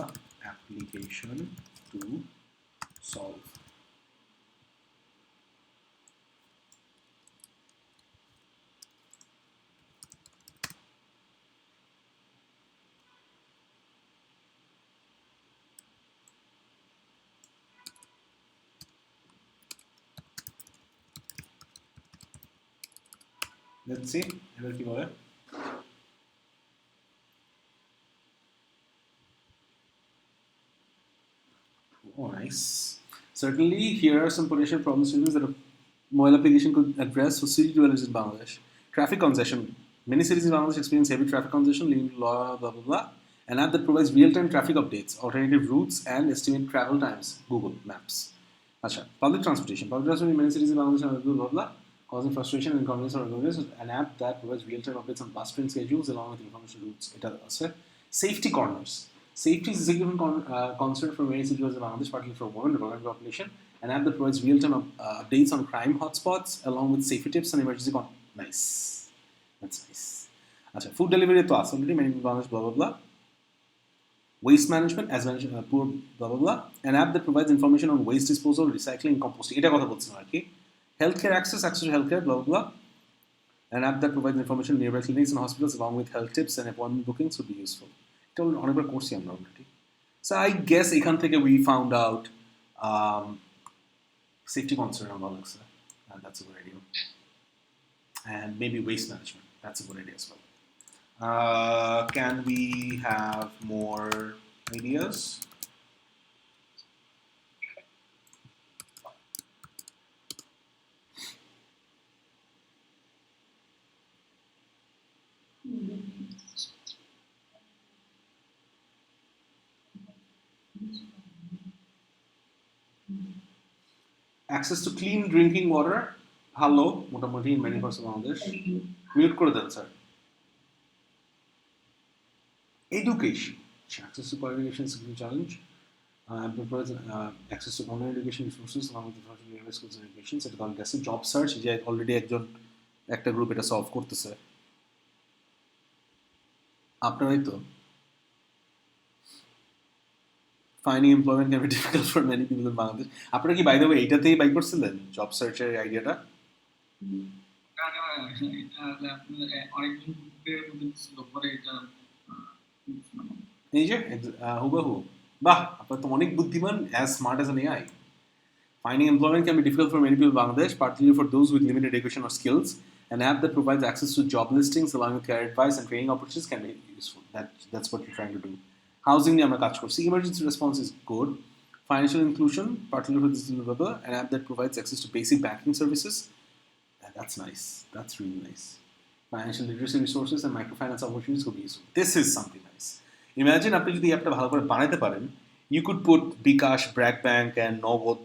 Speaker 1: application to solve. Let's see, এবার কি বলে? Oh, nice. Certainly, here are some potential problem solutions that a mobile application could address for city dwellers in Bangladesh. Traffic congestion. Many cities in Bangladesh experience heavy traffic congestion, leading to blah blah blah blah. An app that provides real-time traffic updates, alternative routes, and estimate travel times. Google Maps. Achha. Public transportation. Public transportation in many cities in Bangladesh are blah blah blah, causing frustration and inconvenience for organizers. An app that provides real-time updates on bus train schedules along with information routes. It has safety corners. Safety is a significant concern for many citizens in Bangladesh, partly for women and vulnerable population. An app that provides real-time updates on crime hotspots along with safety tips and emergency Nice. That's nice. Achha, food delivery to us already, many people Bangladesh, blah blah blah. Waste management, as mentioned, poor blah blah blah. An app that provides information on waste disposal, recycling, and composting. এটা কথা বলছিলাম আর কি. Healthcare access to healthcare, blah blah blah. An app that provides information on nearby clinics and hospitals along with health tips and appointment bookings would be useful. এটা অনেকবার করছি আমরা already. So I guess এখান থেকে we found out safety concern on Alexa, and that's a good idea. And maybe waste management, that's a good idea as well. Can we have more ideas? Access to clean drinking water. Hello, মোটামুটি in many parts of Bangladesh. Mute করে দেন sir. Education. Access to quality education is a good challenge. Provides access to online education resources along with the nearby schools and education. সেটা তাহলে গেছে job search, যে already একটা group এটা solve করতেছে। আপনারাই তো finding employment can be difficult for many people in Bangladesh. আপনারা কি বাই দ্য ওয়ে এইটাতেই বাই করছিলেন জব সার্চের আইডিয়াটা? এই যে হুবাহু, বাহ, আপনারা তো অনেক বুদ্ধিমান, as smart as an AI. Finding employment can be difficult for many people in Bangladesh, particularly for those with limited education or skills. An app that provides access to job listings along with career advice and training opportunities can be useful. That's what you're trying to do. Housing নিয়ে আমরা কাজ করছি. Emergency response is good. Financial inclusion, particularly for this developer, an app that provides access to basic banking services. That's nice. That's really nice. Financial literacy resources and microfinance opportunities could be useful. This is something nice. Imagine আপনি যদি অ্যাপটা ভালো করে বানাতে পারেন, you could put Bikash, Bragg Bank, and Nobot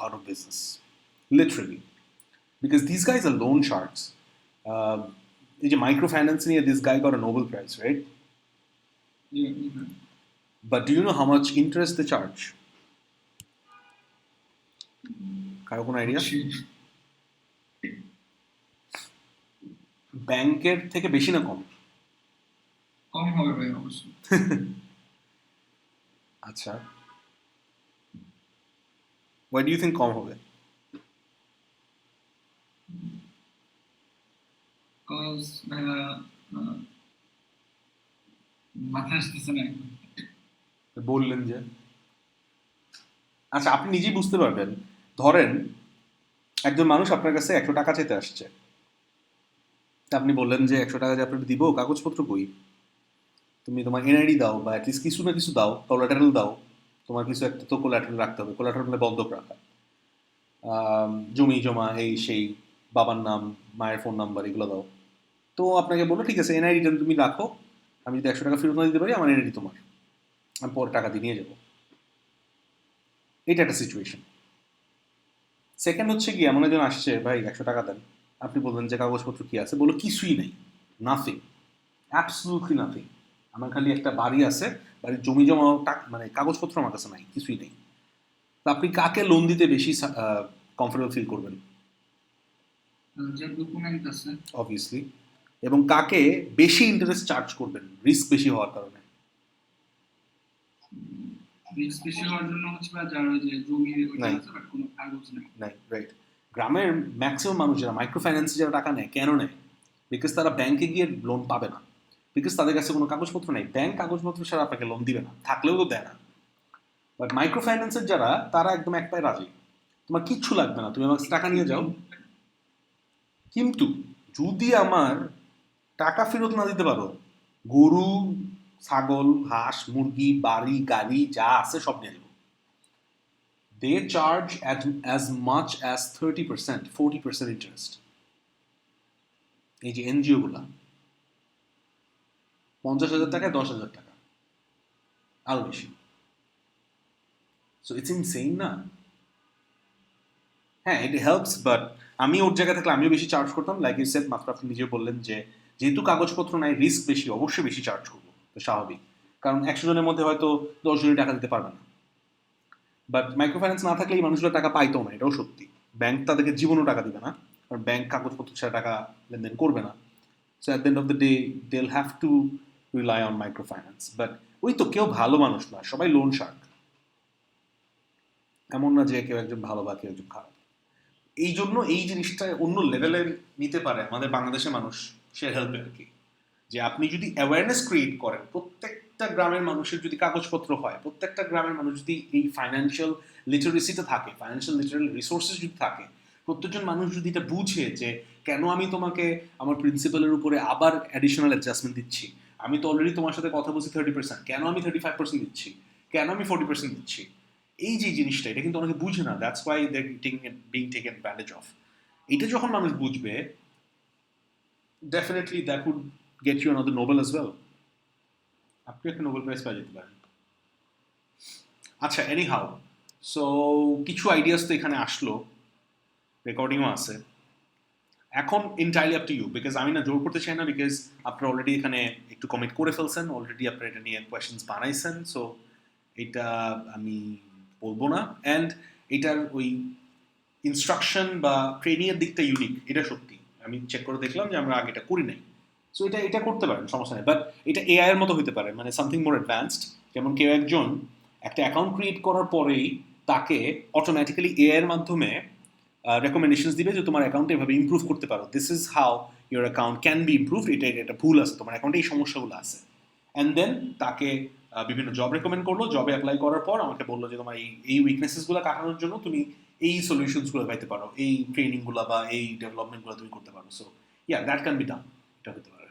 Speaker 1: out of business. Literally. Because these guys are loan sharks. Microfinance, this guy got a Nobel Prize, right?
Speaker 8: Yeah.
Speaker 1: But do you know how much interest they charge? কারো কোনো idea? ব্যাংকের থেকে বেশি না কম?
Speaker 8: কম হবে ভাই অবশ্যই।
Speaker 1: আচ্ছা, why do you think কম হবে?
Speaker 8: Because মাথা আসতেছে না।
Speaker 1: বললেন যে আচ্ছা, আপনি নিজেই বুঝতে পারবেন। ধরেন একজন মানুষ আপনার কাছে 100 টাকা চাইতে আসছে, তা আপনি বললেন যে 100 টাকা যে আপনাকে দিব, কাগজপত্র কই? তুমি তোমার এনআইডি দাও বা অ্যাটলিস্ট কিছু না কিছু দাও, কোলাটারাল দাও, তোমার কিছু একটা তো কোলাটারাল রাখতে হবে, কোলাটারাল মানে বন্ধক রাখা, জমি জমা এই সেই, বাবার নাম, মায়ের ফোন নাম্বার এগুলো দাও। তো আপনাকে বললো ঠিক আছে এনআইডিটা তুমি রাখো, আমি যদি 100 টাকা ফেরত না দিতে পারি আমার এনআইডি তোমার, আমি পরে টাকা দিয়ে নিয়ে যাবো। এটা একটা সিচুয়েশন। সেকেন্ড হচ্ছে কি, এমন একজন আসছে, ভাই 100 টাকা দেন, আপনি বলবেন যে কাগজপত্র কি আছে, বলো কিছুই নেই, নাথিং, অ্যাবসলিউটলি নাথিং, আমার খালি একটা বাড়ি আছে, বাড়ির জমি জমা মানে কাগজপত্র আমার কাছে নাই, কিছুই নেই। তো আপনি কাকে লোন দিতে বেশি কমফোর্টেবল ফিল করবেন?
Speaker 8: যে ডকুমেন্ট আছে
Speaker 1: অবভিয়াসলি। এবং কাকে বেশি ইন্টারেস্ট চার্জ করবেন রিস্ক বেশি হওয়ার কারণে?
Speaker 8: রিস্ক বেশি হওয়ার জন্য হচ্ছে বা যার ওই যে জমি ওইটা
Speaker 1: নাই।
Speaker 8: আছে বাট কোনো কাগজ নেই।
Speaker 1: নাই, রাইট। গ্রামের ম্যাক্সিমাম মানুষ যারা মাইক্রো ফাইন্যান্সে যারা টাকা নেয়, কেন নেয়? বিকজ তারা ব্যাংকে গিয়ে লোন পাবে না, বিকজ তাদের কাছে কোনো কাগজপত্র নেই, ব্যাংক কাগজপত্র ছাড়া আপনাকে লোন দিবে না, থাকলেও তো দেয় না। বাট মাইক্রো ফাইন্যান্সের যারা, তারা একদম এক পায়ে রাজি, তোমার কিচ্ছু লাগবে না, তুমি আমার কাছে টাকা নিয়ে যাও, কিন্তু যদি আমার টাকা ফেরত না দিতে পারো, গরু, ছাগল, হাঁস, মুরগি, বাড়ি, গাড়ি যা আছে সব নিয়ে যাবো। They charge as much as 30%, 40% interest. এই যে এনজিও গুলা 50,000 টাকায় 10,000 টাকা, আরো বেশি। সো ইটস ইনসেইন না? হ্যাঁ, ইট হেল্পস, বাট আমি ওর জায়গা থাকলে আমিও বেশি চার্জ করতাম। লাইক ইউ সেড, মাত্র আপনি নিজে বললেন যে যেহেতু কাগজপত্র নাই, রিস্ক বেশি, অবশ্যই বেশি চার্জ করবো, তো স্বাভাবিক, কারণ 100 জনের মধ্যে হয়তো 10 জনই টাকা দিতে পারবে না। বাট মাইক্রো ফাইন্যান্স না থাকলে এই মানুষগুলো টাকা পাইতো না, এটাও সত্যি। ব্যাংক তাদেরকে জীবনও টাকা দিবে না, কারণ ব্যাংক কাগজপত্র ছাড়া টাকা লেনদেন করবে না। So at the end of the day they will have to rely on micro finance. But ওই তো, কেউ ভালো মানুষ না, সবাই লোন শার্ক। এমন না যে কেউ একজন ভালো বা কেউ একজন খারাপ। এই জন্য এই জিনিসটা অন্য লেভেলের নিতে পারে আমাদের বাংলাদেশের মানুষ, সে হেল্পে আর কি। যে আপনি যদি অ্যাওয়ারনেস ক্রিয়েট করেন, প্রত্যেকটা গ্রামের মানুষের যদি কাগজপত্র হয়, প্রত্যেকটা গ্রামের মানুষ যদি এই ফাইন্যান্সিয়াল লিটারেসিতে থাকে, ফাইন্যান্সিয়াল লিটারাল রিসোর্সেস যদি থাকে, প্রত্যেকজন মানুষ যদি এটা বুঝে যে কেন আমি তোমাকে আমার প্রিন্সিপালের উপরে আবার অ্যাডিশনাল অ্যাডজাস্টমেন্ট দিচ্ছি, আমি তো অলরেডি তোমার সাথে কথা বলছি 30%, কেন আমি 35% দিচ্ছি, কেন আমি 40% দিচ্ছি, এই যে জিনিসটা, এটা কিন্তু অনেকে বুঝে না। That's why they being taken advantage of. এটা যখন মানুষ বুঝবে, definitely that would get you another Nobel as well. আপনি একটা নোবেল প্রাইজ পেয়ে যেতে পারেন। আচ্ছা, এনি হাউ, সো কিছু আইডিয়াস তো এখানে আসলো, রেকর্ডিংও আছে। এখন entirely up to you, because আমি না জোর করতে চাই না, বিকজ আপনারা অলরেডি এখানে একটু কমিট করে ফেলছেন, অলরেডি আপনারা এটা নিয়ে কোয়েশ্চেন্স বানাইছেন। সো এটা আমি বলবো না। অ্যান্ড এটার ওই ইনস্ট্রাকশন বা ট্রেনিংয়ের দিকটা ইউনিক, এটা সত্যি। আমি চেক করে দেখলাম যে আমরা আগে এটা করি নাই। সো এটা করতে পারেন, সমস্যা নেই। বাট এটা এআই এর মতো হতে পারে, মানে সামথিং মোর অ্যাডভান্সড। যেমন কেউ একজন একটা অ্যাকাউন্ট ক্রিয়েট করার পরেই তাকে অটোমেটিক্যালি এআই এর মাধ্যমে রেকমেন্ডেশনস দিবে যে তোমার অ্যাকাউন্টে এভাবে ইমপ্রুভ করতে পারো, this is how your account can be improve, এটা ভুল আছে তোমার অ্যাকাউন্টে, এই সমস্যাগুলো আছে। অ্যান্ড দেন তাকে বিভিন্ন জব রেকমেন্ড করলো, জবে অ্যাপ্লাই করার পর আমাকে বললো যে তোমার এই উইকনেসেসগুলো কাটানোর জন্য তুমি এই সলিউশনসগুলো পাইতে পারো, এই ট্রেনিংগুলো বা এই ডেভেলপমেন্টগুলো তুমি করতে পারো। So yeah, that can be ডান, এটা হতে পারে।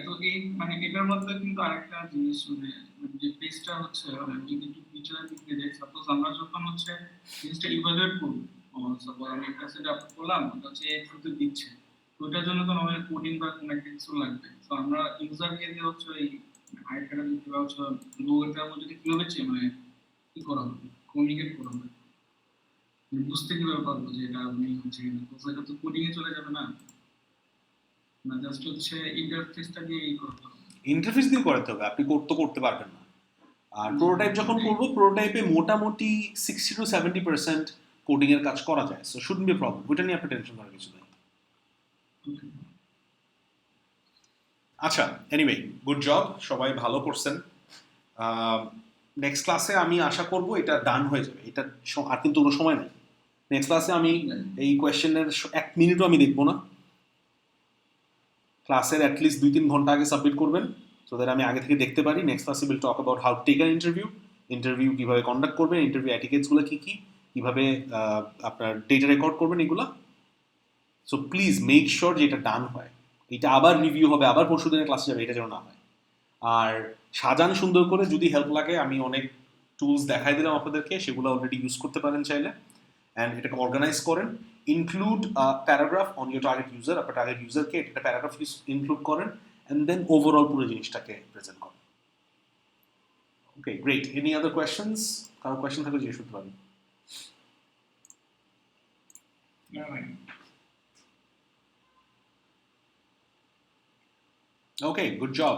Speaker 8: তো এই মানে এটার মধ্যে কিন্তু আরেকটা জিনিস, যে পেজটা হচ্ছে যদি একটু ফিচারের দিক দিয়ে যাই, সাপোজ আমরা যখন হচ্ছে জিনিসটা ইভালুয়েট করবো, সাপোজ আমি একটা সেট আপ করলাম, ওটা হচ্ছে এই থ্রুতে দিচ্ছে, তো ওটার জন্য তো আমাদের কোডিং বা কোনো একটা কিছু লাগবে। তো আমরা ইউজারকে দিয়ে হচ্ছে এই আইডিটা দিতে বা হচ্ছে গুগলটার মধ্যে যদি কিভাবে মানে কি করা হবে, কমিউনিকেট করা হবে, বুঝতে কিভাবে পারবো যে এটা আপনি হচ্ছে এটা তো কোডিং এ চলে যাবে না, না জাস্ট হচ্ছে ইন্টারফেসটা দিয়ে করতে হবে।
Speaker 1: ইন্টারফেস দিয়ে করাতে হবে, আপনি করতে পারবেন না। আর প্রোটোটাইপ যখন করবো, প্রোটোটাইপে মোটামুটি 60 to 70% কোডিং এর কাজ করা যায়। সো শুডন্ট বি প্রবলেম, ওইটা নিয়ে আপনি টেনশন করার কিছু নেই। আচ্ছা, এনিওয়ে, গুড জব, সবাই ভালো করছেন। নেক্সট ক্লাসে আমি আশা করব এটা ডান হয়ে যাবে, এটা আর কিন্তু কোনো সময় নেই। নেক্সট ক্লাসে আমি এই কোয়েশ্চেনের 1 মিনিটও আমি দেখবো না, ক্লাসের অ্যাটলিস্ট 2-3 ঘন্টা আগে সাবমিট করবেন, সো দ্যাট আমি আগে থেকে দেখতে পারি। নেক্সট ক্লাসে will talk about how to take an interview কীভাবে কন্ডাক্ট করবেন, ইন্টারভিউ অ্যাটিকেটসগুলো কী কী, কীভাবে আপনার ডেটা রেকর্ড করবেন, এগুলো। সো প্লিজ মেক শিওর যে এটা ডান হয়। এটা আবার রিভিউ হবে, আবার পরশু দিনের ক্লাসে যাবে, এটা যেন না হয়। আর সাজান সুন্দর করে, যদি হেল্প লাগে আমি অনেক টুলস দেখাই দিলাম আপনাদেরকে, সেগুলো অলরেডি ইউজ করতে পারেন চাইলে। অ্যান্ড এটাকে অর্গানাইজ করেন, include paragraph on your target user, আপনার টার্গেট ইউজারকে একটা প্যারাগ্রাফ ইনক্লুড করেন, অ্যান্ড দেন ওভারঅল পুরো জিনিসটাকে প্রেজেন্ট করেন। ওকে, গ্রেট। Any other questions? কারো কোয়েশ্চেন থাকলে জিজ্ঞেস করতে পারেন। Okay, good job.